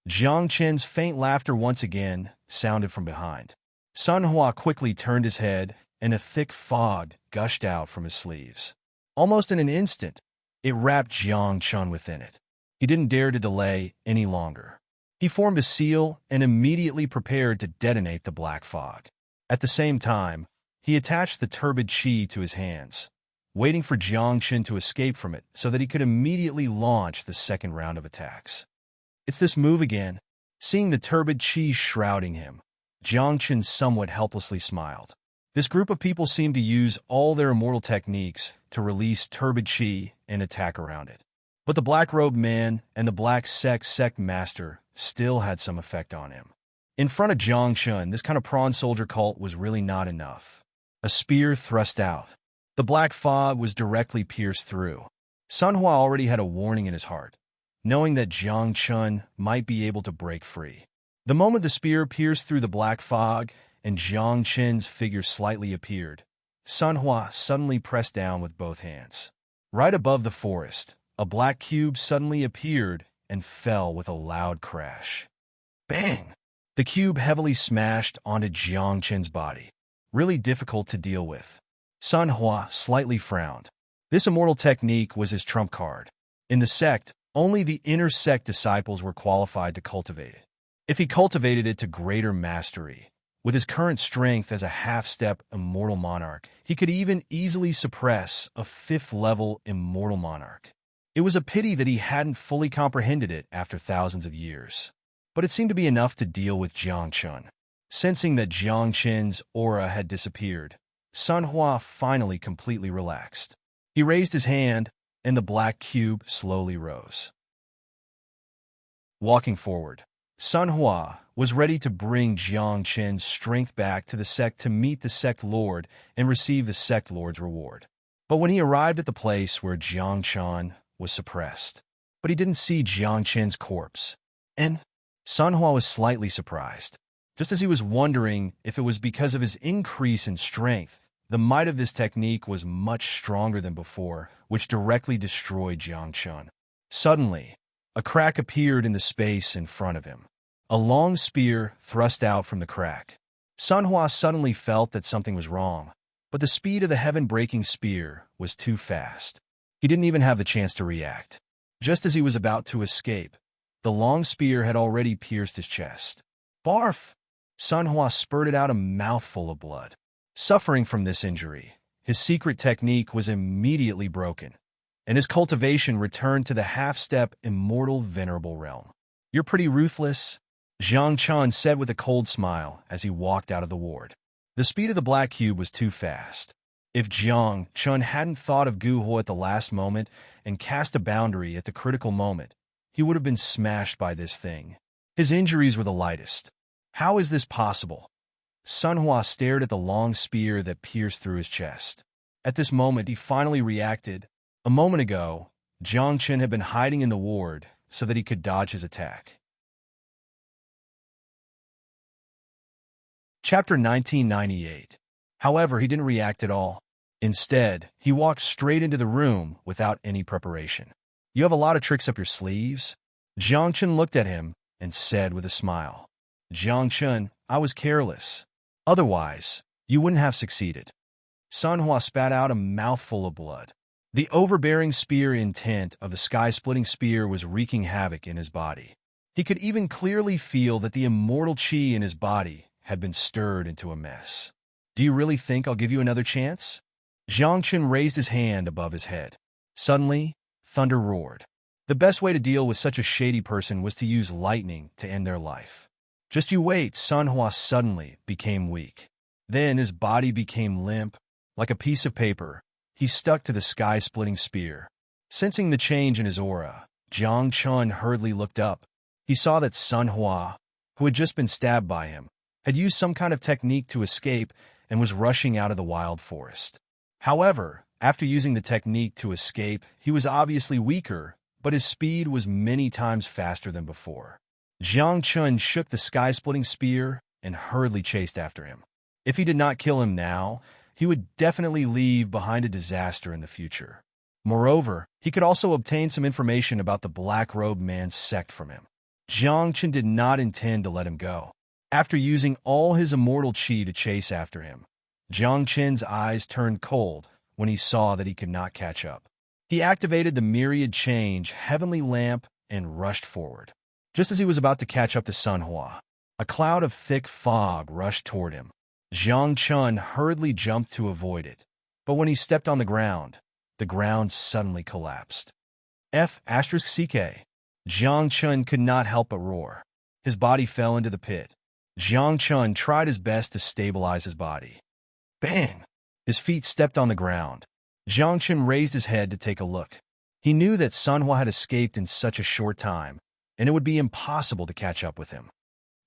Jiang Chen's faint laughter once again sounded from behind. Sun Hua quickly turned his head, and a thick fog gushed out from his sleeves. Almost in an instant, it wrapped Jiang Chun within it. He didn't dare to delay any longer. He formed a seal and immediately prepared to detonate the black fog. At the same time, he attached the turbid chi to his hands, waiting for Jiang Chun to escape from it so that he could immediately launch the second round of attacks. It's this move again. Seeing the turbid chi shrouding him, Jiang Chun somewhat helplessly smiled. This group of people seemed to use all their immortal techniques to release turbid chi and attack around it. But the black-robed man and the black sect master still had some effect on him. In front of Jiang Chun, this kind of prawn soldier cult was really not enough. A spear thrust out. The black fog was directly pierced through. Sun Hua already had a warning in his heart, knowing that Jiang Chun might be able to break free. The moment the spear pierced through the black fog and Jiang Chun's figure slightly appeared, Sun Hua suddenly pressed down with both hands. Right above the forest, a black cube suddenly appeared and fell with a loud crash. Bang! The cube heavily smashed onto Jiang Chun's body. Really difficult to deal with. Sun Hua slightly frowned. This immortal technique was his trump card. In the sect, only the inner sect disciples were qualified to cultivate it. If he cultivated it to greater mastery, with his current strength as a half-step immortal monarch, he could even easily suppress a 5th-level immortal monarch. It was a pity that he hadn't fully comprehended it after thousands of years. But it seemed to be enough to deal with Jiang Chun. Sensing that Jiang Chun's aura had disappeared, Sun Hua finally completely relaxed. He raised his hand, and the black cube slowly rose. Walking forward, Sun Hua was ready to bring Jiang Chun's strength back to the sect to meet the sect lord and receive the sect lord's reward. But when he arrived at the place where Jiang Chun was suppressed, but he didn't see Jiang Chun's corpse, and Sun Hua was slightly surprised. Just as he was wondering if it was because of his increase in strength, the might of this technique was much stronger than before, which directly destroyed Jiang Chun. Suddenly, a crack appeared in the space in front of him. A long spear thrust out from the crack. Sun Hua suddenly felt that something was wrong, but the speed of the heaven-breaking spear was too fast. He didn't even have the chance to react. Just as he was about to escape, the long spear had already pierced his chest. Barf! Sun Hua spurted out a mouthful of blood. Suffering from this injury, his secret technique was immediately broken, and his cultivation returned to the half-step immortal venerable realm. You're pretty ruthless, Jiang Chun said with a cold smile as he walked out of the ward. The speed of the black cube was too fast. If Jiang Chun hadn't thought of Gu Ho at the last moment and cast a boundary at the critical moment, he would have been smashed by this thing. His injuries were the lightest. How is this possible? Sun Hua stared at the long spear that pierced through his chest. At this moment, he finally reacted. A moment ago, Jiang Chun had been hiding in the ward so that he could dodge his attack. Chapter 1998. However, he didn't react at all. Instead, he walked straight into the room without any preparation. "You have a lot of tricks up your sleeves?" Jiang Chun looked at him and said with a smile. "Jiang Chun, I was careless. Otherwise, you wouldn't have succeeded." Sun Hua spat out a mouthful of blood. The overbearing spear intent of the sky-splitting spear was wreaking havoc in his body. He could even clearly feel that the immortal chi in his body had been stirred into a mess. "Do you really think I'll give you another chance?" Jiang Chun raised his hand above his head. Suddenly, thunder roared. The best way to deal with such a shady person was to use lightning to end their life. "Just you wait." Sun Hua suddenly became weak. Then his body became limp, like a piece of paper. He stuck to the sky-splitting spear. Sensing the change in his aura, Jiang Chun hurriedly looked up. He saw that Sun Hua, who had just been stabbed by him, had used some kind of technique to escape and was rushing out of the wild forest. However, after using the technique to escape, he was obviously weaker, but his speed was many times faster than before. Jiang Chun shook the sky-splitting spear and hurriedly chased after him. If he did not kill him now, he would definitely leave behind a disaster in the future. Moreover, he could also obtain some information about the black-robed man's sect from him. Jiang Chun did not intend to let him go. After using all his immortal chi to chase after him, Jiang Chun's eyes turned cold when he saw that he could not catch up. He activated the myriad change heavenly lamp and rushed forward. Just as he was about to catch up to Sun Hua, a cloud of thick fog rushed toward him. Jiang Chun hurriedly jumped to avoid it, but when he stepped on the ground suddenly collapsed. F***CK. Jiang Chun could not help but roar. His body fell into the pit. Jiang Chun tried his best to stabilize his body. Bang! His feet stepped on the ground. Jiang Chun raised his head to take a look. He knew that Sun Hua had escaped in such a short time, and it would be impossible to catch up with him.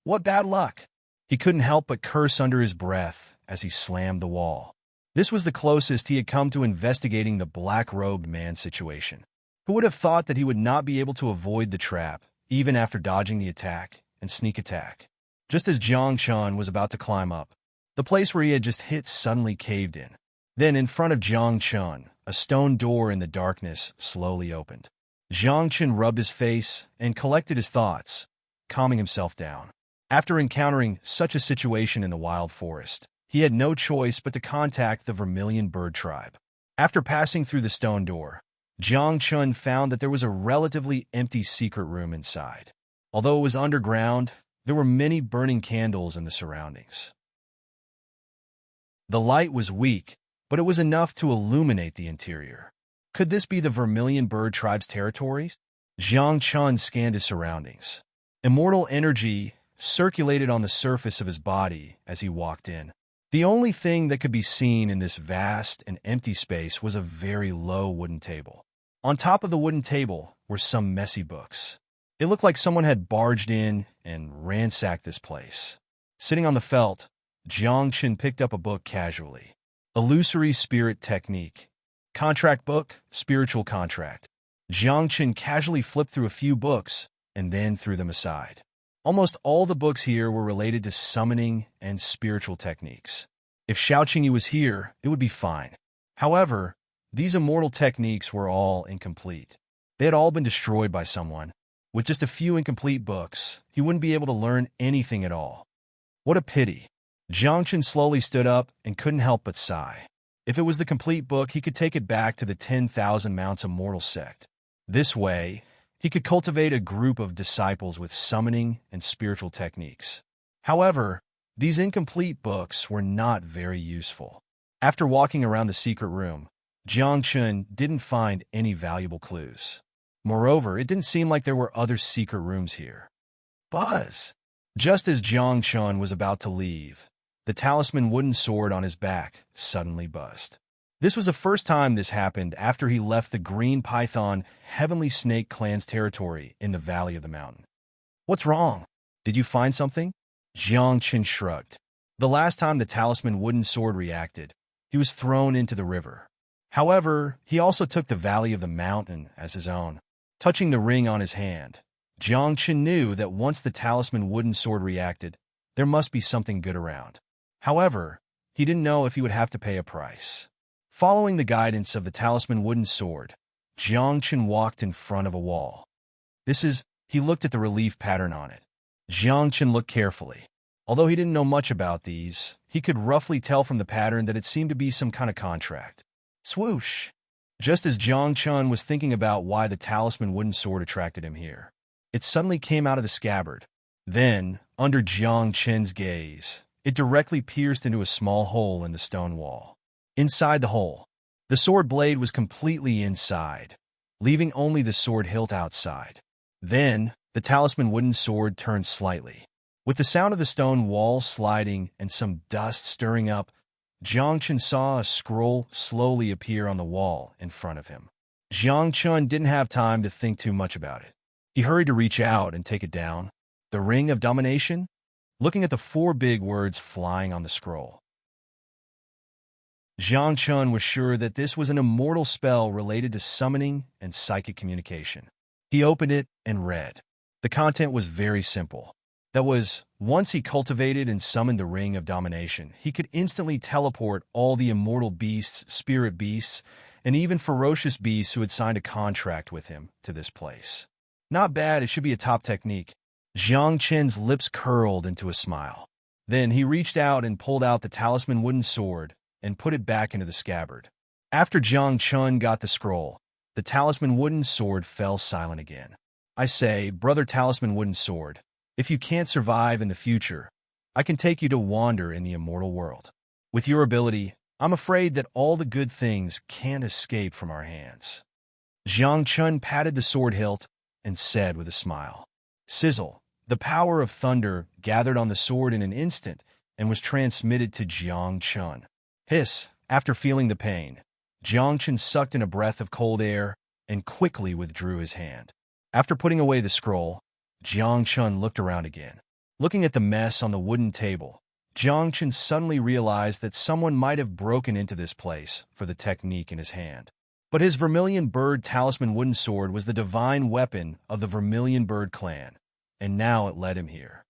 What bad luck! He couldn't help but curse under his breath as he slammed the wall. This was the closest he had come to investigating the black-robed man situation. Who would have thought that he would not be able to avoid the trap, even after dodging the attack and sneak attack? Just as Jiang Chun was about to climb up, the place where he had just hit suddenly caved in. Then, in front of Jiang Chun, a stone door in the darkness slowly opened. Jiang Chun rubbed his face and collected his thoughts, calming himself down. After encountering such a situation in the wild forest, he had no choice but to contact the Vermilion Bird Tribe. After passing through the stone door, Jiang Chun found that there was a relatively empty secret room inside. Although it was underground, there were many burning candles in the surroundings. The light was weak, but it was enough to illuminate the interior. Could this be the Vermilion Bird Tribe's territories? Jiang Chun scanned his surroundings. Immortal energy circulated on the surface of his body as he walked in. The only thing that could be seen in this vast and empty space was a very low wooden table. On top of the wooden table were some messy books. It looked like someone had barged in and ransacked this place. Sitting on the felt, Jiang Chun picked up a book casually. Illusory Spirit Technique. Contract book, Spiritual Contract. Jiang Chun casually flipped through a few books and then threw them aside. Almost all the books here were related to summoning and spiritual techniques. If Xiaoqingyu was here, it would be fine. However, these immortal techniques were all incomplete. They had all been destroyed by someone. With just a few incomplete books, he wouldn't be able to learn anything at all. What a pity. Jiang Chun slowly stood up and couldn't help but sigh. If it was the complete book, he could take it back to the 10,000 Mounts Immortal sect. This way, he could cultivate a group of disciples with summoning and spiritual techniques. However, these incomplete books were not very useful. After walking around the secret room, Jiang Chun didn't find any valuable clues. Moreover, it didn't seem like there were other secret rooms here. Buzz! Just as Jiang Chun was about to leave, the talisman wooden sword on his back suddenly buzzed. This was the first time this happened after he left the Green Python Heavenly Snake Clan's territory in the Valley of the Mountain. What's wrong? Did you find something? Jiang Chun shrugged. The last time the talisman wooden sword reacted, he was thrown into the river. However, he also took the Valley of the Mountain as his own. Touching the ring on his hand, Jiang Chun knew that once the talisman wooden sword reacted, there must be something good around. However, he didn't know if he would have to pay a price. Following the guidance of the talisman wooden sword, Jiang Chen walked in front of a wall. He looked at the relief pattern on it. Jiang Chen looked carefully. Although he didn't know much about these, he could roughly tell from the pattern that it seemed to be some kind of contract. Swoosh! Just as Jiang Chen was thinking about why the talisman wooden sword attracted him here, it suddenly came out of the scabbard. Then, under Jiang Chen's gaze, it directly pierced into a small hole in the stone wall. Inside the hole, the sword blade was completely inside, leaving only the sword hilt outside. Then, the talisman wooden sword turned slightly. With the sound of the stone wall sliding and some dust stirring up, Jiang Chen saw a scroll slowly appear on the wall in front of him. Jiang Chen didn't have time to think too much about it. He hurried to reach out and take it down. The Ring of Domination? Looking at the 4 big words flying on the scroll. Jiang Chen was sure that this was an immortal spell related to summoning and psychic communication. He opened it and read. The content was very simple. That was, once he cultivated and summoned the Ring of Domination, he could instantly teleport all the immortal beasts, spirit beasts, and even ferocious beasts who had signed a contract with him to this place. Not bad, it should be a top technique. Jiang Chen's lips curled into a smile. Then he reached out and pulled out the talisman wooden sword and put it back into the scabbard. After Jiang Chen got the scroll, the talisman wooden sword fell silent again. I say, brother talisman wooden sword, if you can't survive in the future, I can take you to wander in the immortal world. With your ability, I'm afraid that all the good things can't escape from our hands. Jiang Chen patted the sword hilt and said with a smile. Sizzle, the power of thunder gathered on the sword in an instant and was transmitted to Jiang Chen. Hiss, after feeling the pain, Jiang Chen sucked in a breath of cold air and quickly withdrew his hand. After putting away the scroll, Jiang Chen looked around again. Looking at the mess on the wooden table, Jiang Chen suddenly realized that someone might have broken into this place for the technique in his hand. But his Vermilion Bird talisman wooden sword was the divine weapon of the Vermilion Bird clan, and now it led him here.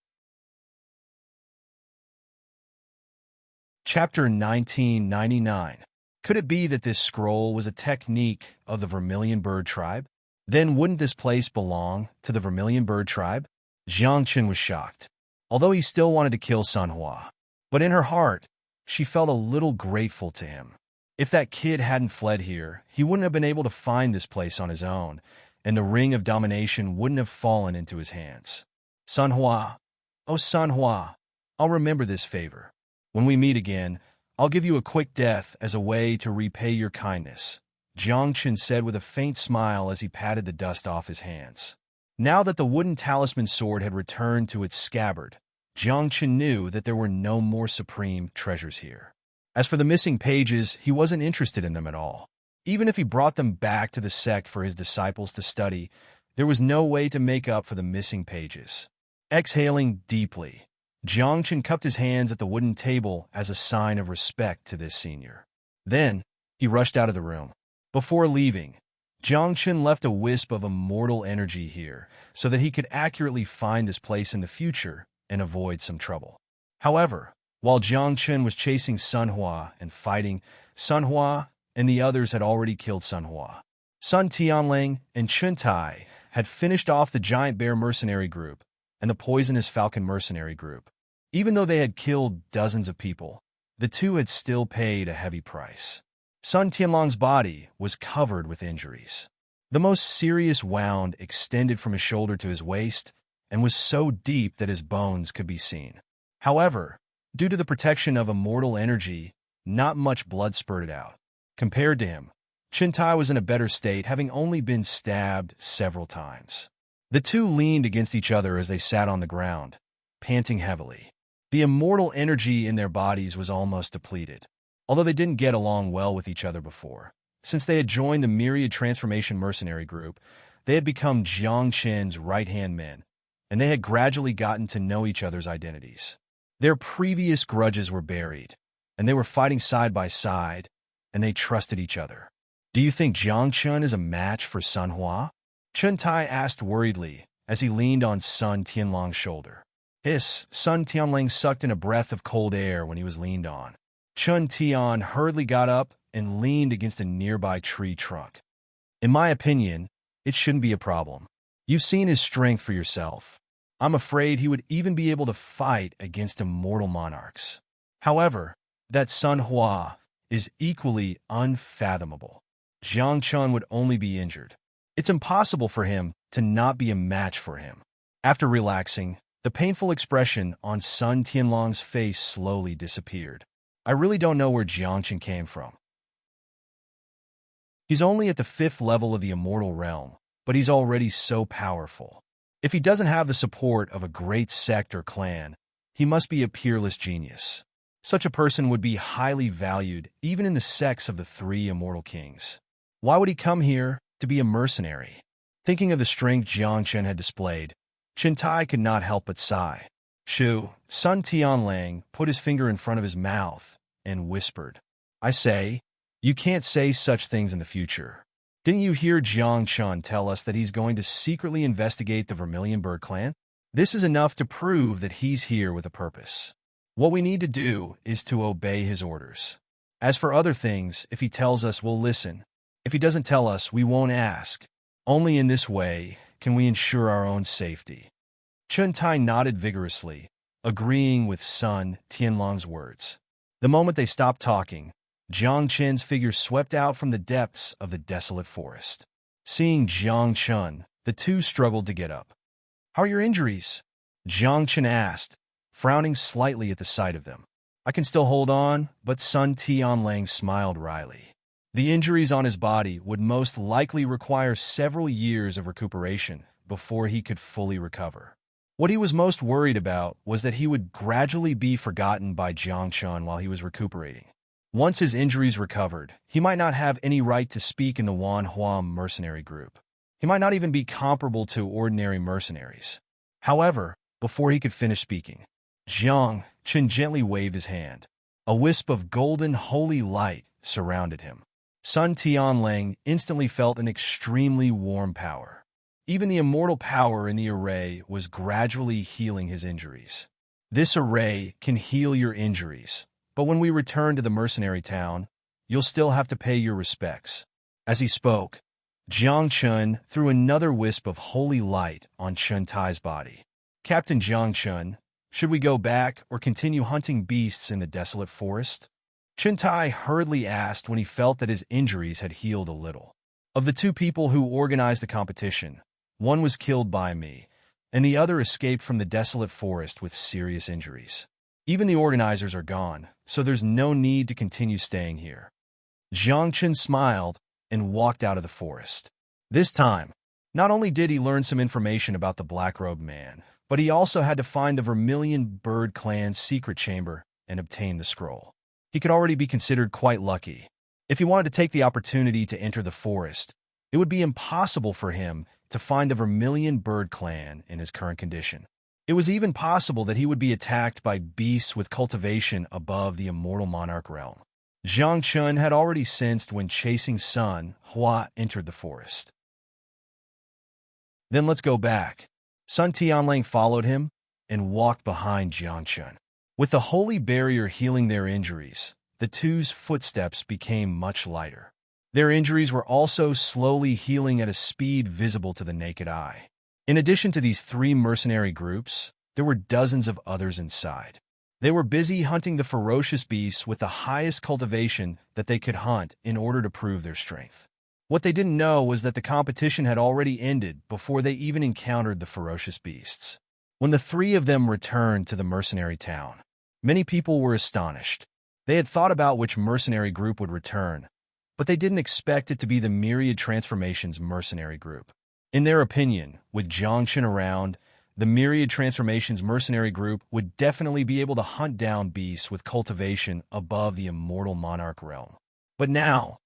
Chapter 1999. Could it be that this scroll was a technique of the Vermilion Bird tribe? Then wouldn't this place belong to the Vermilion Bird tribe? Jiang Chen was shocked, although he still wanted to kill Sun Hua. But in her heart, she felt a little grateful to him. If that kid hadn't fled here, he wouldn't have been able to find this place on his own, and the Ring of Domination wouldn't have fallen into his hands. Sun Hua, oh Sun Hua, I'll remember this favor. When we meet again, I'll give you a quick death as a way to repay your kindness, Jiang Chen said with a faint smile as he patted the dust off his hands. Now that the wooden talisman sword had returned to its scabbard, Jiang Chen knew that there were no more supreme treasures here. As for the missing pages, he wasn't interested in them at all. Even if he brought them back to the sect for his disciples to study, there was no way to make up for the missing pages. Exhaling deeply, Jiang Chen cupped his hands at the wooden table as a sign of respect to this senior. Then, he rushed out of the room. Before leaving, Jiang Chen left a wisp of immortal energy here so that he could accurately find this place in the future and avoid some trouble. However, while Jiang Chen was chasing Sun Hua and fighting, Sun Hua and the others had already killed Sun Hua. Sun Tianling and Chun Tai had finished off the Giant Bear mercenary group and the Poisonous Falcon mercenary group. Even though they had killed dozens of people, the two had still paid a heavy price. Sun Tianlong's body was covered with injuries. The most serious wound extended from his shoulder to his waist and was so deep that his bones could be seen. However, due to the protection of immortal energy, not much blood spurted out. Compared to him, Chun Tai was in a better state, having only been stabbed several times. The two leaned against each other as they sat on the ground, panting heavily. The immortal energy in their bodies was almost depleted, although they didn't get along well with each other before. Since they had joined the Myriad Transformation Mercenary Group, they had become Jiang Chen's right-hand men, and they had gradually gotten to know each other's identities. Their previous grudges were buried, and they were fighting side by side, and they trusted each other. Do you think Jiang Chen is a match for Sun Hua? Chun Tai asked worriedly as he leaned on Sun Tianlong's shoulder. Hiss, Sun Tianling sucked in a breath of cold air when he was leaned on. Chun Tian hurriedly got up and leaned against a nearby tree trunk. In my opinion, it shouldn't be a problem. You've seen his strength for yourself. I'm afraid he would even be able to fight against immortal monarchs. However, that Sun Hua is equally unfathomable. Jiang Chun would only be injured. It's impossible for him to not be a match for him. After relaxing, the painful expression on Sun Tianlong's face slowly disappeared. I really don't know where Jiangchen came from. He's only at the 5th level of the immortal realm, but he's already so powerful. If he doesn't have the support of a great sect or clan, he must be a peerless genius. Such a person would be highly valued even in the sects of the 3 immortal kings. Why would he come here to be a mercenary? Thinking of the strength Jiangchen had displayed, Chintai could not help but sigh. Shu, Sun Tianlang put his finger in front of his mouth and whispered, I say, you can't say such things in the future. Didn't you hear Jiang Chun tell us that he's going to secretly investigate the Vermilion Bird clan? This is enough to prove that he's here with a purpose. What we need to do is to obey his orders. As for other things, if he tells us, we'll listen. If he doesn't tell us, we won't ask. Only in this way can we ensure our own safety. Chun Tai nodded vigorously, agreeing with Sun Tianlong's words. The moment they stopped talking, Jiang Chen's figure swept out from the depths of the desolate forest. Seeing Jiang Chun, the two struggled to get up. How are your injuries? Jiang Chen asked, frowning slightly at the sight of them. I can still hold on, but Sun Tianlang smiled wryly. The injuries on his body would most likely require several years of recuperation before he could fully recover. What he was most worried about was that he would gradually be forgotten by Jiang Chun while he was recuperating. Once his injuries recovered, he might not have any right to speak in the Wan Hua mercenary group. He might not even be comparable to ordinary mercenaries. However, before he could finish speaking, Jiang Chun gently waved his hand. A wisp of golden holy light surrounded him. Sun Tianlang instantly felt an extremely warm power. Even the immortal power in the array was gradually healing his injuries. This array can heal your injuries, but when we return to the mercenary town, you'll still have to pay your respects. As he spoke, Jiang Chun threw another wisp of holy light on Chun Tai's body. Captain Jiang Chun, should we go back or continue hunting beasts in the desolate forest? Chun Tai hurriedly asked when he felt that his injuries had healed a little. Of the 2 people who organized the competition, one was killed by me, and the other escaped from the desolate forest with serious injuries. Even the organizers are gone, so there's no need to continue staying here. Jiang Chun smiled and walked out of the forest. This time, not only did he learn some information about the Black-Robed Man, but he also had to find the Vermilion Bird clan's secret chamber and obtain the scroll. He could already be considered quite lucky. If he wanted to take the opportunity to enter the forest, it would be impossible for him to find the Vermilion Bird clan in his current condition. It was even possible that he would be attacked by beasts with cultivation above the immortal monarch realm. Jiang Chun had already sensed when chasing Sun Hua entered the forest. Then let's go back. Sun Tianlang followed him and walked behind Jiang Chun. With the holy barrier healing their injuries, the two's footsteps became much lighter. Their injuries were also slowly healing at a speed visible to the naked eye. In addition to these 3 mercenary groups, there were dozens of others inside. They were busy hunting the ferocious beasts with the highest cultivation that they could hunt in order to prove their strength. What they didn't know was that the competition had already ended before they even encountered the ferocious beasts. When the 3 of them returned to the mercenary town, many people were astonished. They had thought about which mercenary group would return, but they didn't expect it to be the Myriad Transformations mercenary group. In their opinion, with Jiang Chun around, the Myriad Transformations mercenary group would definitely be able to hunt down beasts with cultivation above the immortal monarch realm. But now,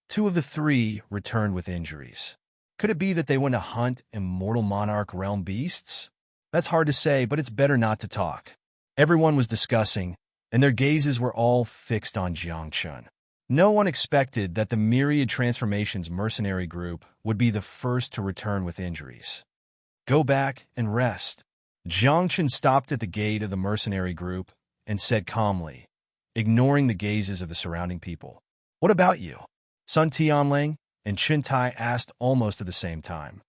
2 of the 3 returned with injuries. Could it be that they went to hunt immortal monarch realm beasts? That's hard to say, but it's better not to talk. Everyone was discussing, and their gazes were all fixed on Jiang Chun. No one expected that the Myriad Transformations mercenary group would be the first to return with injuries. Go back and rest. Jiang Chen stopped at the gate of the mercenary group and said calmly, ignoring the gazes of the surrounding people. "What about you?" Sun Tianling and Chen Tai asked almost at the same time.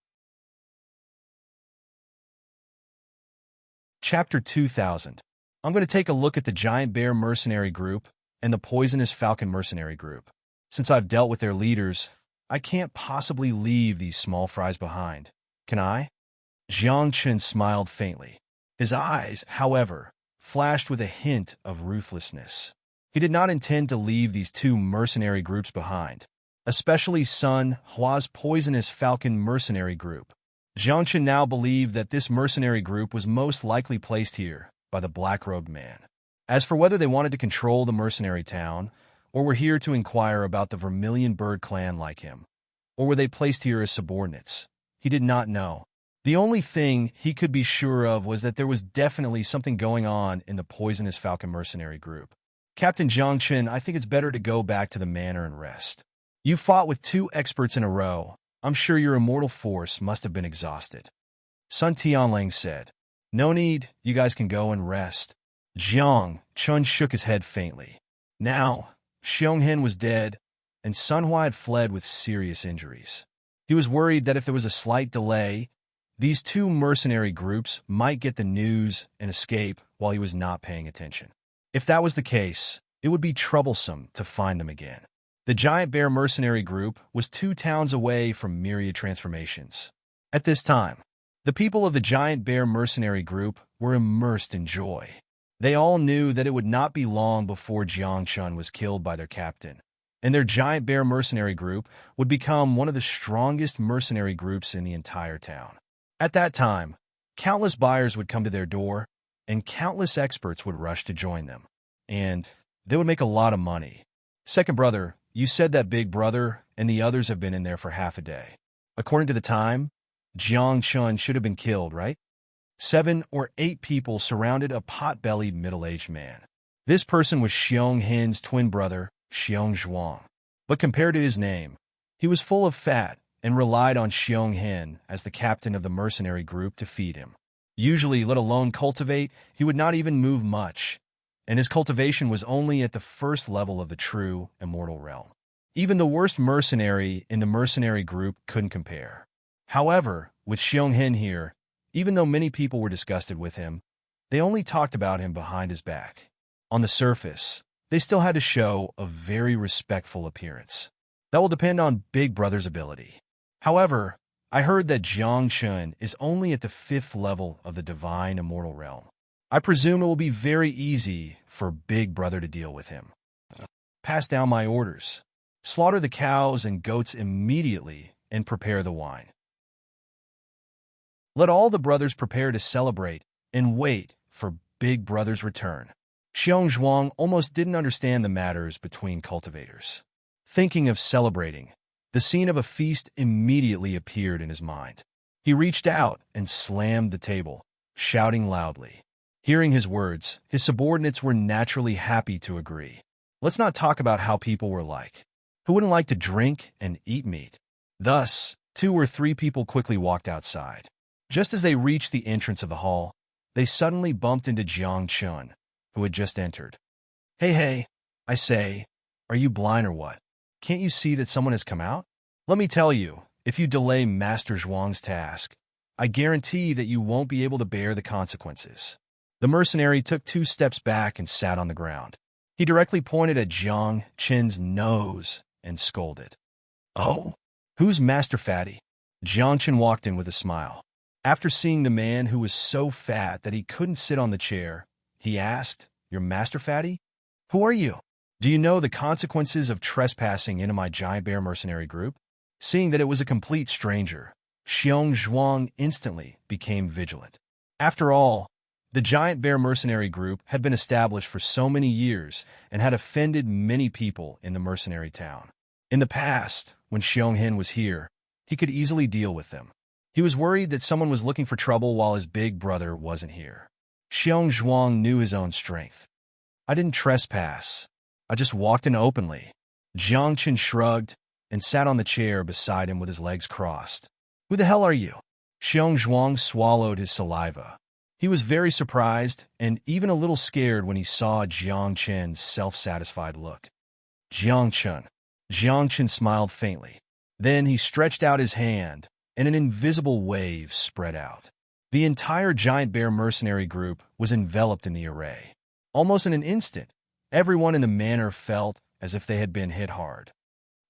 Chapter 2000. I'm going to take a look at the Giant Bear Mercenary Group and the Poisonous Falcon Mercenary Group. Since I've dealt with their leaders, I can't possibly leave these small fries behind. Can I? Jiang Chen smiled faintly. His eyes, however, flashed with a hint of ruthlessness. He did not intend to leave these two mercenary groups behind, especially Sun Hua's Poisonous Falcon Mercenary Group. Jiang Chen now believed that this mercenary group was most likely placed here by the black-robed man. As for whether they wanted to control the mercenary town, or were here to inquire about the Vermilion Bird clan like him, or were they placed here as subordinates, he did not know. The only thing he could be sure of was that there was definitely something going on in the Poisonous Falcon Mercenary Group. "Captain Jiang Chen, I think it's better to go back to the manor and rest. You fought with two experts in a row. I'm sure your immortal force must have been exhausted." Sun Tianling said. "No need, you guys can go and rest." Jiang Chen shook his head faintly. Now, Xionghen was dead, and Sun Hua had fled with serious injuries. He was worried that if there was a slight delay, these two mercenary groups might get the news and escape while he was not paying attention. If that was the case, it would be troublesome to find them again. The Giant Bear Mercenary Group was 2 towns away from myriad transformations. At this time, the people of the Giant Bear Mercenary Group were immersed in joy. They all knew that it would not be long before Jiang Chen was killed by their captain, and their Giant Bear Mercenary Group would become one of the strongest mercenary groups in the entire town. At that time, countless buyers would come to their door, and countless experts would rush to join them. And they would make a lot of money. "Second brother, you said that Big Brother and the others have been in there for half a day. According to the time, Jiang Chen should have been killed, right?" 7 or 8 people surrounded a pot-bellied middle-aged man. This person was Xionghen's twin brother, Xiong Zhuang. But compared to his name, he was full of fat and relied on Xionghen as the captain of the mercenary group to feed him. Usually, let alone cultivate, he would not even move much, and his cultivation was only at the first level of the true immortal realm. Even the worst mercenary in the mercenary group couldn't compare. However, with Xionghen here, even though many people were disgusted with him, they only talked about him behind his back. On the surface, they still had to show a very respectful appearance. That will depend on Big Brother's ability. However, I heard that Jiang Chen is only at the 5th level of the divine immortal realm. I presume it will be very easy for Big Brother to deal with him. Pass down my orders. Slaughter the cows and goats immediately and prepare the wine. Let all the brothers prepare to celebrate and wait for Big Brother's return. Xiong Zhuang almost didn't understand the matters between cultivators. Thinking of celebrating, the scene of a feast immediately appeared in his mind. He reached out and slammed the table, shouting loudly. Hearing his words, his subordinates were naturally happy to agree. Let's not talk about how people were like. Who wouldn't like to drink and eat meat? Thus, 2 or 3 people quickly walked outside. Just as they reached the entrance of the hall, they suddenly bumped into Jiang Chen, who had just entered. Hey, I say, are you blind or what? Can't you see that someone has come out? Let me tell you, if you delay Master Zhuang's task, I guarantee that you won't be able to bear the consequences. The mercenary took 2 steps back and sat on the ground. He directly pointed at Jiang Chen's nose and scolded. "Oh, who's Master Fatty?" Jiang Chen walked in with a smile. After seeing the man who was so fat that he couldn't sit on the chair, he asked, "You're Master Fatty? Who are you? Do you know the consequences of trespassing into my Giant Bear Mercenary Group?" Seeing that it was a complete stranger, Xiong Zhuang instantly became vigilant. After all, the Giant Bear Mercenary Group had been established for so many years and had offended many people in the mercenary town. In the past, when Xionghen was here, he could easily deal with them. He was worried that someone was looking for trouble while his big brother wasn't here. Xiong Zhuang knew his own strength. "I didn't trespass. I just walked in openly." Jiang Chen shrugged and sat on the chair beside him with his legs crossed. "Who the hell are you?" Xiong Zhuang swallowed his saliva. He was very surprised and even a little scared when he saw Jiang Chen's self-satisfied look. Jiang Chen. Jiang Chen smiled faintly. Then he stretched out his hand, and an invisible wave spread out. The entire giant bear mercenary group was enveloped in the array. Almost in an instant, everyone in the manor felt as if they had been hit hard.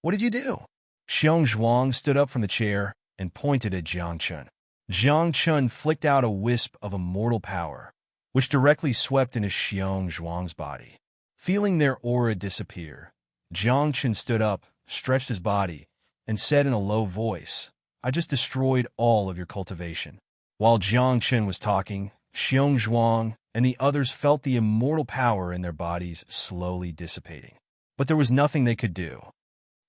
"What did you do?" Xiong Zhuang stood up from the chair and pointed at Jiang Chen. Jiang Chen flicked out a wisp of immortal power, which directly swept into Xiong Zhuang's body. Feeling their aura disappear, Jiang Chen stood up, stretched his body, and said in a low voice, "I just destroyed all of your cultivation." While Jiang Chen was talking, Xiong Zhuang and the others felt the immortal power in their bodies slowly dissipating. But there was nothing they could do.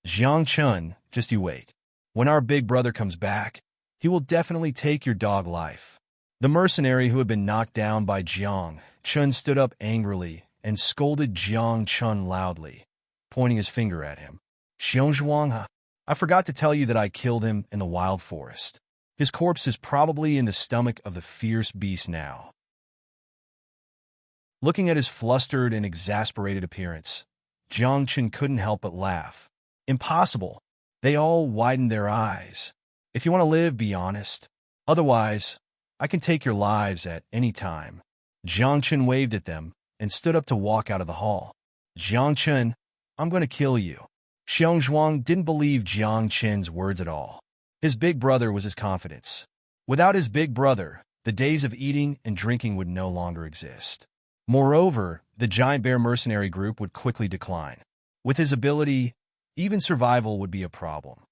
"Jiang Chen, just you wait. When our big brother comes back, he will definitely take your dog life." The mercenary who had been knocked down by Jiang Chen stood up angrily and scolded Jiang Chen loudly, pointing his finger at him. "Xiong Zhuang, I forgot to tell you that I killed him in the wild forest. His corpse is probably in the stomach of the fierce beast now." Looking at his flustered and exasperated appearance, Jiang Chen couldn't help but laugh. "Impossible." They all widened their eyes. "If you want to live, be honest. Otherwise, I can take your lives at any time." Jiang Chen waved at them and stood up to walk out of the hall. "Jiang Chen, I'm going to kill you." Xiong Zhuang didn't believe Jiang Chen's words at all. His big brother was his confidence. Without his big brother, the days of eating and drinking would no longer exist. Moreover, the giant bear mercenary group would quickly decline. With his ability, even survival would be a problem.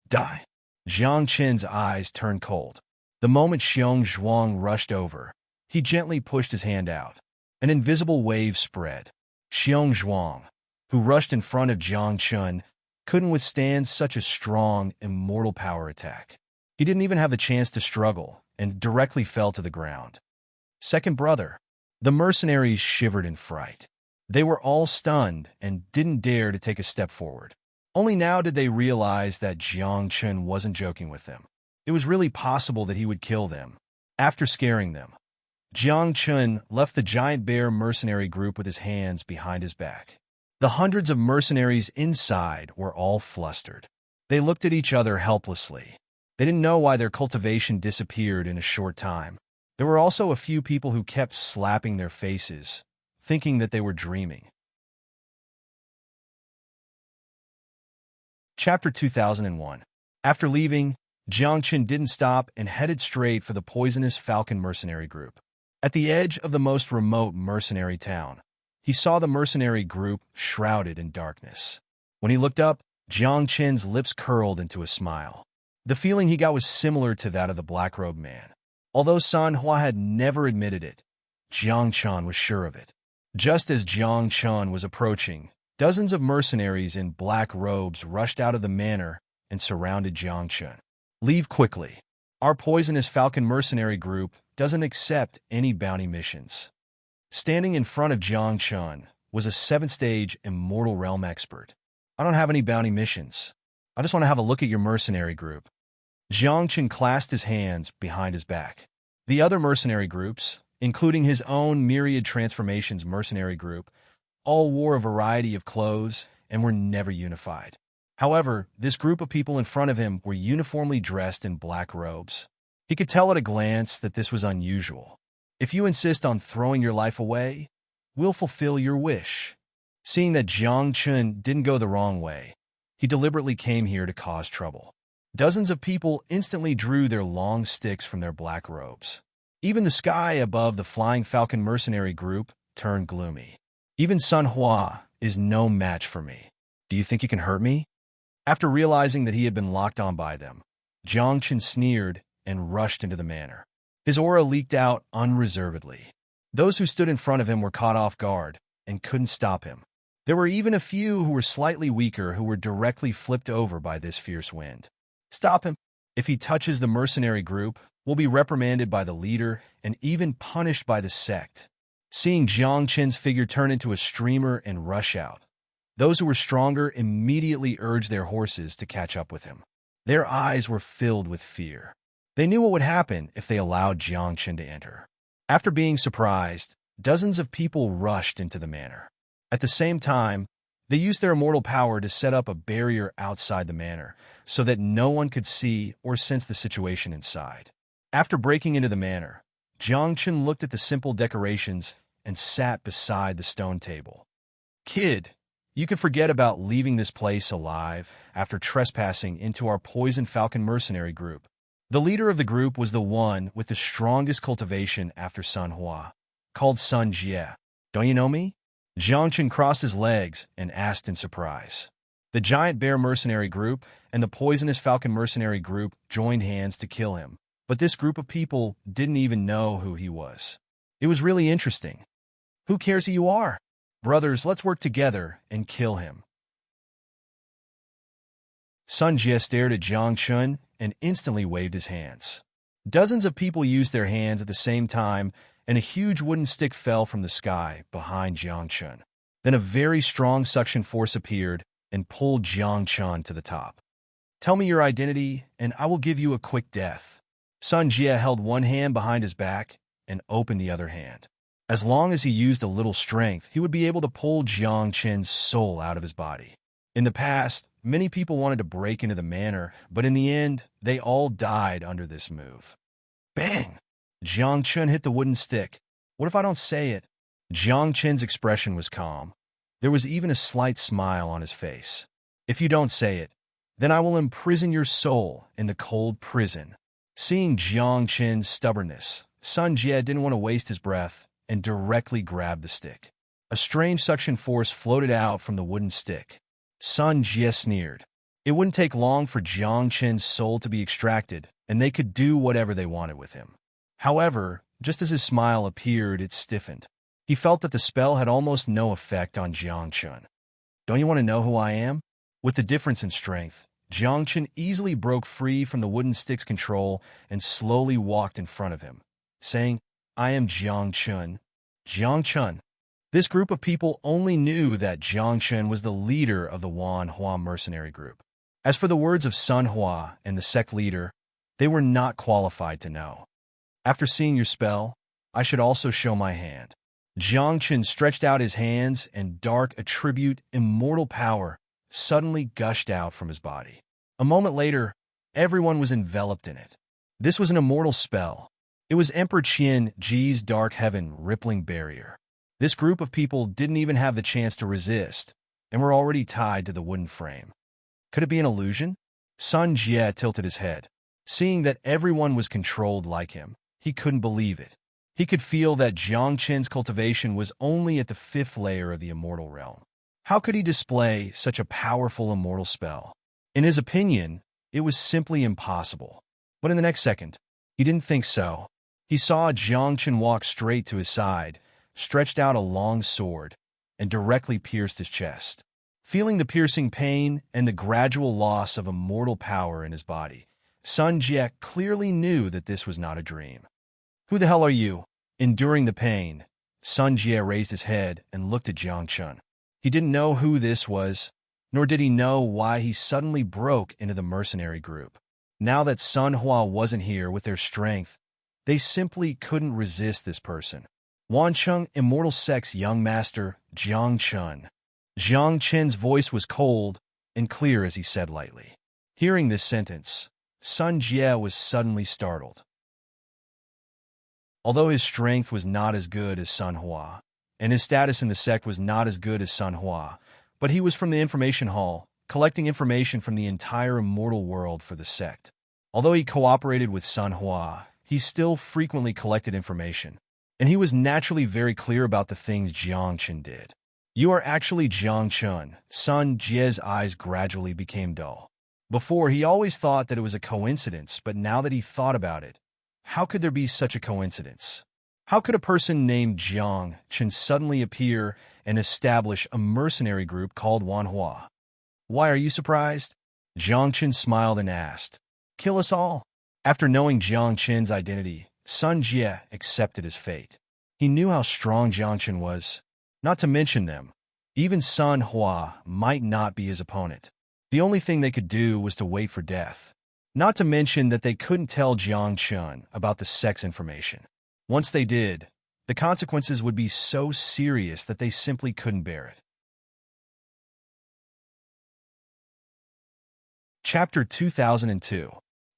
"Die." Jiang Chen's eyes turned cold. The moment Xiong Zhuang rushed over, he gently pushed his hand out. An invisible wave spread. Xiong Zhuang, who rushed in front of Jiang Chen, couldn't withstand such a strong, immortal power attack. He didn't even have the chance to struggle and directly fell to the ground. "Second brother." The mercenaries shivered in fright. They were all stunned and didn't dare to take a step forward. Only now did they realize that Jiang Chen wasn't joking with them. It was really possible that he would kill them. After scaring them, Jiang Chen left the giant bear mercenary group with his hands behind his back. The hundreds of mercenaries inside were all flustered. They looked at each other helplessly. They didn't know why their cultivation disappeared in a short time. There were also a few people who kept slapping their faces, thinking that they were dreaming. Chapter 2001. After leaving, Jiang Chen didn't stop and headed straight for the poisonous falcon mercenary group. At the edge of the most remote mercenary town, he saw the mercenary group shrouded in darkness. When he looked up, Jiang Chen's lips curled into a smile. The feeling he got was similar to that of the black-robed man. Although San Hua had never admitted it, Jiang Chen was sure of it. Just as Jiang Chen was approaching, dozens of mercenaries in black robes rushed out of the manor and surrounded Jiang Chen. "Leave quickly. Our poisonous falcon mercenary group doesn't accept any bounty missions." Standing in front of Jiang Chen was a 7th-stage Immortal Realm expert. "I don't have any bounty missions. I just want to have a look at your mercenary group." Jiang Chen clasped his hands behind his back. The other mercenary groups, including his own Myriad Transformations mercenary group, all wore a variety of clothes and were never unified. However, this group of people in front of him were uniformly dressed in black robes. He could tell at a glance that this was unusual. "If you insist on throwing your life away, we'll fulfill your wish." Seeing that Jiang Chen didn't go the wrong way, he deliberately came here to cause trouble. Dozens of people instantly drew their long sticks from their black robes. Even the sky above the Flying Falcon mercenary group turned gloomy. "Even San Hua is no match for me. Do you think you can hurt me?" After realizing that he had been locked on by them, Jiang Chen sneered and rushed into the manor. His aura leaked out unreservedly. Those who stood in front of him were caught off guard and couldn't stop him. There were even a few who were slightly weaker who were directly flipped over by this fierce wind. "Stop him. If he touches the mercenary group, we'll be reprimanded by the leader and even punished by the sect." Seeing Jiang Chen's figure turn into a streamer and rush out, those who were stronger immediately urged their horses to catch up with him. Their eyes were filled with fear. They knew what would happen if they allowed Jiang Chen to enter. After being surprised, dozens of people rushed into the manor. At the same time, they used their immortal power to set up a barrier outside the manor so that no one could see or sense the situation inside. After breaking into the manor, Jiang Chen looked at the simple decorations and sat beside the stone table. "Kid, you can forget about leaving this place alive after trespassing into our Poison Falcon mercenary group." The leader of the group was the one with the strongest cultivation after Sun Hua, called Sun Jie. "Don't you know me?" Jiang Chen crossed his legs and asked in surprise. The Giant Bear mercenary group and the Poisonous Falcon mercenary group joined hands to kill him, but this group of people didn't even know who he was. It was really interesting. "Who cares who you are? Brothers, let's work together and kill him." Sun Jie stared at Jiang Chen and instantly waved his hands. Dozens of people used their hands at the same time, and a huge wooden stick fell from the sky behind Jiang Chen. Then a very strong suction force appeared and pulled Jiang Chen to the top. "Tell me your identity, and I will give you a quick death." Sun Jie held one hand behind his back and opened the other hand. As long as he used a little strength, he would be able to pull Jiang Chen's soul out of his body. In the past, many people wanted to break into the manor, but in the end, they all died under this move. Bang! Jiang Chen hit the wooden stick. "What if I don't say it?" Jiang Chen's expression was calm. There was even a slight smile on his face. "If you don't say it, then I will imprison your soul in the cold prison." Seeing Jiang Chen's stubbornness, Sun Jie didn't want to waste his breath and directly grabbed the stick. A strange suction force floated out from the wooden stick. Sun Jie sneered. It wouldn't take long for Jiang Chen's soul to be extracted, and they could do whatever they wanted with him. However, just as his smile appeared, it stiffened. He felt that the spell had almost no effect on Jiang Chen. "Don't you want to know who I am?" With the difference in strength, Jiang Chen easily broke free from the wooden stick's control and slowly walked in front of him, saying, "I am Jiang Chen." Jiang Chen. This group of people only knew that Jiang Chen was the leader of the Wan Hua mercenary group. As for the words of Sun Hua and the sect leader, they were not qualified to know. "After seeing your spell, I should also show my hand." Jiang Chen stretched out his hands, and dark attribute immortal power suddenly gushed out from his body. A moment later, everyone was enveloped in it. This was an immortal spell. It was Emperor Qian Ji's Dark Heaven Rippling Barrier. This group of people didn't even have the chance to resist, and were already tied to the wooden frame. Could it be an illusion? Sun Jie tilted his head. Seeing that everyone was controlled like him, he couldn't believe it. He could feel that Jiang Chen's cultivation was only at the 5th layer of the immortal realm. How could he display such a powerful immortal spell? In his opinion, it was simply impossible. But in the next second, he didn't think so. He saw Jiang Chen walk straight to his side, stretched out a long sword, and directly pierced his chest. Feeling the piercing pain and the gradual loss of immortal power in his body, Sun Jie clearly knew that this was not a dream. "Who the hell are you?" Enduring the pain, Sun Jie raised his head and looked at Jiang Chen. He didn't know who this was, nor did he know why he suddenly broke into the mercenary group. Now that Sun Hua wasn't here with their strength, they simply couldn't resist this person. Wancheng Immortal Sect's young master, Jiang Chen. Jiang Chen's voice was cold and clear as he said lightly. Hearing this sentence, Sun Jie was suddenly startled. Although his strength was not as good as Sun Hua, and his status in the sect was not as good as Sun Hua, but he was from the information hall, collecting information from the entire immortal world for the sect. Although he cooperated with Sun Hua, he still frequently collected information, and he was naturally very clear about the things Jiang Chen did. "You are actually Jiang Chen." Sun Jie's eyes gradually became dull. Before, he always thought that it was a coincidence, but now that he thought about it, how could there be such a coincidence? How could a person named Jiang Chen suddenly appear and establish a mercenary group called Wanhua? "Why are you surprised?" Jiang Chen smiled and asked. "Kill us all." After knowing Jiang Chen's identity, Sun Jie accepted his fate. He knew how strong Jiang Chen was. Not to mention them, even Sun Hua might not be his opponent. The only thing they could do was to wait for death. Not to mention that they couldn't tell Jiang Chen about the sex information. Once they did, the consequences would be so serious that they simply couldn't bear it. Chapter 2002.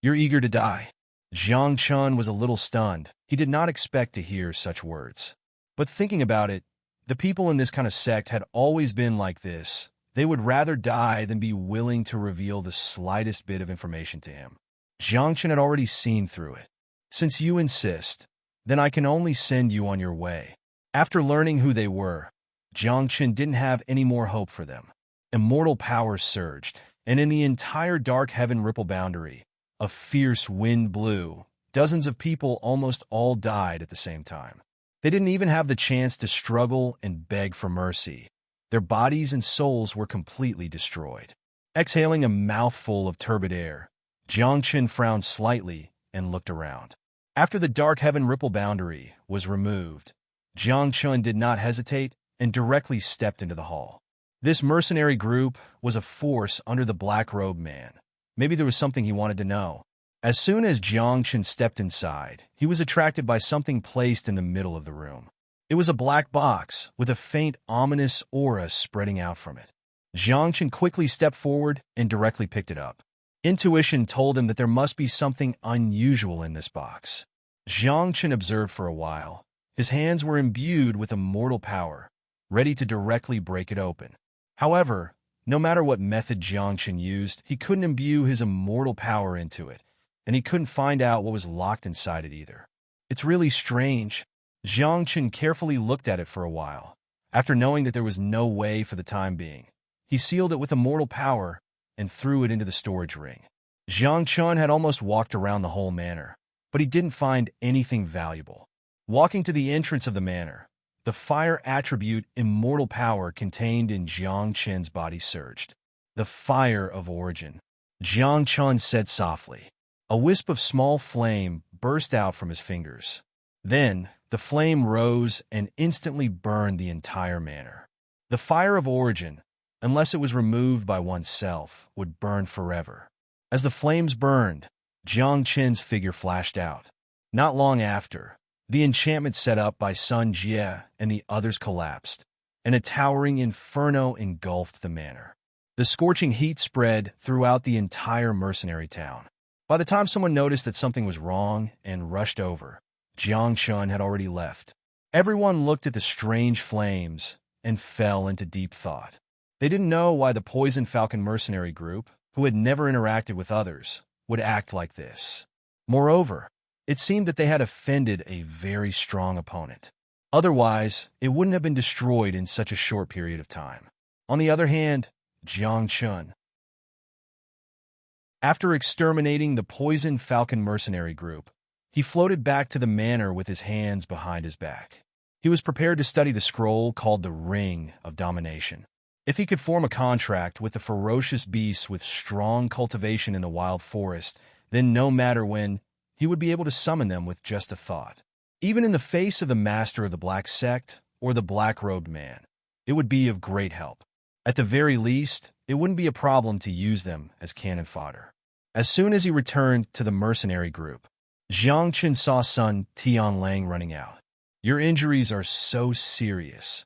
You're eager to die. Jiang Chun was a little stunned. He did not expect to hear such words. But thinking about it, the people in this kind of sect had always been like this. They would rather die than be willing to reveal the slightest bit of information to him. Jiang Chun had already seen through it. Since you insist, then I can only send you on your way. After learning who they were, Jiang Chun didn't have any more hope for them. Immortal power surged, and in the entire dark heaven ripple boundary, a fierce wind blew. Dozens of people almost all died at the same time. They didn't even have the chance to struggle and beg for mercy. Their bodies and souls were completely destroyed. Exhaling a mouthful of turbid air, Jiang Chun frowned slightly and looked around. After the dark heaven ripple boundary was removed, Jiang Chun did not hesitate and directly stepped into the hall. This mercenary group was a force under the black-robed man. Maybe there was something he wanted to know. As soon as Jiang Chun stepped inside, he was attracted by something placed in the middle of the room. It was a black box with a faint, ominous aura spreading out from it. Jiang Chun quickly stepped forward and directly picked it up. Intuition told him that there must be something unusual in this box. Jiang Chun observed for a while. His hands were imbued with immortal power, ready to directly break it open. However, no matter what method Jiang Chun used, he couldn't imbue his immortal power into it, and he couldn't find out what was locked inside it either. It's really strange. Jiang Chun carefully looked at it for a while. After knowing that there was no way for the time being, he sealed it with immortal power and threw it into the storage ring. Jiang Chun had almost walked around the whole manor, but he didn't find anything valuable. Walking to the entrance of the manor, the fire attribute immortal power contained in Jiang Chun's body surged. The fire of origin. Jiang Chun said softly. A wisp of small flame burst out from his fingers. Then, the flame rose and instantly burned the entire manor. The fire of origin, unless it was removed by oneself, would burn forever. As the flames burned, Jiang Chun's figure flashed out. Not long after, the enchantment set up by Sun Jie and the others collapsed, and a towering inferno engulfed the manor. The scorching heat spread throughout the entire mercenary town. By the time someone noticed that something was wrong and rushed over, Jiang Chun had already left. Everyone looked at the strange flames and fell into deep thought. They didn't know why the Poison Falcon mercenary group, who had never interacted with others, would act like this. Moreover, it seemed that they had offended a very strong opponent. Otherwise, it wouldn't have been destroyed in such a short period of time. On the other hand, Jiang Chun. After exterminating the Poison Falcon mercenary group, he floated back to the manor with his hands behind his back. He was prepared to study the scroll called the Ring of Domination. If he could form a contract with the ferocious beasts with strong cultivation in the wild forest, then no matter when, he would be able to summon them with just a thought. Even in the face of the master of the Black Sect or the Black-Robed Man, it would be of great help. At the very least, it wouldn't be a problem to use them as cannon fodder. As soon as he returned to the mercenary group, Jiang Chun saw Sun Tianlang running out. Your injuries are so serious.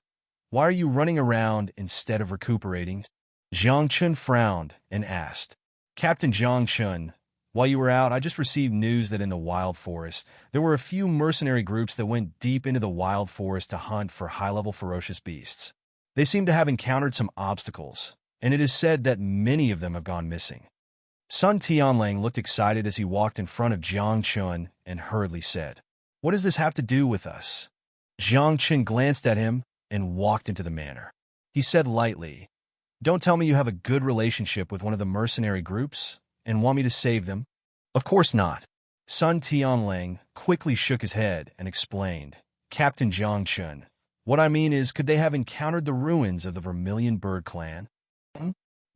Why are you running around instead of recuperating? Jiang Chun frowned and asked. Captain Jiang Chun, while you were out, I just received news that in the wild forest, there were a few mercenary groups that went deep into the wild forest to hunt for high-level ferocious beasts. They seem to have encountered some obstacles, and it is said that many of them have gone missing. Sun Tianlang looked excited as he walked in front of Jiang Chun and hurriedly said, What does this have to do with us? Jiang Chun glanced at him and walked into the manor. He said lightly, Don't tell me you have a good relationship with one of the mercenary groups and want me to save them? Of course not. Sun Tianlang quickly shook his head and explained, Captain Jiang Chun, what I mean is, could they have encountered the ruins of the Vermilion Bird clan?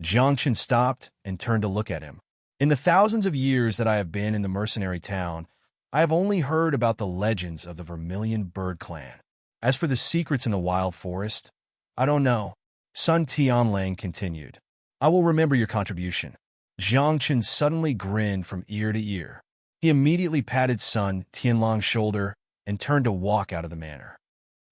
Jiang Chun stopped and turned to look at him. In the thousands of years that I have been in the mercenary town, I have only heard about the legends of the Vermilion Bird clan. As for the secrets in the wild forest, I don't know. Sun Tianlang continued, I will remember your contribution. Jiang Chun suddenly grinned from ear to ear. He immediately patted Sun Tianlang's shoulder and turned to walk out of the manor.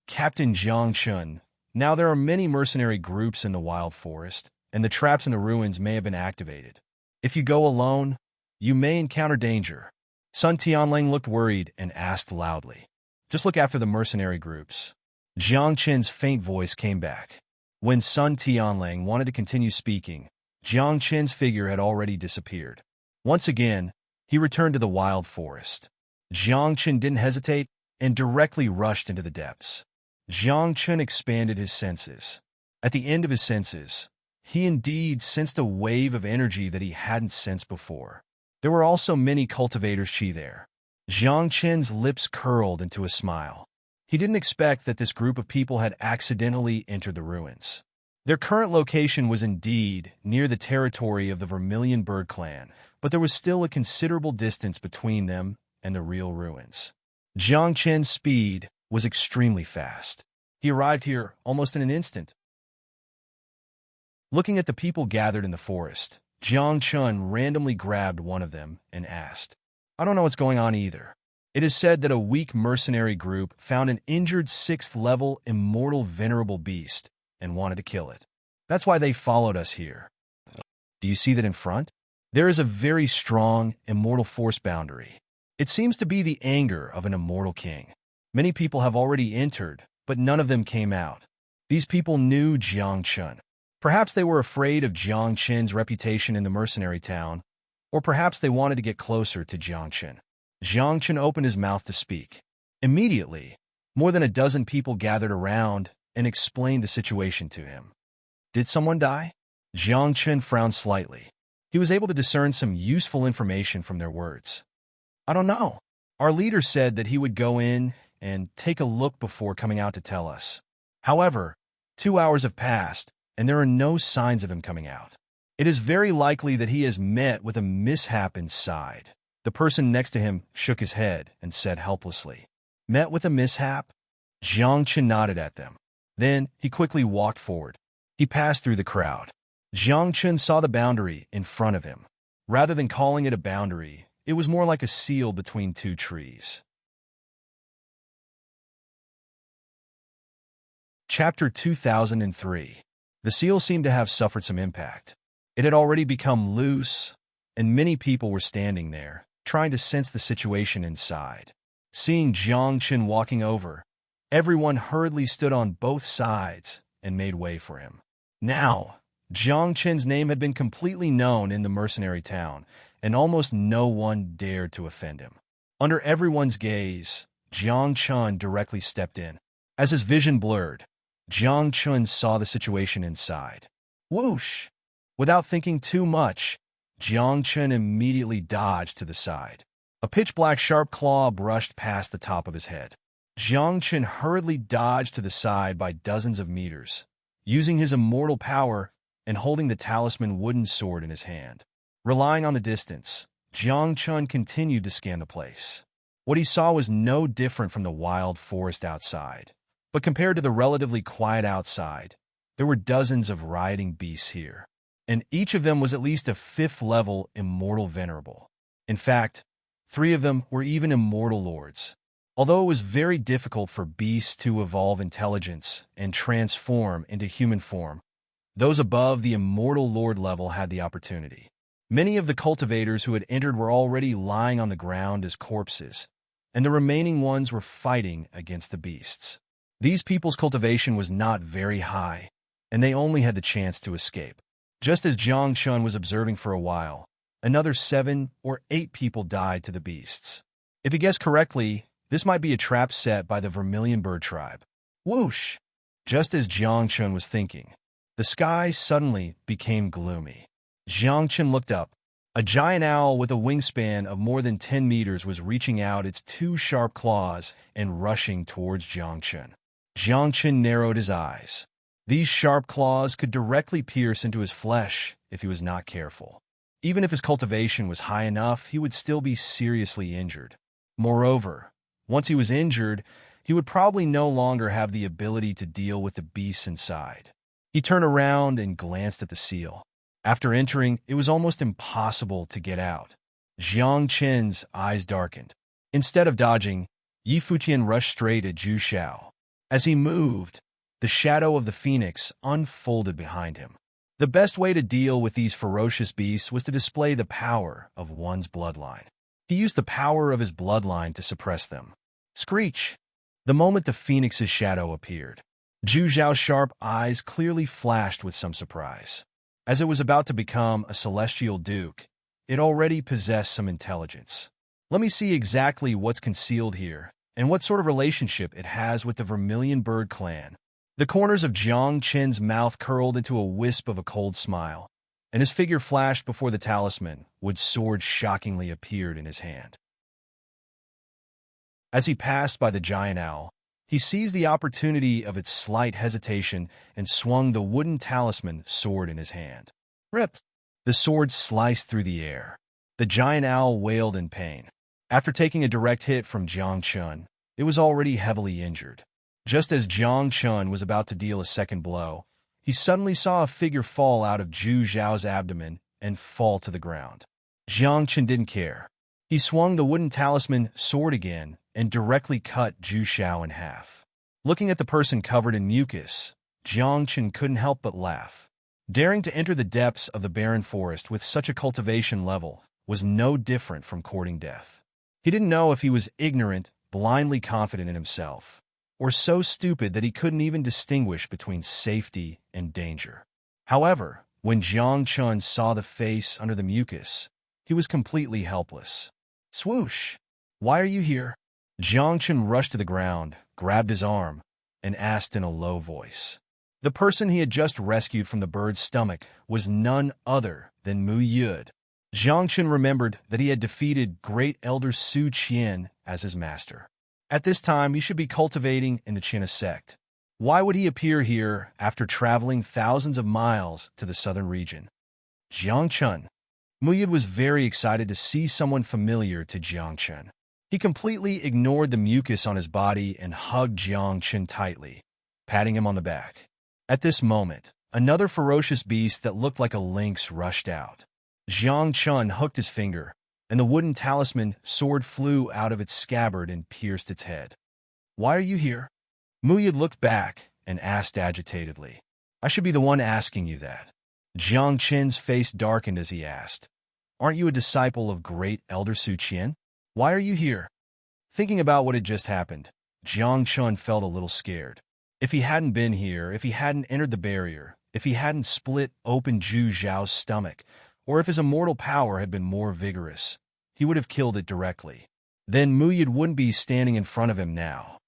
Captain Jiang Chun. Now there are many mercenary groups in the wild forest, and the traps in the ruins may have been activated. If you go alone, you may encounter danger. Sun Tianlang looked worried and asked loudly, "Just look after the mercenary groups." Jiang Chen's faint voice came back. When Sun Tianlang wanted to continue speaking, Jiang Chen's figure had already disappeared. Once again, he returned to the wild forest. Jiang Chen didn't hesitate and directly rushed into the depths. Jiang Chen expanded his senses. At the end of his senses, he indeed sensed a wave of energy that he hadn't sensed before. There were also many cultivators chi there. Jiang Chen's lips curled into a smile. He didn't expect that this group of people had accidentally entered the ruins. Their current location was indeed near the territory of the Vermilion Bird clan, but there was still a considerable distance between them and the real ruins. Jiang Chen's speed was extremely fast. He arrived here almost in an instant. Looking at the people gathered in the forest, Jiang Chun randomly grabbed one of them and asked, "I don't know what's going on either. It is said that a weak mercenary group found an injured 6th-level immortal venerable beast and wanted to kill it. That's why they followed us here. Do you see that in front? There is a very strong immortal force boundary. It seems to be the anger of an immortal king. Many people have already entered, but none of them came out. These people knew Jiang Chun. Perhaps they were afraid of Jiang Chen's reputation in the mercenary town, or perhaps they wanted to get closer to Jiang Chen." Jiang Chen opened his mouth to speak. Immediately, more than a dozen people gathered around and explained the situation to him. "Did someone die?" Jiang Chen frowned slightly. He was able to discern some useful information from their words. "I don't know. Our leader said that he would go in and take a look before coming out to tell us. However, 2 hours have passed, and there are no signs of him coming out. It is very likely that he has met with a mishap inside." The person next to him shook his head and said helplessly, "Met with a mishap?" Jiang Chen nodded at them. Then he quickly walked forward. He passed through the crowd. Jiang Chen saw the boundary in front of him. Rather than calling it a boundary, it was more like a seal between two trees. Chapter 2003. The seal seemed to have suffered some impact. It had already become loose, and many people were standing there, trying to sense the situation inside. Seeing Jiang Chen walking over, everyone hurriedly stood on both sides and made way for him. Now, Jiang Chen's name had been completely known in the mercenary town, and almost no one dared to offend him. Under everyone's gaze, Jiang Chen directly stepped in. As his vision blurred, Jiang Chen saw the situation inside. Whoosh! Without thinking too much, Jiang Chen immediately dodged to the side. A pitch-black sharp claw brushed past the top of his head. Jiang Chen hurriedly dodged to the side by dozens of meters, using his immortal power and holding the talisman wooden sword in his hand. Relying on the distance, Jiang Chen continued to scan the place. What he saw was no different from the wild forest outside. But compared to the relatively quiet outside, there were dozens of rioting beasts here, and each of them was at least a 5th-level immortal venerable. In fact, 3 of them were even immortal lords. Although it was very difficult for beasts to evolve intelligence and transform into human form, those above the immortal lord level had the opportunity. Many of the cultivators who had entered were already lying on the ground as corpses, and the remaining ones were fighting against the beasts. These people's cultivation was not very high, and they only had the chance to escape. Just as Jiang Chen was observing for a while, another 7 or 8 people died to the beasts. If he guessed correctly, this might be a trap set by the Vermilion Bird tribe. Whoosh! Just as Jiang Chen was thinking, the sky suddenly became gloomy. Jiang Chen looked up. A giant owl with a wingspan of more than 10 meters was reaching out its 2 sharp claws and rushing towards Jiang Chen. Jiang Chen narrowed his eyes. These sharp claws could directly pierce into his flesh if he was not careful. Even if his cultivation was high enough, he would still be seriously injured. Moreover, once he was injured, he would probably no longer have the ability to deal with the beasts inside. He turned around and glanced at the seal. After entering, it was almost impossible to get out. Jiang Chen's eyes darkened. Instead of dodging, Yi Fuqian rushed straight at Zhu Xiao. As he moved, the shadow of the phoenix unfolded behind him. The best way to deal with these ferocious beasts was to display the power of one's bloodline. He used the power of his bloodline to suppress them. Screech! The moment the phoenix's shadow appeared, Zhu Xiao's sharp eyes clearly flashed with some surprise. As it was about to become a celestial duke, it already possessed some intelligence. Let me see exactly what's concealed here, and what sort of relationship it has with the Vermilion Bird clan. The corners of Jiang Qin's mouth curled into a wisp of a cold smile, and his figure flashed before the talisman, which sword shockingly appeared in his hand. As he passed by the giant owl, he seized the opportunity of its slight hesitation and swung the wooden talisman sword in his hand. Rip! The sword sliced through the air. The giant owl wailed in pain. After taking a direct hit from Jiang Qin, it was already heavily injured. Just as Jiang Qin was about to deal a second blow, he suddenly saw a figure fall out of Zhu Xiao's abdomen and fall to the ground. Jiang Qin didn't care. He swung the wooden talisman sword again and directly cut Zhu Xiao in half. Looking at the person covered in mucus, Jiang Qin couldn't help but laugh. Daring to enter the depths of the barren forest with such a cultivation level was no different from courting death. He didn't know if he was ignorant, blindly confident in himself, or so stupid that he couldn't even distinguish between safety and danger. However, when Jiang Qin saw the face under the mucus, he was completely helpless. Swoosh! Why are you here? Jiang Qin rushed to the ground, grabbed his arm, and asked in a low voice. The person he had just rescued from the bird's stomach was none other than Mu Yud. Jiang Qin remembered that he had defeated Great Elder Su Qian as his master. At this time, he should be cultivating in the Qinna sect. Why would he appear here after traveling thousands of miles to the southern region? Jiang Qin. Mu Yud was very excited to see someone familiar to Jiang Qin. He completely ignored the mucus on his body and hugged Jiang Qin tightly, patting him on the back. At this moment, another ferocious beast that looked like a lynx rushed out. Jiang Qin hooked his finger, and the wooden talisman sword flew out of its scabbard and pierced its head. Why are you here? Mu Yud looked back and asked agitatedly. I should be the one asking you that. Jiang Qin's face darkened as he asked. Aren't you a disciple of Great Elder Su Qian? Why are you here? Thinking about what had just happened, Jiang Qin felt a little scared. If he hadn't been here, if he hadn't entered the barrier, if he hadn't split open Zhu Xiao's stomach, or if his immortal power had been more vigorous, he would have killed it directly. Then Mu Yud wouldn't be standing in front of him now.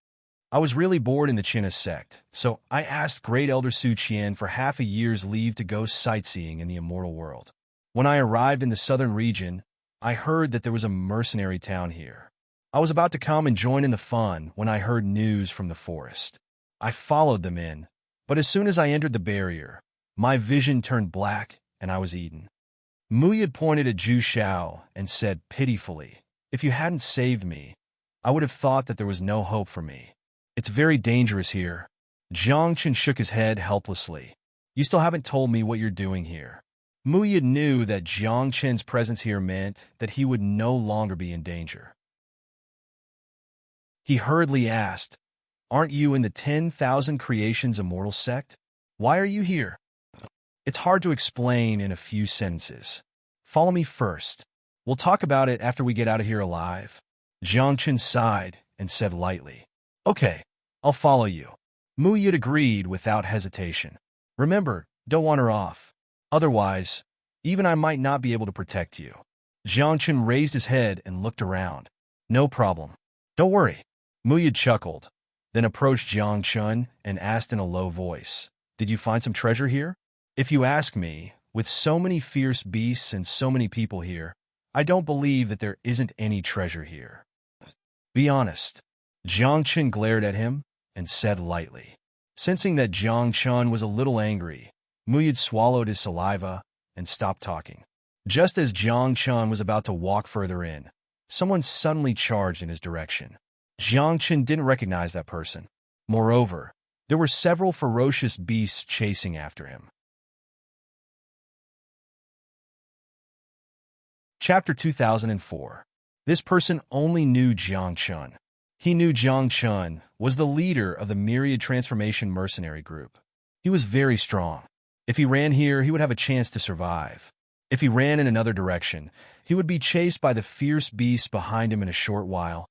I was really bored in the Qinna sect, so I asked Great Elder Su Qian for half a year's leave to go sightseeing in the immortal world. When I arrived in the southern region, I heard that there was a mercenary town here. I was about to come and join in the fun when I heard news from the forest. I followed them in, but as soon as I entered the barrier, my vision turned black and I was eaten. Mu Yud pointed at Zhu Xiao and said pitifully, if you hadn't saved me, I would have thought that there was no hope for me. It's very dangerous here. Jiang Qin shook his head helplessly. You still haven't told me what you're doing here. Mu Yud knew that Jiang Qin's presence here meant that he would no longer be in danger. He hurriedly asked, Aren't you in the 10,000 Creations Immortal sect? Why are you here? It's hard to explain in a few sentences. Follow me first. We'll talk about it after we get out of here alive. Jiang Qin sighed and said lightly, Okay, I'll follow you. Mu Yud agreed without hesitation. Remember, don't wander off. Otherwise, even I might not be able to protect you. Jiang Qin raised his head and looked around. No problem. Don't worry. Mu Yud chuckled, then approached Jiang Qin and asked in a low voice, Did you find some treasure here? If you ask me, with so many fierce beasts and so many people here, I don't believe that there isn't any treasure here. Be honest. Jiang Qin glared at him and said lightly. Sensing that Jiang Qin was a little angry, Mu Yud swallowed his saliva and stopped talking. Just as Jiang Qin was about to walk further in, someone suddenly charged in his direction. Jiang Qin didn't recognize that person. Moreover, there were several ferocious beasts chasing after him. Chapter 2004. This person only knew Jiang Qin. He knew Jiang Chun was the leader of the Myriad Transformation Mercenary Group. He was very strong. If he ran here, he would have a chance to survive. If he ran in another direction, he would be chased by the fierce beasts behind him in a short while,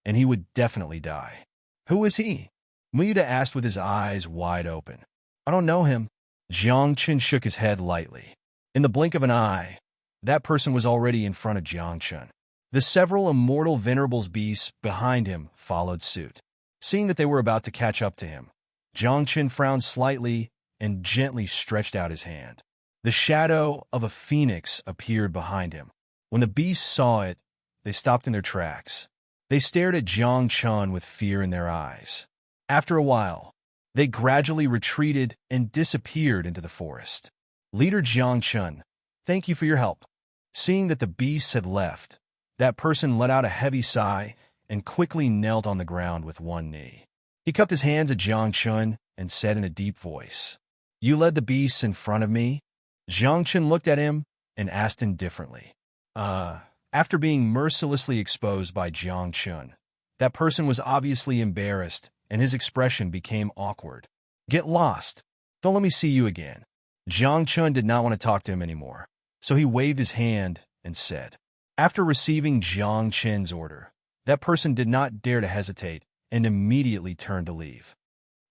and he would definitely die. Who is he? Muyuda asked with his eyes wide open. I don't know him. Jiang Chun shook his head lightly. In the blink of an eye, that person was already in front of Jiang Chun. The several immortal venerables beasts behind him followed suit. Seeing that they were about to catch up to him, Jiang Chun frowned slightly and gently stretched out his hand. The shadow of a phoenix appeared behind him. When the beasts saw it, they stopped in their tracks. They stared at Jiang Chun with fear in their eyes. After a while, they gradually retreated and disappeared into the forest. Leader Jiang Chun, thank you for your help. Seeing that the beasts had left, that person let out a heavy sigh and quickly knelt on the ground with one knee. He cupped his hands at Jiang Chun and said in a deep voice, You led the beasts in front of me? Jiang Chun looked at him and asked indifferently. After being mercilessly exposed by Jiang Chun, that person was obviously embarrassed and his expression became awkward. Get lost. Don't let me see you again. Jiang Chun did not want to talk to him anymore, so he waved his hand and said. After receiving Jiang Chun's order, that person did not dare to hesitate and immediately turned to leave.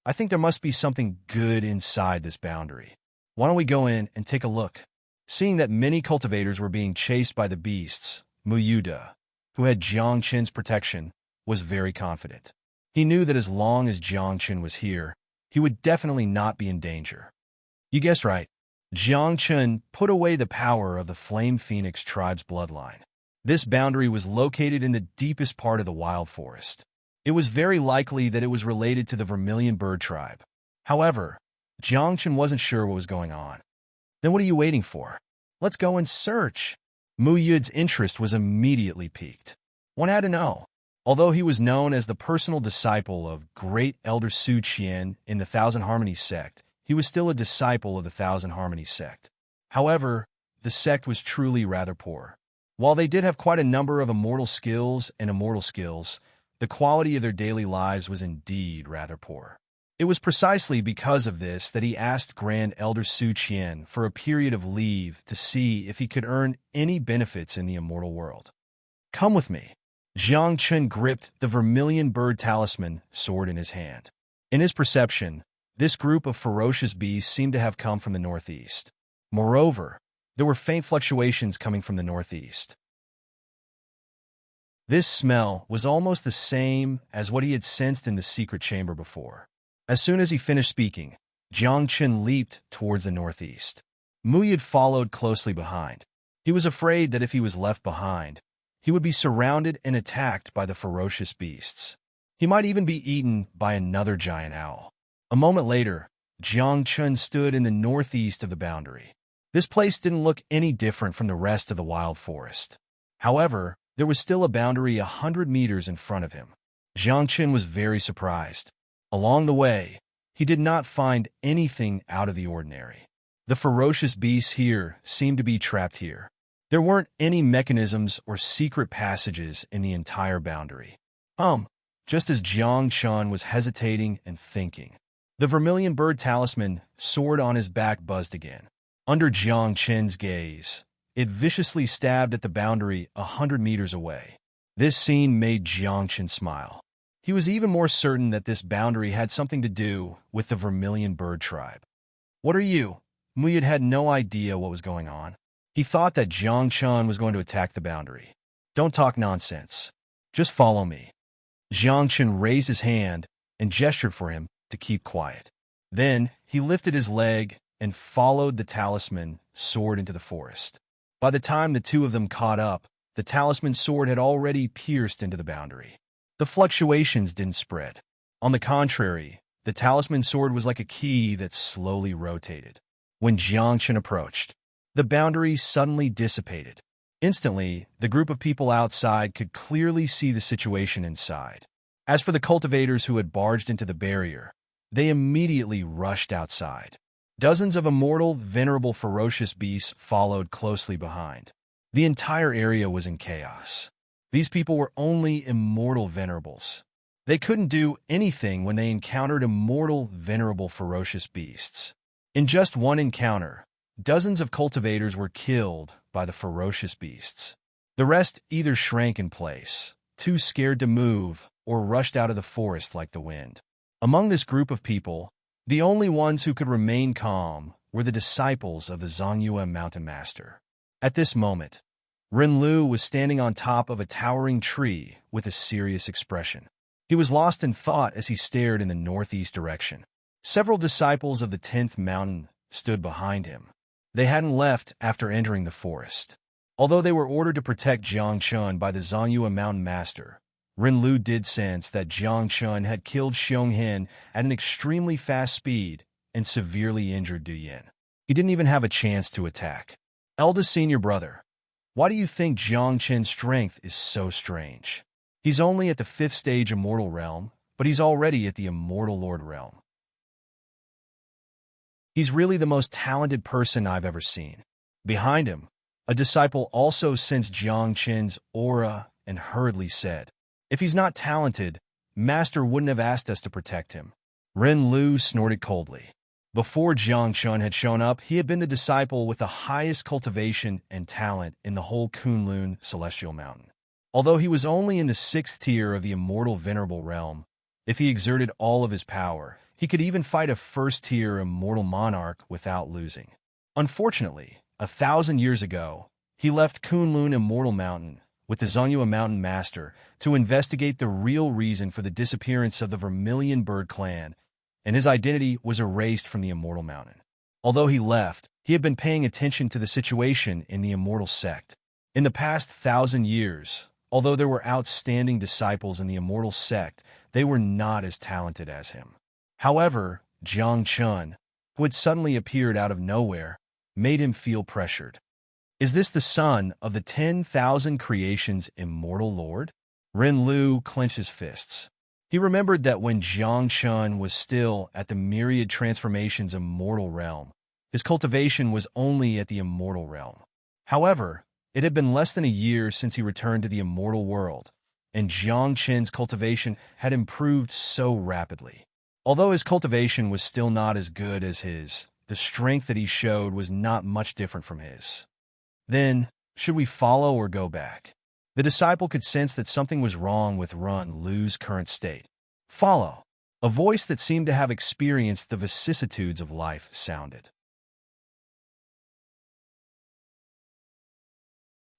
I think there must be something good inside this boundary. Why don't we go in and take a look? Seeing that many cultivators were being chased by the beasts, Muyuda, who had Jiang Chun's protection, was very confident. He knew that as long as Jiang Chun was here, he would definitely not be in danger. You guessed right. Jiang Chun put away the power of the Flame Phoenix tribe's bloodline. This boundary was located in the deepest part of the wild forest. It was very likely that it was related to the Vermilion Bird tribe. However, Jiang Chun wasn't sure what was going on. Then what are you waiting for? Let's go and search. Mu Yud's interest was immediately piqued. One had to know. Although he was known as the personal disciple of Great Elder Su Qian in the Thousand Harmonies sect, he was still a disciple of the Thousand Harmonies sect. However, the sect was truly rather poor. While they did have quite a number of immortal skills and immortal skills, the quality of their daily lives was indeed rather poor. It was precisely because of this that he asked Grand Elder Su Qian for a period of leave to see if he could earn any benefits in the immortal world. Come with me. Jiang Chun gripped the Vermilion Bird Talisman sword in his hand. In his perception, this group of ferocious beasts seemed to have come from the northeast. Moreover, there were faint fluctuations coming from the northeast. This smell was almost the same as what he had sensed in the secret chamber before. As soon as he finished speaking, Jiang Chun leaped towards the northeast. Muyid followed closely behind. He was afraid that if he was left behind, he would be surrounded and attacked by the ferocious beasts. He might even be eaten by another giant owl. A moment later, Jiang Chun stood in the northeast of the boundary. This place didn't look any different from the rest of the wild forest. However, there was still a boundary 100 meters in front of him. Jiang Chun was very surprised. Along the way, he did not find anything out of the ordinary. The ferocious beasts here seemed to be trapped here. There weren't any mechanisms or secret passages in the entire boundary. Just as Jiang Chun was hesitating and thinking, the Vermilion Bird Talisman sword on his back buzzed again. Under Jiang Chun's gaze, it viciously stabbed at the boundary 100 meters away. This scene made Jiang Chun smile. He was even more certain that this boundary had something to do with the Vermilion Bird tribe. What are you? Muyid had no idea what was going on. He thought that Jiang Chun was going to attack the boundary. Don't talk nonsense. Just follow me. Jiang Chun raised his hand and gestured for him to keep quiet. Then he lifted his leg and followed the talisman sword into the forest. By the time the two of them caught up, the talisman sword had already pierced into the boundary. The fluctuations didn't spread. On the contrary, the talisman sword was like a key that slowly rotated. When Jiang Chun approached, the boundary suddenly dissipated. Instantly, the group of people outside could clearly see the situation inside. As for the cultivators who had barged into the barrier, they immediately rushed outside. Dozens of immortal, venerable, ferocious beasts followed closely behind. The entire area was in chaos. These people were only immortal venerables. They couldn't do anything when they encountered immortal, venerable, ferocious beasts. In just one encounter, dozens of cultivators were killed by the ferocious beasts. The rest either shrank in place, too scared to move, or rushed out of the forest like the wind. Among this group of people, the only ones who could remain calm were the disciples of the Zhongyue mountain master. At this moment, Renlu was standing on top of a towering tree with a serious expression. He was lost in thought as he stared in the northeast direction. Several disciples of the 10th mountain stood behind him. They hadn't left after entering the forest. Although they were ordered to protect Jiang Chun by the Zhongyue mountain master, Renlu did sense that Jiang Chun had killed Xiong Hin at an extremely fast speed and severely injured Du Yin. He didn't even have a chance to attack. Eldest senior brother, why do you think Jiang Chen's strength is so strange? He's only at the 5th stage immortal realm, but he's already at the immortal lord realm. He's really the most talented person I've ever seen. Behind him, a disciple also sensed Jiang Chen's aura and hurriedly said, "If he's not talented, Master wouldn't have asked us to protect him." Ren Lu snorted coldly. Before Jiang Chun had shown up, he had been the disciple with the highest cultivation and talent in the whole Kunlun celestial mountain. Although he was only in the 6th tier of the immortal venerable realm, if he exerted all of his power, he could even fight a 1st-tier immortal monarch without losing. Unfortunately, 1,000 years ago, he left Kunlun Immortal Mountain with the Zhongyue Mountain Master to investigate the real reason for the disappearance of the Vermilion Bird clan, and his identity was erased from the Immortal Mountain. Although he left, he had been paying attention to the situation in the Immortal Sect. In the past 1,000 years, although there were outstanding disciples in the Immortal Sect, they were not as talented as him. However, Jiang Chun, who had suddenly appeared out of nowhere, made him feel pressured. Is this the son of the 10,000 creations immortal lord? Ren Lu clenched his fists. He remembered that when Jiang Chun was still at the myriad transformations immortal realm, his cultivation was only at the immortal realm. However, it had been less than a year since he returned to the immortal world, and Jiang Chen's cultivation had improved so rapidly. Although his cultivation was still not as good as his, the strength that he showed was not much different from his. Then, should we follow or go back? The disciple could sense that something was wrong with Ren Lu's current state. Follow. A voice that seemed to have experienced the vicissitudes of life sounded.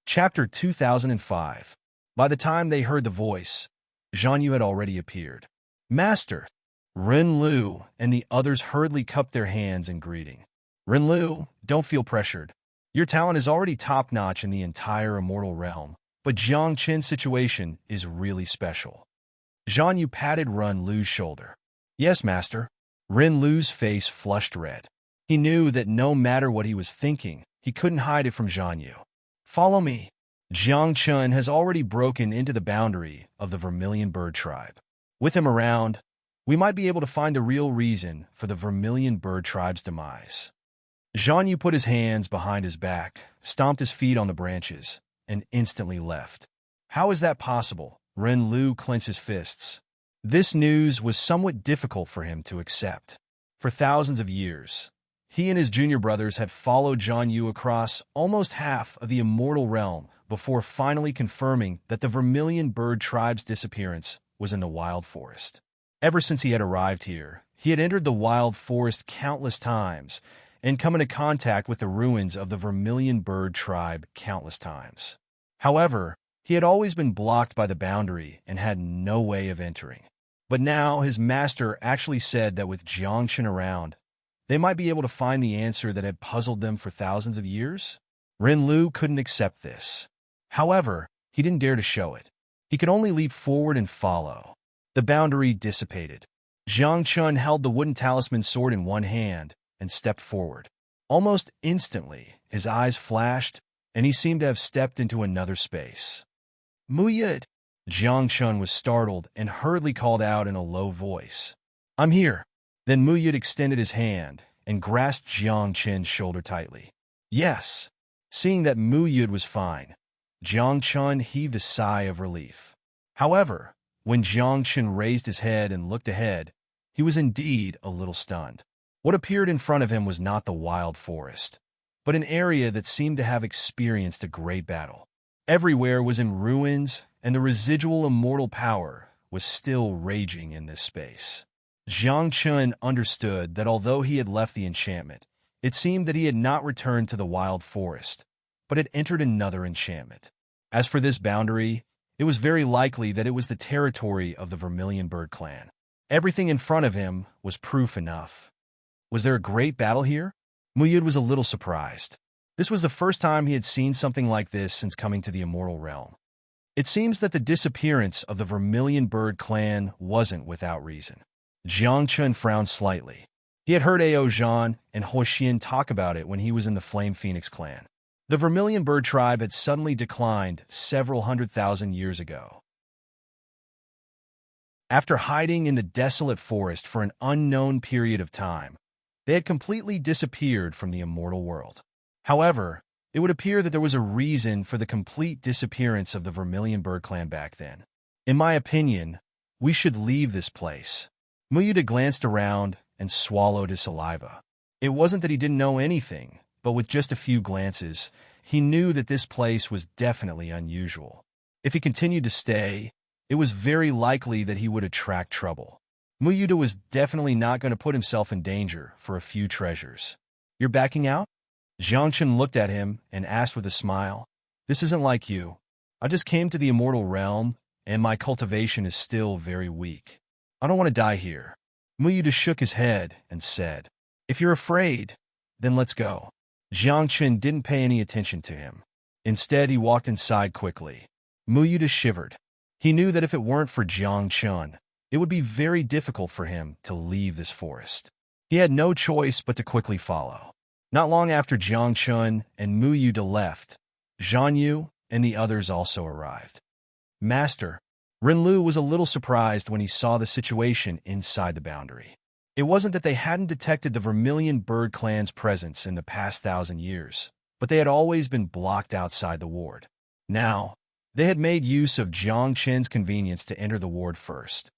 Chapter 2005. By the time they heard the voice, Zhang Yu had already appeared. Master! Ren Lu and the others hurriedly cupped their hands in greeting. Ren Lu, don't feel pressured. Your talent is already top-notch in the entire immortal realm, but Jiang Chen's situation is really special. Zhang Yu patted Ren Lu's shoulder. Yes, master. Ren Lu's face flushed red. He knew that no matter what he was thinking, he couldn't hide it from Zhang Yu. Follow me. Jiang Chun has already broken into the boundary of the Vermilion Bird tribe. With him around, we might be able to find the real reason for the Vermilion Bird tribe's demise. Zhang Yu put his hands behind his back, stomped his feet on the branches, and instantly left. How is that possible? Ren Lu clenched his fists. This news was somewhat difficult for him to accept. For thousands of years, he and his junior brothers had followed Zhang Yu across almost half of the immortal realm before finally confirming that the Vermilion Bird tribe's disappearance was in the wild forest. Ever since he had arrived here, he had entered the wild forest countless times and come into contact with the ruins of the Vermilion Bird tribe countless times. However, he had always been blocked by the boundary and had no way of entering. But now his master actually said that with Jiang Chen around, they might be able to find the answer that had puzzled them for thousands of years. Ren Lu couldn't accept this. However, he didn't dare to show it. He could only leap forward and follow. The boundary dissipated. Jiang Chun held the wooden talisman sword in one hand and stepped forward. Almost instantly, his eyes flashed, and he seemed to have stepped into another space. Mu Yid! Jiang Chun was startled and hurriedly called out in a low voice. I'm here. Then Mu Yid extended his hand and grasped Jiang Chen's shoulder tightly. Yes. Seeing that Mu Yid was fine, Jiang Chun heaved a sigh of relief. However, When Jiang Chen raised his head and looked ahead, he was indeed a little stunned. What appeared in front of him was not the wild forest, but an area that seemed to have experienced a great battle. Everywhere was in ruins, and the residual immortal power was still raging in this space. Jiang Chen understood that although he had left the enchantment, it seemed that he had not returned to the wild forest, but had entered another enchantment. As for this boundary, it was very likely that it was the territory of the Vermilion Bird clan. Everything in front of him was proof enough. Was there a great battle here? Muyud was a little surprised. This was the first time he had seen something like this since coming to the Immortal Realm. It seems that the disappearance of the Vermilion Bird clan wasn't without reason. Jiang Chen frowned slightly. He had heard Ao Zhan and Huoxian talk about it when he was in the Flame Phoenix clan. The Vermilion Bird tribe had suddenly declined several 100,000 years ago. After hiding in the desolate forest for an unknown period of time, they had completely disappeared from the immortal world. However, it would appear that there was a reason for the complete disappearance of the Vermilion Bird clan back then. In my opinion, we should leave this place. Muyuda glanced around and swallowed his saliva. It wasn't that he didn't know anything, but with just a few glances, he knew that this place was definitely unusual. If he continued to stay, it was very likely that he would attract trouble. Muyuda was definitely not going to put himself in danger for a few treasures. You're backing out? Jiang Chen looked at him and asked with a smile. This isn't like you. I just came to the immortal realm, and my cultivation is still very weak. I don't want to die here. Muyuda shook his head and said, If you're afraid, then let's go. Jiang Chen didn't pay any attention to him. Instead, he walked inside quickly. Muyuda shivered. He knew that if it weren't for Jiang Chen, it would be very difficult for him to leave this forest. He had no choice but to quickly follow. Not long after Jiang Chen and Muyuda left, Zhan Yu and the others also arrived. Master, Renlu was a little surprised when he saw the situation inside the boundary. It wasn't that they hadn't detected the Vermilion Bird clan's presence in the past 1,000 years, but they had always been blocked outside the ward. Now, they had made use of Jiang Chen's convenience to enter the ward first.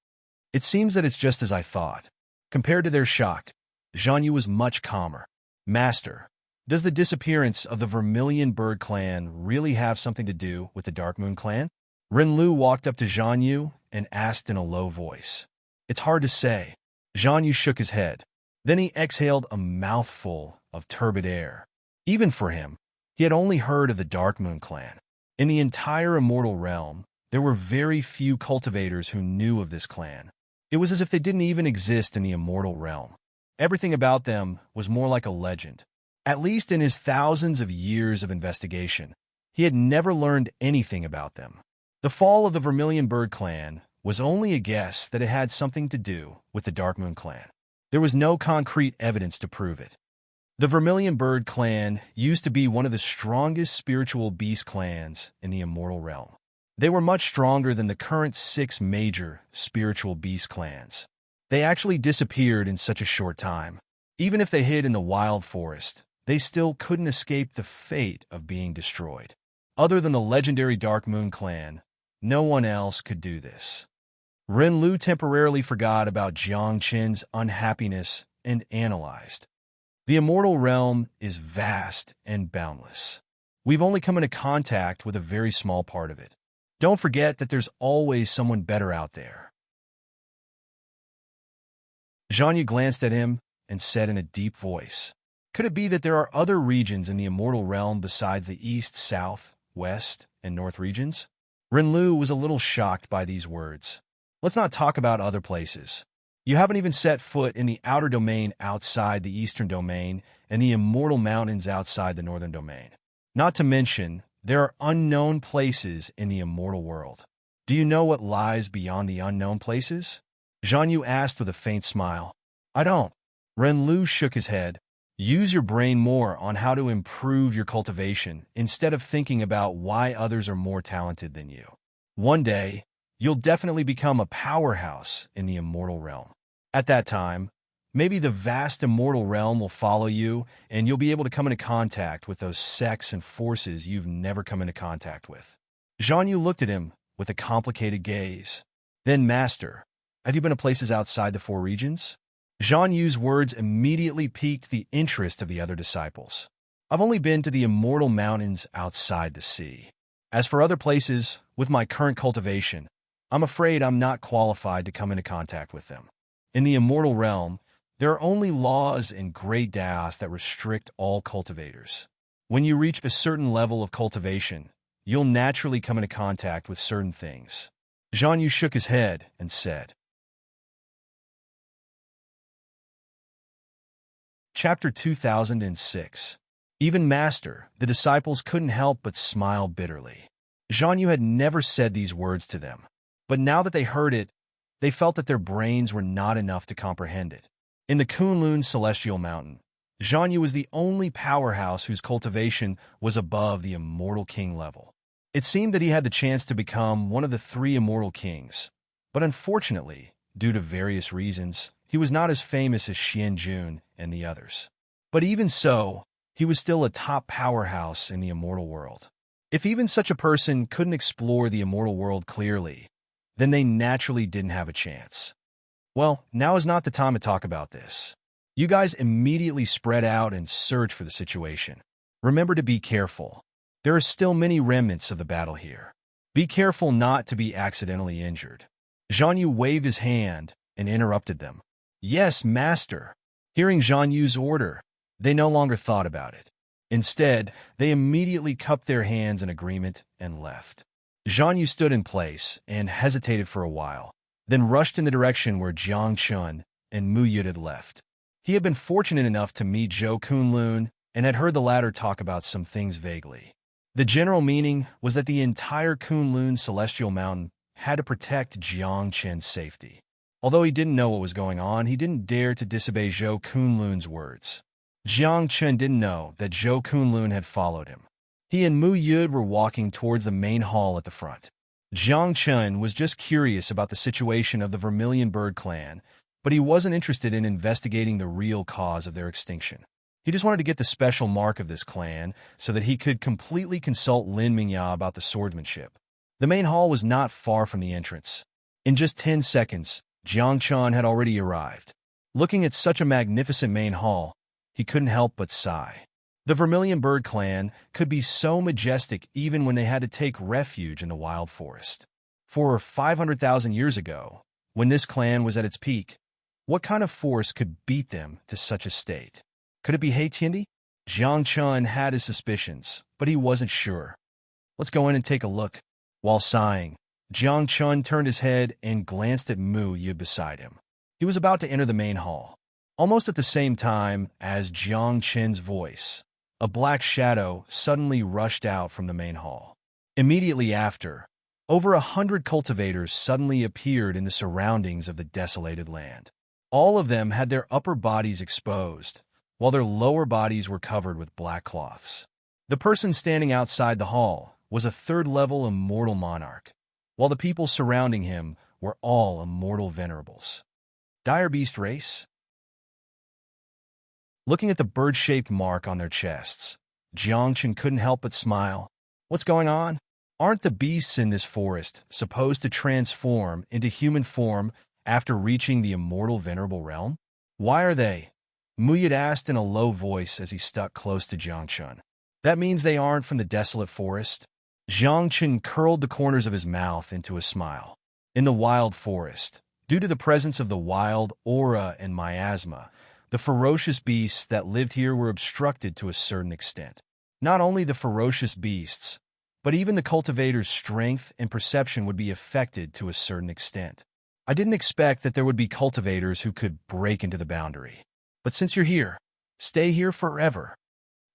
It seems that it's just as I thought. Compared to their shock, Zhan Yu was much calmer. Master, does the disappearance of the Vermilion Bird clan really have something to do with the Dark Moon clan? Renlu walked up to Zhan Yu and asked in a low voice. It's hard to say. Zhan Yu shook his head. Then he exhaled a mouthful of turbid air. Even for him, he had only heard of the Dark Moon clan. In the entire immortal realm, there were very few cultivators who knew of this clan. It was as if they didn't even exist in the immortal realm. Everything about them was more like a legend. At least in his thousands of years of investigation, he had never learned anything about them. The fall of the Vermilion Bird clan was only a guess that it had something to do with the Dark Moon clan. There was no concrete evidence to prove it. The Vermilion Bird clan used to be one of the strongest spiritual beast clans in the immortal realm. They were much stronger than the current 6 major spiritual beast clans. They actually disappeared in such a short time. Even if they hid in the wild forest, they still couldn't escape the fate of being destroyed. Other than the legendary Dark Moon clan, no one else could do this. Renlu temporarily forgot about Jiang Chen's unhappiness and analyzed. The immortal realm is vast and boundless. We've only come into contact with a very small part of it. Don't forget that there's always someone better out there. Zhan Yu glanced at him and said in a deep voice, Could it be that there are other regions in the immortal realm besides the east, south, west, and north regions? Renlu was a little shocked by these words. Let's not talk about other places. You haven't even set foot in the outer domain outside the eastern domain and the immortal mountains outside the northern domain. Not to mention, there are unknown places in the immortal world. Do you know what lies beyond the unknown places? Zhan Yu asked with a faint smile. I don't. Renlu shook his head. Use your brain more on how to improve your cultivation instead of thinking about why others are more talented than you. One day, you'll definitely become a powerhouse in the immortal realm. At that time, maybe the vast immortal realm will follow you, and you'll be able to come into contact with those sects and forces you've never come into contact with. Zhan Yu looked at him with a complicated gaze. Then, Master, have you been to places outside the four regions? Zhang Yu's words immediately piqued the interest of the other disciples. I've only been to the immortal mountains outside the sea. As for other places, with my current cultivation, I'm afraid I'm not qualified to come into contact with them. In the immortal realm, there are only laws and great daos that restrict all cultivators. When you reach a certain level of cultivation, you'll naturally come into contact with certain things. Zhang Yu shook his head and said. Chapter 2006. Even Master, the disciples couldn't help but smile bitterly. Zhang Yu had never said these words to them, but now that they heard it, they felt that their brains were not enough to comprehend it. In the Kunlun Celestial Mountain, Zhang Yu was the only powerhouse whose cultivation was above the Immortal King level. It seemed that he had the chance to become one of the three Immortal Kings, but unfortunately, due to various reasons, he was not as famous as Xian Jun and the others. But even so, he was still a top powerhouse in the immortal world. If even such a person couldn't explore the immortal world clearly, then they naturally didn't have a chance. Well, now is not the time to talk about this. You guys immediately spread out and search for the situation. Remember to be careful. There are still many remnants of the battle here. Be careful not to be accidentally injured. Zhang Yu waved his hand and interrupted them. Yes, Master. Hearing Zhang Yu's order, they no longer thought about it. Instead, they immediately cupped their hands in agreement and left. Zhang Yu stood in place and hesitated for a while, then rushed in the direction where Jiang Chun and Mu Yud had left. He had been fortunate enough to meet Zhou Kunlun and had heard the latter talk about some things vaguely. The general meaning was that the entire Kunlun Celestial Mountain had to protect Jiang Chen's safety. Although he didn't know what was going on, he didn't dare to disobey Zhou Kunlun's words. Jiang Chen didn't know that Zhou Kunlun had followed him. He and Mu Yud were walking towards the main hall at the front. Jiang Chen was just curious about the situation of the Vermilion Bird clan, but he wasn't interested in investigating the real cause of their extinction. He just wanted to get the special mark of this clan so that he could completely consult Lin Mingya about the swordsmanship. The main hall was not far from the entrance. In just 10 seconds, Jiang Chen had already arrived. Looking at such a magnificent main hall, he couldn't help but sigh. The Vermilion Bird clan could be so majestic even when they had to take refuge in the wild forest. For 500,000 years ago, when this clan was at its peak, what kind of force could beat them to such a state? Could it be Haitiendi? Jiang Chen had his suspicions, but he wasn't sure. Let's go in and take a look. While sighing, Jiang Chen turned his head and glanced at Mu Yud beside him. He was about to enter the main hall. Almost at the same time as Jiang Chen's voice, a black shadow suddenly rushed out from the main hall. Immediately after, over 100 cultivators suddenly appeared in the surroundings of the desolated land. All of them had their upper bodies exposed, while their lower bodies were covered with black cloths. The person standing outside the hall was a third-level immortal monarch, while the people surrounding him were all immortal venerables. Dire beast race? Looking at the bird-shaped mark on their chests, Jiang Chen couldn't help but smile. What's going on? Aren't the beasts in this forest supposed to transform into human form after reaching the immortal venerable realm? Why are they? Mu Yud asked in a low voice as he stuck close to Jiang Chen. That means they aren't from the desolate forest? Jiang Chen curled the corners of his mouth into a smile. In the wild forest, due to the presence of the wild aura and miasma, the ferocious beasts that lived here were obstructed to a certain extent. Not only the ferocious beasts, but even the cultivator's strength and perception would be affected to a certain extent. I didn't expect that there would be cultivators who could break into the boundary. But since you're here, stay here forever.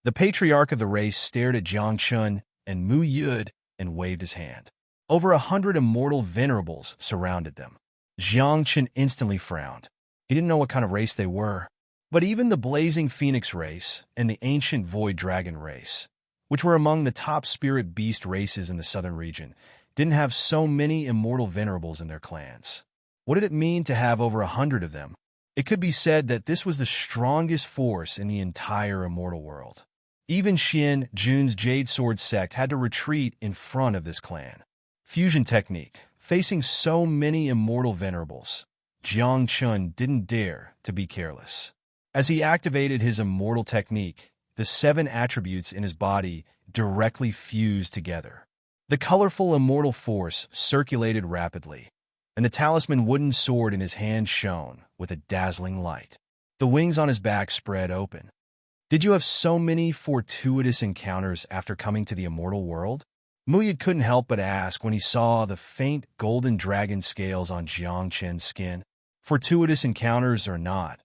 The patriarch of the race stared at Jiang Chen and Mu Yud and waved his hand. Over 100 immortal venerables surrounded them. Jiang Chen instantly frowned. He didn't know what kind of race they were. But even the Blazing Phoenix race and the Ancient Void Dragon race, which were among the top spirit beast races in the southern region, didn't have so many immortal venerables in their clans. What did it mean to have over 100 of them? It could be said that this was the strongest force in the entire immortal world. Even Xian Jun's Jade Sword sect had to retreat in front of this clan. Fusion technique, Facing so many immortal venerables, Jiang Chun didn't dare to be careless. As he activated his immortal technique, the 7 attributes in his body directly fused together. The colorful immortal force circulated rapidly, and the talisman wooden sword in his hand shone with a dazzling light. The wings on his back spread open. Did you have so many fortuitous encounters after coming to the immortal world? Muyid couldn't help but ask when he saw the faint golden dragon scales on Jiang Chen's skin. Fortuitous encounters or not,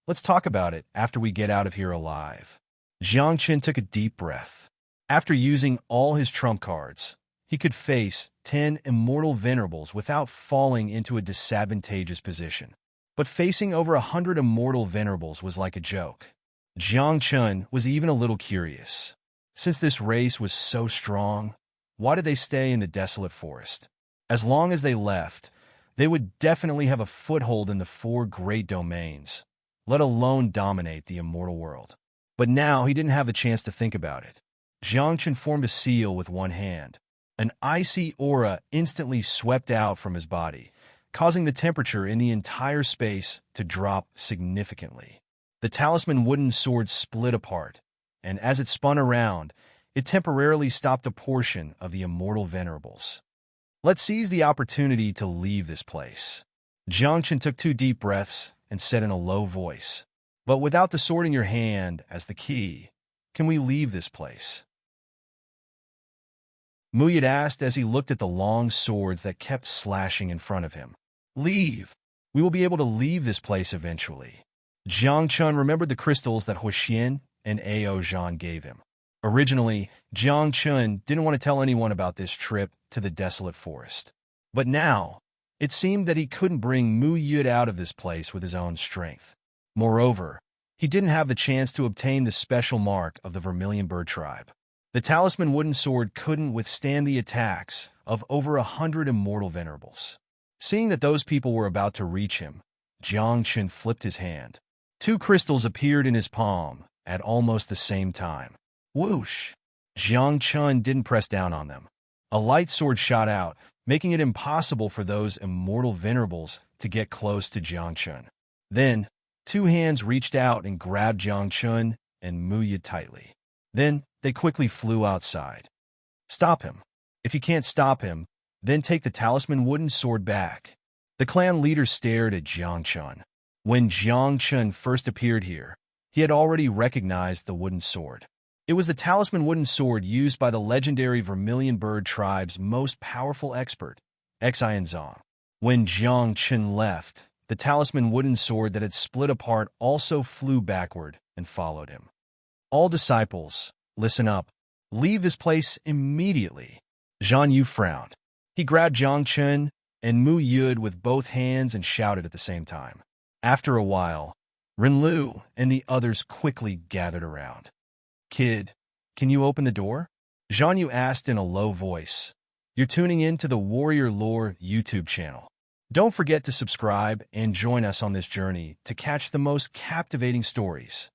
let's talk about it after we get out of here alive. Jiang Chen took a deep breath. After using all his trump cards, he could face 10 immortal venerables without falling into a disadvantageous position. But facing over 100 immortal venerables was like a joke. Jiang Chun was even a little curious. Since this race was so strong, why did they stay in the desolate forest? As long as they left, they would definitely have a foothold in the 4 great domains, let alone dominate the immortal world. But now he didn't have the chance to think about it. Jiang Chun formed a seal with one hand. An icy aura instantly swept out from his body, causing the temperature in the entire space to drop significantly. The talisman wooden sword split apart, and as it spun around, it temporarily stopped a portion of the immortal venerables. Let's seize the opportunity to leave this place. Jiang Chen took 2 deep breaths and said in a low voice, "But without the sword in your hand as the key, can we leave this place?" Muyid asked as he looked at the long swords that kept slashing in front of him. "Leave. We will be able to leave this place eventually." Jiang Chun remembered the crystals that Huoxian and Ao Zhan gave him. Originally, Jiang Chun didn't want to tell anyone about this trip to the desolate forest. But now, it seemed that he couldn't bring Muyid out of this place with his own strength. Moreover, he didn't have the chance to obtain the special mark of the Vermilion Bird tribe. The talisman wooden sword couldn't withstand the attacks of over 100 immortal venerables. Seeing that those people were about to reach him, Jiang Chun flipped his hand. 2 crystals appeared in his palm at almost the same time. Whoosh! Jiang Chun didn't press down on them. A light sword shot out, making it impossible for those immortal venerables to get close to Jiang Chun. Then, 2 hands reached out and grabbed Jiang Chun and Muyid tightly. Then, they quickly flew outside. Stop him. If you can't stop him, then take the talisman wooden sword back. The clan leader stared at Jiang Chun. When Jiang Chun first appeared here, he had already recognized the wooden sword. It was the talisman wooden sword used by the legendary Vermilion Bird tribe's most powerful expert, Xian Zong. When Jiang Chun left, the talisman wooden sword that had split apart also flew backward and followed him. All disciples, listen up. Leave this place immediately. Zhan Yu frowned. He grabbed Jiang Chun and Muyid with both hands and shouted at the same time. After a while, Renlu and the others quickly gathered around. Kid, can you open the door? Zhan Yu asked in a low voice. You're tuning in to the Warrior Lore YouTube channel. Don't forget to subscribe and join us on this journey to catch the most captivating stories.